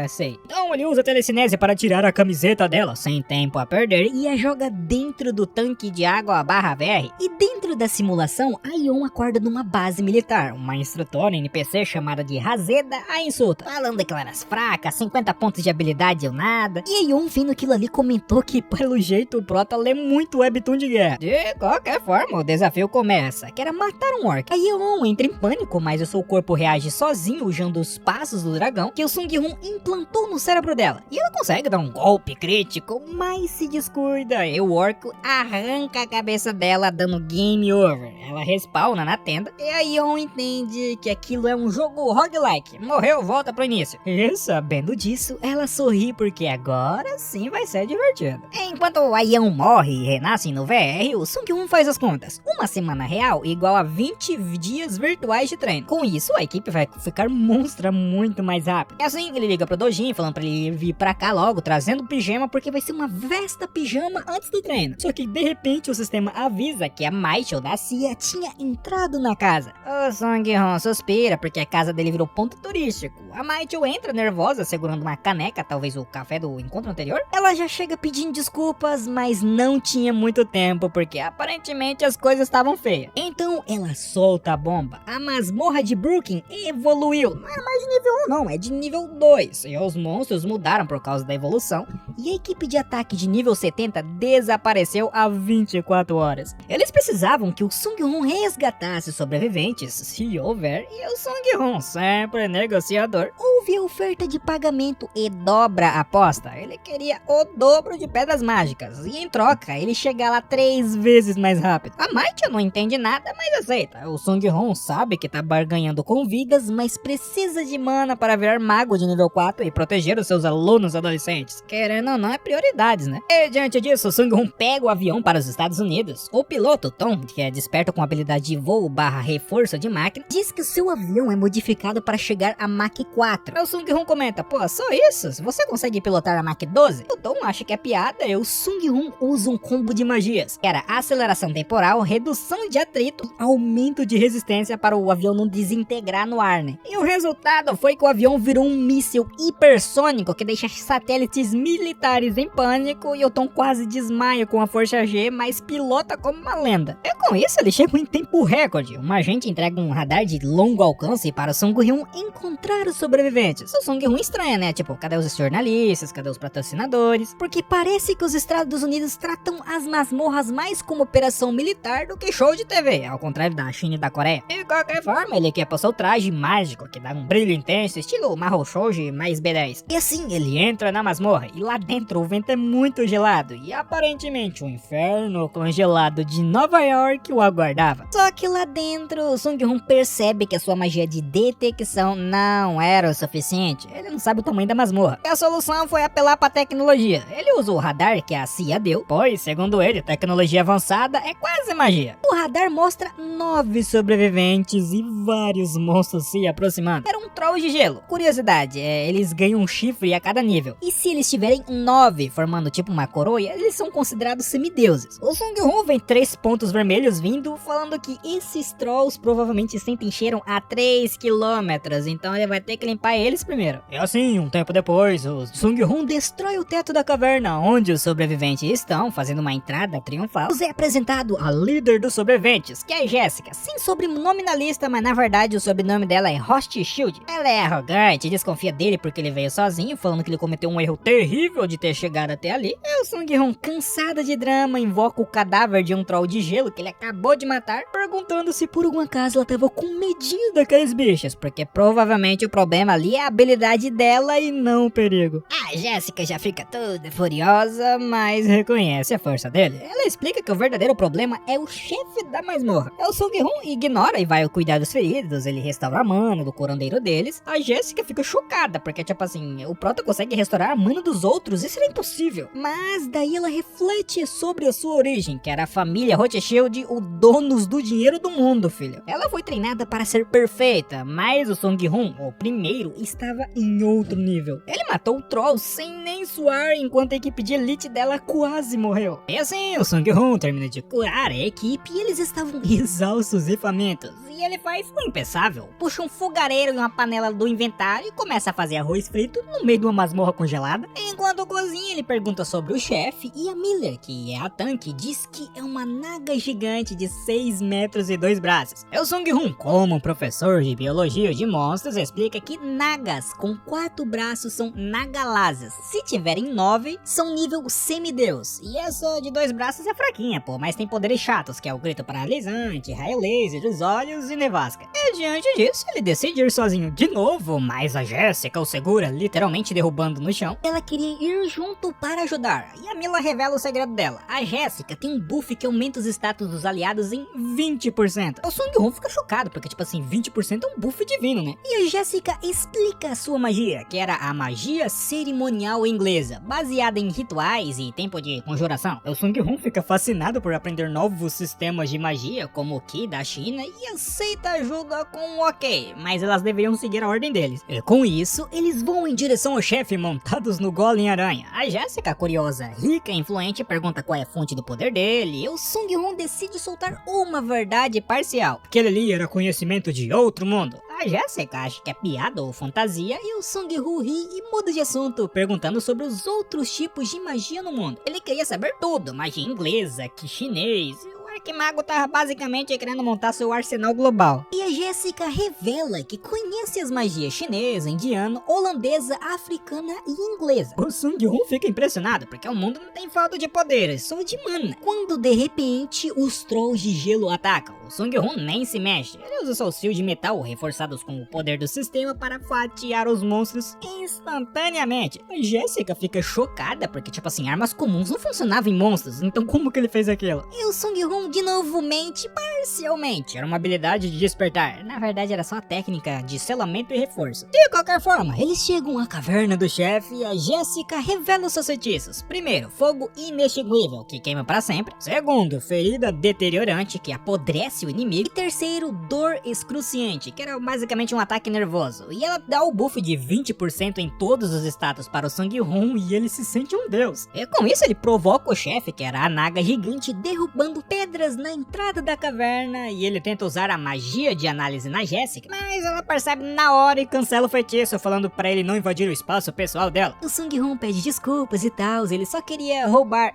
sei. Então ele usa a telecinese para tirar a camiseta dela, sem tempo a perder, e a joga dentro do tanque de água /VR. E dentro da simulação, a Yeon acorda numa base militar. Uma instrutora NPC chamada de Hazeda a insulta, falando declaras fracas, 50 pontos de habilidade ou nada. E a Yeon, vendo aquilo ali, comentou que pelo jeito o prota lê muito webtoon de guerra. De qualquer forma, o desafio começa, que era matar um orc. A Yeon entra em pânico, mas o seu corpo reage sozinho usando os passos do dragão que o Sung-hoon implantou no cérebro dela. E ela consegue dar um golpe crítico, mas se descuida e o orc arranca a cabeça dela, dando game over. Ela respawna na tenda e a Yeon entende que aquilo é um jogo roguelike. Morreu, volta pro início. E sabendo disso, ela sorri porque agora sim vai ser divertido. Enquanto a Yeon morre e renasce no VR, o Sung-hoon faz as contas. Uma semana real igual a 20 dias virtuais de treino. Com isso, a equipe vai ficar monstra muito mais rápido. É assim que ele liga pro Dojin, falando pra ele vir pra cá logo, trazendo pijama, porque vai ser uma vesta pijama antes do treino. Só que de repente o sistema avisa que a Michael da CIA tinha entrado na casa. O Sung-hoon suspira porque a casa dele virou ponto turístico. A Michael entra nervosa, segurando uma caneca, talvez o café do encontro anterior. Ela já chega pedindo desculpas, mas não tinha muito tempo, porque aparentemente as coisas estavam feias. Então ela solta a bomba. A masmorra de Brooklyn evoluiu. Não é mais de nível 1 não, é de nível 2. E os monstros mudaram por causa da evolução. E a equipe de ataque de nível 70 desapareceu há 24 horas. Eles precisavam que o Sung-hoon resgatasse sobreviventes, se houver, e o Sung-hoon, sempre negociador, ouve a oferta de pagamento e dobra a aposta. Ele queria o dobro de pedras mágicas, e em troca, ele chega lá 3 vezes mais rápido. A Mighty não entende nada, mas aceita. O Sung-hoon sabe que tá barganhando com vidas, mas precisa de mana para virar mago de nível 4 e proteger os seus alunos adolescentes. Querendo ou não, é prioridades, né? E diante disso, o Sung-hoon pega o avião para os Estados Unidos. O piloto, Tom, que é desperto com habilidade de voo / reforço de máquina, diz que o seu avião é modificado para chegar a Mach 4. O Sung-hoon comenta, pô, só isso? Você consegue pilotar a Mach 12? O Tom acha que é piada e o Sung-hoon usa um combo de magias. Era aceleração temporal, redução de atrito e aumento de resistência para o avião não desintegrar no ar, né? E o resultado foi que o avião virou um míssil hipersônico que deixa satélites militares em pânico, e o Tom quase desmaia com a força G, mas pilota como uma lenda. E com isso ele chega em tempo recorde. Um agente entrega um radar de longo alcance para o Sung-hoon encontrar os sobreviventes. O Sung-hoon estranha, né? Tipo, cadê os jornalistas? Cadê os patrocinadores? Porque parece que os Estados Unidos tratam as masmorras mais como operação militar do que show de TV, ao contrário da China e da Coreia. De qualquer forma, ele quer passar o traje mágico, que dá um brilho intenso, estilo Mahou Shoujo mais B10. E assim, ele entra na masmorra, e lá dentro o vento é muito gelado, e aparentemente o inferno congelado de Nova York o aguardava. Só que lá dentro, o Sung-hoon percebe que a sua magia de detecção não era o suficiente. Ele não sabe o tamanho da masmorra. E a solução foi apelar pra tecnologia. Ele usa o radar que a CIA deu, pois, segundo ele, tecnologia avançada é quase magia. O radar mostra 9 sobreviventes e vários monstros se aproximando. Era um troll de gelo. Curiosidade, eles ganham um chifre a cada nível. E se eles tiverem 9, formando tipo uma coroa, eles são considerados semideuses. O Sung-hoon vem 3 pontos vermelhos vindo, falando que esses trolls provavelmente sentem cheiro a 3 km, então ele vai ter que limpar eles primeiro. E assim, um tempo depois, o Sung-Hun destrói o teto da caverna, onde os sobreviventes estão, fazendo uma entrada triunfal. Nos é apresentado a líder dos sobreviventes, que é a Jessica, sem sobrenome na lista, mas na verdade o sobrenome dela é Rothschild. Ela é arrogante, desconfia dele porque ele veio sozinho, falando que ele cometeu um erro terrível de ter chegado até ali. E o Sung-Hun, cansada de drama, invoca o cadáver de um troll de gelo que ele acabou de matar, perguntando se por algum acaso ela tava com medinho daqueles bichos, porque provavelmente o problema ali é a habilidade dela e não o perigo. A Jessica já fica toda furiosa, mas reconhece a força dele. Ela explica que o verdadeiro problema é o chefe da masmorra. O Sung-Hun ignora e vai cuidar dos feridos, ele restaura a mana do curandeiro deles. A Jessica fica chocada, porque tipo assim, o prota consegue restaurar a mana dos outros, isso era impossível. Mas daí ela reflete sobre a sua origem, que era a família Rothschild, o donos do dinheiro do mundo, filho. Ela foi treinada para ser perfeita, mas o Sung-Hun, o primeiro, estava em outro nível. Ele matou o troll sem nem suar, enquanto a equipe de elite dela quase morreu. E assim, o Sung-Hun termina de curar a equipe e eles estavam exaustos e famintos. E ele faz o impensável, puxa um fogareiro e uma panela do inventário e começa a fazer arroz frito no meio de uma masmorra congelada. Enquanto cozinha, ele pergunta sobre o chefe e a Miller, que é a tanque, diz que é uma naga gigante de 6 metros e 2 braços. O Sung-Hun, como um professor de biologia de monstros, explica que nagas com 4 braços são nagalasas. Se tiverem 9, são nível semideus. E essa de 2 braços é fraquinha, pô, mas tem poderes chatos, que é o grito paralisante, raio laser dos olhos e nevasca. E diante disso, ele decide ir sozinho de novo, mas a Jessica o segura, literalmente derrubando no chão. Ela queria ir junto para ajudar, e a Mila revela o segredo dela. A Jessica tem um buff que aumenta os status dos aliados em 20%. O Sung-Hun fica chocado, porque tipo assim, 20% é um buff divino, né? E a Jessica explica a sua magia, que era a magia cerimonial inglesa, baseada em rituais e tempo de conjuração. O Sung-Hun fica fascinado por aprender novos sistemas de magia, como o Ki da China, e aceita ajuda com um ok, mas elas deveriam seguir a ordem deles. E com isso, eles vão em direção ao chefe montados no Golem Aranha. A Jessica, curiosa, rica e influente, pergunta qual é a fonte do poder dele, e o Sung-Hun decide soltar uma verdade parcial. Aquele ali era conhecimento de outro mundo. A Jessica acha que é piada ou fantasia, e o Sung-Hun ri e muda de assunto, perguntando sobre os outros tipos de magia no mundo. Ele queria saber tudo, magia inglesa, que chinês. O Arquimago tava basicamente querendo montar seu arsenal global. E a Jessica revela que conhece as magias chinesa, indiana, holandesa, africana e inglesa. O Sung-Hun fica impressionado, porque o mundo não tem falta de poderes, só de mana. Quando de repente os trolls de gelo atacam, o Sung-Hun nem se mexe. Ele usa seus fios de metal reforçados com o poder do sistema para fatiar os monstros instantaneamente. A Jessica fica chocada, porque tipo assim, armas comuns não funcionavam em monstros, então como que ele fez aquilo? E o Sung-Hun de novo mente parcialmente. Era uma habilidade de despertar. Na verdade era só a técnica de selamento e reforço. De qualquer forma, eles chegam à caverna do chefe e a Jessica revela os seus feitiços. Primeiro, fogo inextinguível, que queima para sempre. Segundo, ferida deteriorante, que apodrece o inimigo. E terceiro, dor excruciante, que era basicamente um ataque nervoso. E ela dá o buff de 20% em todos os status para o Sung-Hun e ele se sente um deus. E com isso ele provoca o chefe, que era a naga gigante, derrubando pedras na entrada da caverna, e ele tenta usar a magia de análise na Jessica, mas ela percebe na hora e cancela o feitiço, falando pra ele não invadir o espaço pessoal dela. O Sung-Hun pede desculpas e tal, ele só queria roubar,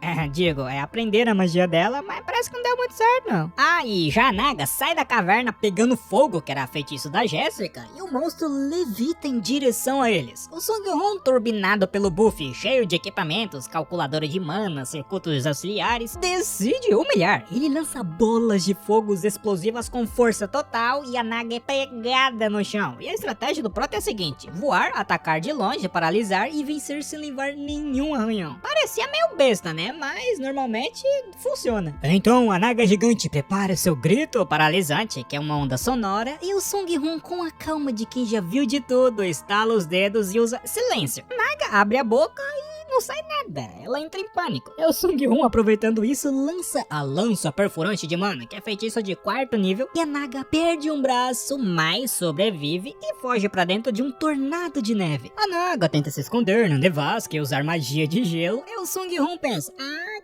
aprender a magia dela, mas parece que não deu muito certo não. Ah, e já a Naga sai da caverna pegando fogo, que era feitiço da Jessica, e o monstro levita em direção a eles. O Sung-Hun, turbinado pelo buff, cheio de equipamentos, calculadora de mana, circuitos auxiliares, decide humilhar. Ele lança bolas de fogos explosivas com força total e a Naga é pegada no chão. E a estratégia do Prota é a seguinte: voar, atacar de longe, paralisar e vencer sem levar nenhum arranhão. Parecia meio besta, né? Mas normalmente funciona. Então a Naga gigante prepara seu grito paralisante, que é uma onda sonora, e o Sung-Hun, com a calma de quem já viu de tudo, estala os dedos e usa silêncio. A Naga abre a boca e não sai nada, ela entra em pânico. E o Sung-Hoon, aproveitando isso, lança a lança perfurante de mana, que é feitiço de 4º nível, e a Naga perde um braço, mas sobrevive e foge pra dentro de um tornado de neve. A Naga tenta se esconder na nevasca e usar magia de gelo, e o Sung-Hoon pensa,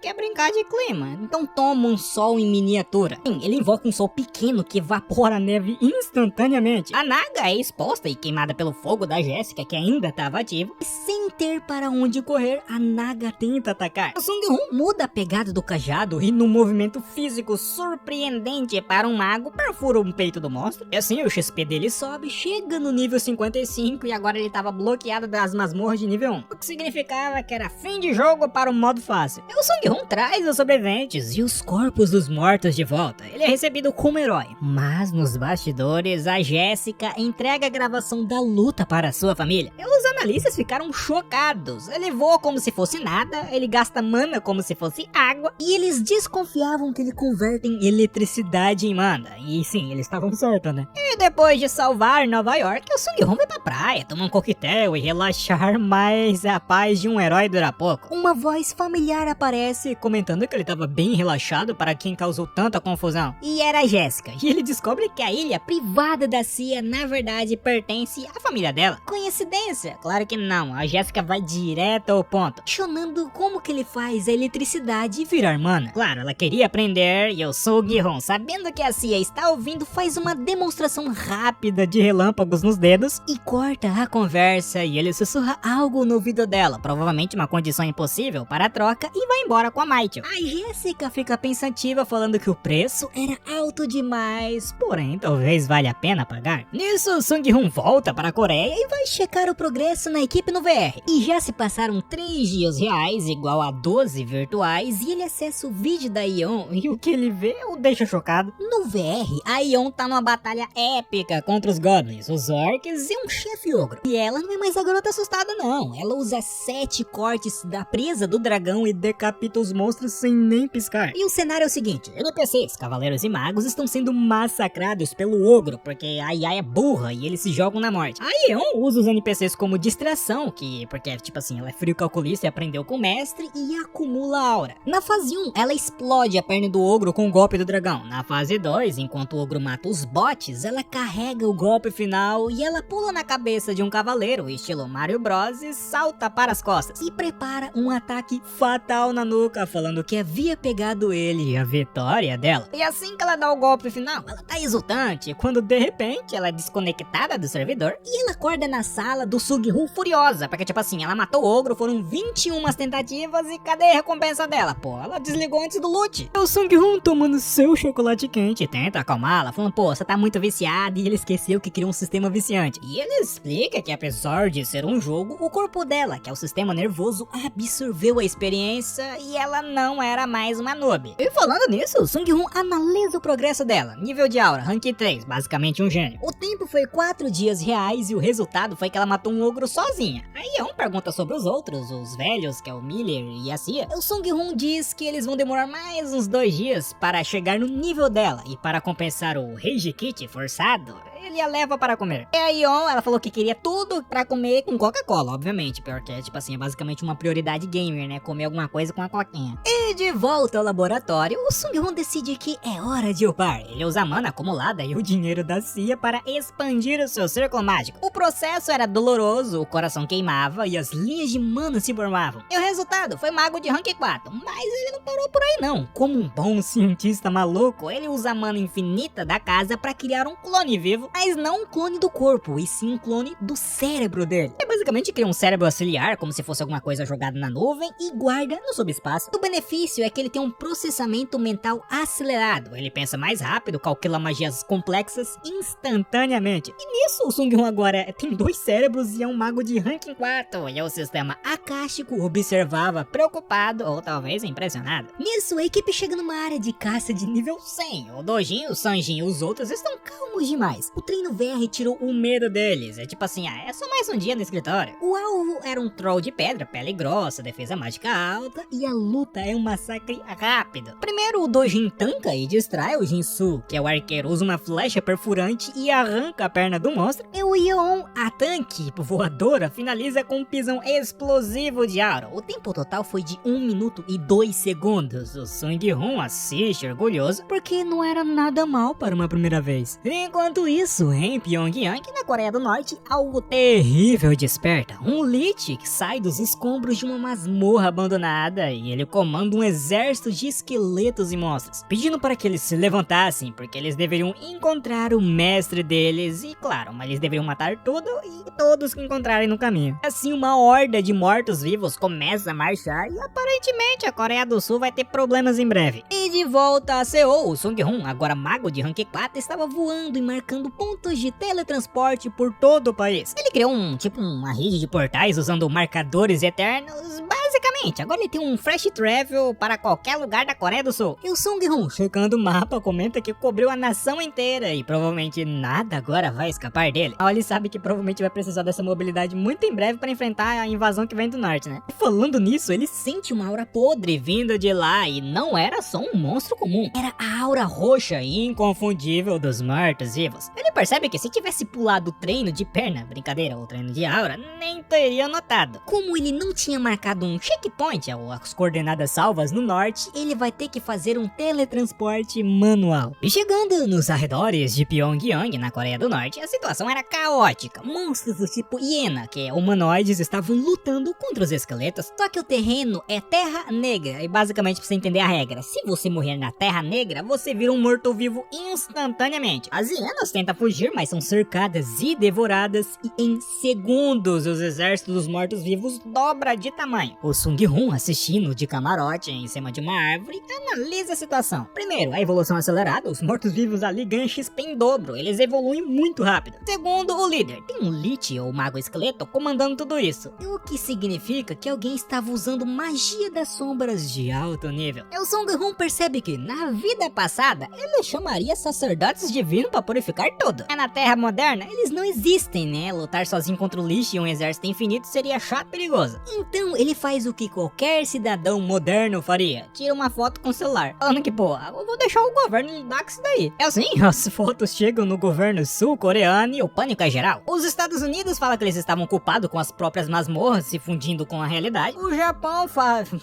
quer brincar de clima, então toma um sol em miniatura. Sim, ele invoca um sol pequeno que evapora a neve instantaneamente. A Naga é exposta e queimada pelo fogo da Jéssica, que ainda estava ativa, e sem ter para onde correr, a Naga tenta atacar. O Sung-Hoon muda a pegada do cajado e, num movimento físico surpreendente para um mago, perfura o peito do monstro. E assim o XP dele sobe, chega no nível 55 e agora ele estava bloqueado das masmorras de nível 1. O que significava que era fim de jogo para o modo fácil. E o Sung-Hoon traz os sobreviventes e os corpos dos mortos de volta. Ele é recebido como herói. Mas nos bastidores, a Jéssica entrega a gravação da luta para sua família. E os analistas ficaram chocados. Ele voa como se fosse nada, ele gasta mana como se fosse água, e eles desconfiavam que ele converte em eletricidade em mana. E sim, eles estavam certos, né? E depois de salvar Nova York, o Sung-Hoon vai pra praia, tomar um coquetel e relaxar, mas a paz de um herói dura pouco. Uma voz familiar aparece, comentando que ele estava bem relaxado para quem causou tanta confusão. E era a Jéssica, e ele descobre que a ilha privada da CIA, na verdade, pertence à família dela. Coincidência? Claro que não, a Jéssica vai direto ao ponto, questionando como que ele faz a eletricidade virar mana. Claro, ela queria aprender, e o Sung-Hoon, sabendo que a CIA está ouvindo, faz uma demonstração rápida de relâmpagos nos dedos e corta a conversa, e ele sussurra algo no ouvido dela, provavelmente uma condição impossível para a troca, e vai embora com a Michael. A Jéssica fica pensativa, falando que o preço era alto demais, porém talvez valha a pena pagar. Nisso, Sung-Hoon volta para a Coreia e vai checar o progresso na equipe no VR. E já se passaram 3 dias reais, igual a 12 virtuais, e ele acessa o vídeo da Yeon, e o que ele vê o deixa chocado. No VR, a Yeon tá numa batalha épica contra os goblins, os orcs e um chefe ogro. E ela não é mais a garota assustada não, ela usa 7 cortes da presa do dragão e decapita os monstros sem nem piscar. E o cenário é o seguinte, NPCs, cavaleiros e magos estão sendo massacrados pelo ogro, porque a Yae é burra e eles se jogam na morte. A Yeon usa os NPCs como distração, porque tipo assim, ela é frio calculista e aprendeu com o mestre e acumula aura. Na fase 1, ela explode a perna do ogro com o golpe do dragão. Na fase 2, enquanto o ogro mata os bots, ela carrega o golpe final e ela pula na cabeça de um cavaleiro, estilo Mario Bros, e salta para as costas. E prepara um ataque fatal na nuca, falando que havia pegado ele e a vitória dela. E assim que ela dá o golpe final, ela tá exultante, quando de repente ela é desconectada do servidor e ela acorda na sala do Sung-Hoon furiosa, porque tipo assim, ela matou o ogro, foram 21 tentativas e cadê a recompensa dela? Pô, ela desligou antes do loot. O Sung-Hoon, tomando seu chocolate quente, tenta acalmá-la, falando, pô, você tá muito viciada, e ele esqueceu que criou um sistema viciante. E ele explica que apesar de ser um jogo, o corpo dela, que é o sistema nervoso, absorveu a experiência e ela não era mais uma noob. E falando nisso, o Sung-Hoon analisa o progresso dela. Nível de aura, rank 3, basicamente um gênio. O tempo foi 4 dias reais e o resultado foi que ela matou um ogro sozinha. A Yeon pergunta sobre os outros, os velhos, que é o Miller e a Cia. O Sung-Hoon diz que eles vão demorar mais uns 2 dias para chegar no nível dela, e para compensar o Rage Kit forçado, ele a leva para comer. E a Yeon, ela falou que queria tudo pra comer com Coca-Cola, obviamente, porque tipo assim, é basicamente uma prioridade gamer, né, comer alguma coisa com a coquinha. E de volta ao laboratório, o Sung-Hoon decide que é hora de upar. Ele usa a mana acumulada e o dinheiro da CIA para expandir o seu círculo mágico. O processo era doloroso, o coração queimava e as linhas de mana se formavam. E o resultado foi mago de rank 4, mas ele não parou por aí não. Como um bom cientista maluco, ele usa a mana infinita da casa para criar um clone vivo, mas não um clone do corpo, e sim um clone do cérebro dele. Ele basicamente cria um cérebro auxiliar, como se fosse alguma coisa jogada na nuvem, e guarda no subespaço. O benefício é que ele tem um processamento mental acelerado, ele pensa mais rápido, calcula magias complexas instantaneamente. E nisso o Sung-Hoon agora tem 2 cérebros e é um mago de ranking 4, e o sistema Akashico observava preocupado, ou talvez impressionado. Nisso a equipe chega numa área de caça de nível 100, o Dojin, o Sanjin e os outros estão calmos demais. O treino VR tirou o medo deles, é tipo assim, é só mais um dia no escritório. O alvo era um troll de pedra, pele grossa, defesa mágica alta, e a luta é uma massacre rápido. Primeiro, o Dojin tanca e distrai o Jinsu, que é o arqueiro, usa uma flecha perfurante e arranca a perna do monstro. E o Yeon, a tanque voadora, finaliza com um pisão explosivo de aura. O tempo total foi de 1 minuto e 2 segundos. O Sung-hoon assiste orgulhoso, porque não era nada mal para uma primeira vez. Enquanto isso, em Pyongyang, na Coreia do Norte, algo terrível desperta. Um Lich que sai dos escombros de uma masmorra abandonada e ele comanda um exército de esqueletos e monstros, pedindo para que eles se levantassem, porque eles deveriam encontrar o mestre deles e, claro, mas eles deveriam matar tudo e todos que encontrarem no caminho. Assim, uma horda de mortos-vivos começa a marchar e aparentemente a Coreia do Sul vai ter problemas em breve. E de volta a Seul, o Sung-hoon, agora mago de rank 4, estava voando e marcando pontos de teletransporte por todo o país. Ele criou uma rede de portais usando marcadores eternos, basicamente. Agora ele tem um fast travel para qualquer lugar da Coreia do Sul. E o Sung-hoon, checando o mapa, comenta que cobriu a nação inteira e provavelmente nada agora vai escapar dele. Ele sabe que provavelmente vai precisar dessa mobilidade muito em breve para enfrentar a invasão que vem do norte, né? E falando nisso, ele sente uma aura podre vindo de lá e não era só um monstro comum. Era a aura roxa e inconfundível dos mortos-vivos. Ele percebe que se tivesse pulado o treino de perna, brincadeira, ou treino de aura, nem teria notado. Como ele não tinha marcado um checkpoint, ou as coordenadas salvas no norte, ele vai ter que fazer um teletransporte manual. E chegando nos arredores de Pyongyang, na Coreia do Norte, a situação era caótica. Monstros do tipo hiena, que é humanoides, estavam lutando contra os esqueletos, só que o terreno é terra negra, e basicamente pra você entender a regra, se você morrer na terra negra, você vira um morto-vivo instantaneamente. As hienas tentam fugir, mas são cercadas e devoradas, e em segundos os exércitos dos mortos-vivos dobra de tamanho. O Sung-hoon, assistindo de camarote em cima de uma árvore, analisa a situação. Primeiro, a evolução acelerada, os mortos-vivos ali ganham XP em dobro, eles evoluem muito rápido. Segundo, o líder, tem um Lich ou mago esqueleto comandando tudo isso, o que significa que alguém estava usando magia das sombras de alto nível. E o Sung-hoon percebe que, na vida passada, ele chamaria sacerdotes divinos para purificar tudo. Na Terra moderna, eles não existem, né? Lutar sozinho contra o Lich e um exército infinito seria chato e perigoso. Então, ele faz o que qualquer cidadão moderno faria. Tira uma foto com o celular, falando que, pô, eu vou deixar o governo lidar com isso daí. É assim, as fotos chegam no governo sul-coreano e o pânico é geral. Os Estados Unidos falam que eles estavam culpados com as próprias masmorras se fundindo com a realidade. O Japão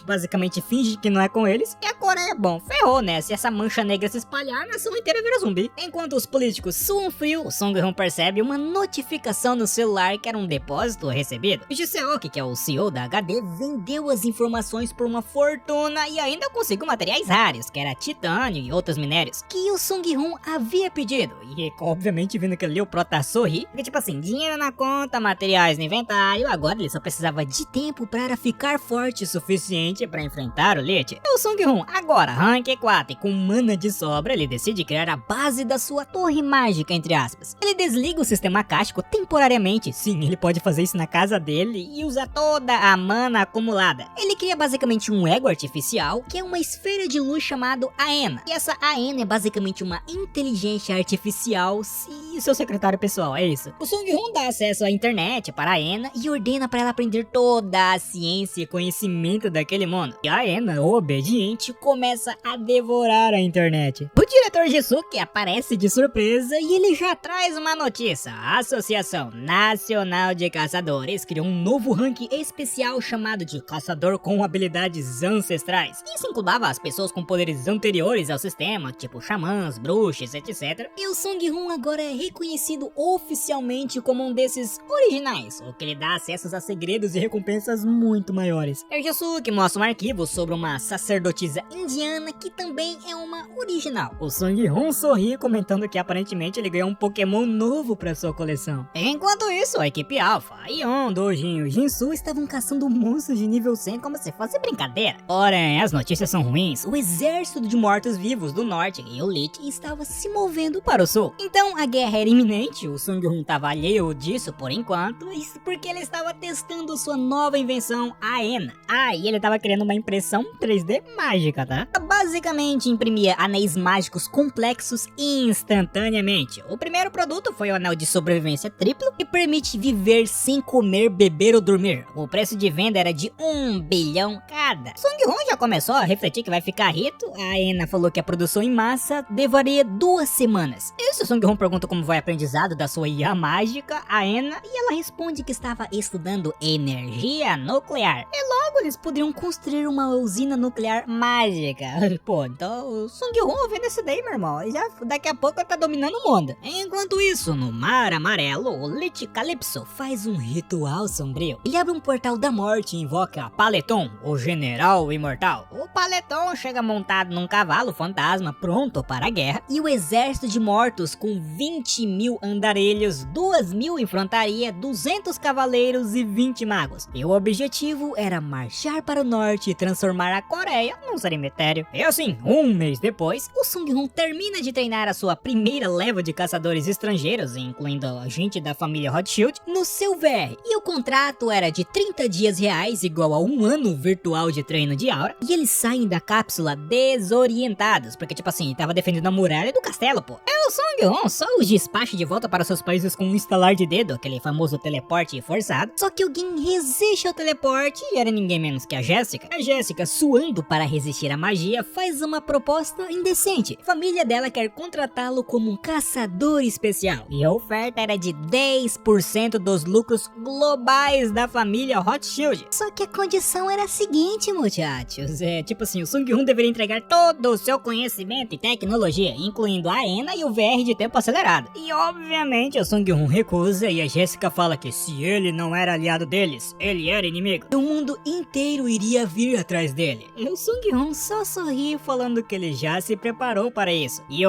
basicamente finge que não é com eles. E a Coreia, bom, ferrou, né? Se essa mancha negra se espalhar, a nação inteira vira zumbi. Enquanto os políticos suam frio, o Sung-hoon percebe uma notificação no celular que era um depósito recebido. O Ji-seok, que é o CEO da HD, vendeu as informações por uma fortuna e ainda conseguiu materiais raros, que era titânio e outros minérios, que o Sung-hoon havia pedido. E obviamente, vendo que ali o Prota sorri, porque tipo assim, dinheiro na conta, materiais no inventário, agora ele só precisava de tempo para ficar forte o suficiente para enfrentar o Lich. E o Sung-hoon, agora rank 4 e com mana de sobra, ele decide criar a base da sua torre mágica, entre aspas. Ele desliga o sistema cástico temporariamente, sim, ele pode fazer isso na casa dele e usar toda a mana acumulada. Ele cria basicamente um ego artificial, que é uma esfera de luz chamado Aena. E essa Aena é basicamente uma inteligência artificial e seu secretário pessoal, é isso. O Sung-hoon dá acesso à internet para a Aena e ordena para ela aprender toda a ciência e conhecimento daquele mundo. E a Aena, obediente, começa a devorar a internet. O diretor Ji-suke aparece de surpresa e ele já traz uma notícia. A Associação Nacional de Caçadores criou um novo rank especial chamado de Caçador com habilidades ancestrais. Isso incluía as pessoas com poderes anteriores ao sistema, tipo xamãs, bruxos, etc. E o Sung-hoon agora é reconhecido oficialmente como um desses originais, o que lhe dá acessos a segredos e recompensas muito maiores. O Ji-suke mostra um arquivo sobre uma sacerdotisa indiana que também é uma original. O Sung-hoon sorri comentando que aparentemente ele ganhou um Pokémon novo para sua coleção. Enquanto isso, a equipe Alpha, Yeon, Dojin e o Jinsu estavam caçando monstros de nível 100 como se fosse brincadeira. Porém, as notícias são ruins. O exército de mortos-vivos do norte e o Lich estava se movendo para o sul. Então a guerra era iminente, o Sung-hoon estava alheio disso por enquanto, isso porque ele estava testando sua nova invenção, a Aena. E ele estava criando uma impressão 3D mágica, tá? Basicamente imprimia anéis mágicos complexos instantaneamente. O primeiro produto foi o anel de sobrevivência triplo, que permite viver sem comer, beber ou dormir. O preço de venda era de 1 1 bilhão cada. Sung-hoon já começou a refletir que vai ficar rico. A Ena falou que a produção em massa levaria 2 semanas. E se o Sung-hoon pergunta como vai o aprendizado da sua IA mágica, a Ena, e ela responde que estava estudando energia nuclear. E logo eles poderiam construir uma usina nuclear mágica. Pô, então o Sung-hoon vendo isso daí, meu irmão, já daqui a pouco ele tá dominando o mundo. Enquanto isso, no Mar Amarelo, o Lich Calypso faz um ritual sombrio. Ele abre um portal da morte e invoca Paleton, o general imortal. O Paleton chega montado num cavalo fantasma pronto para a guerra, e o exército de mortos com 20 mil andarilhos, 2 mil infantaria, 200 cavaleiros e 20 magos. E o objetivo era marchar para o norte e transformar a Coreia num cemitério. E assim, um mês depois, o Sung-hoon termina de treinar a sua primeira leva de caçadores estrangeiros, incluindo a gente da família Rothschild, no seu VR. E o contrato era de 30 dias reais, igual a 1 ano virtual de treino de aura. E eles saem da cápsula desorientados, porque tipo assim, tava defendendo a muralha do castelo, pô. É o Sung-hoon só os despacha de volta para seus países com um estalar de dedo, aquele famoso teleporte forçado. Só que alguém resiste ao teleporte e era ninguém menos que a Jéssica. A Jéssica, suando para resistir à magia, faz uma proposta indecente. A família dela quer contratá-lo como um caçador especial. E a oferta era de 10% dos lucros globais da família Rothschild. Só que a condição era a seguinte, muchachos. Tipo assim, o Sung-hoon deveria entregar todo o seu conhecimento e tecnologia, incluindo a Ena e o VR de tempo acelerado. E obviamente o Sung-hoon recusa e a Jéssica fala que se ele não era aliado deles, ele era inimigo. E o mundo inteiro iria vir atrás dele. E o Sung-hoon só sorri falando que ele já se preparou para isso. E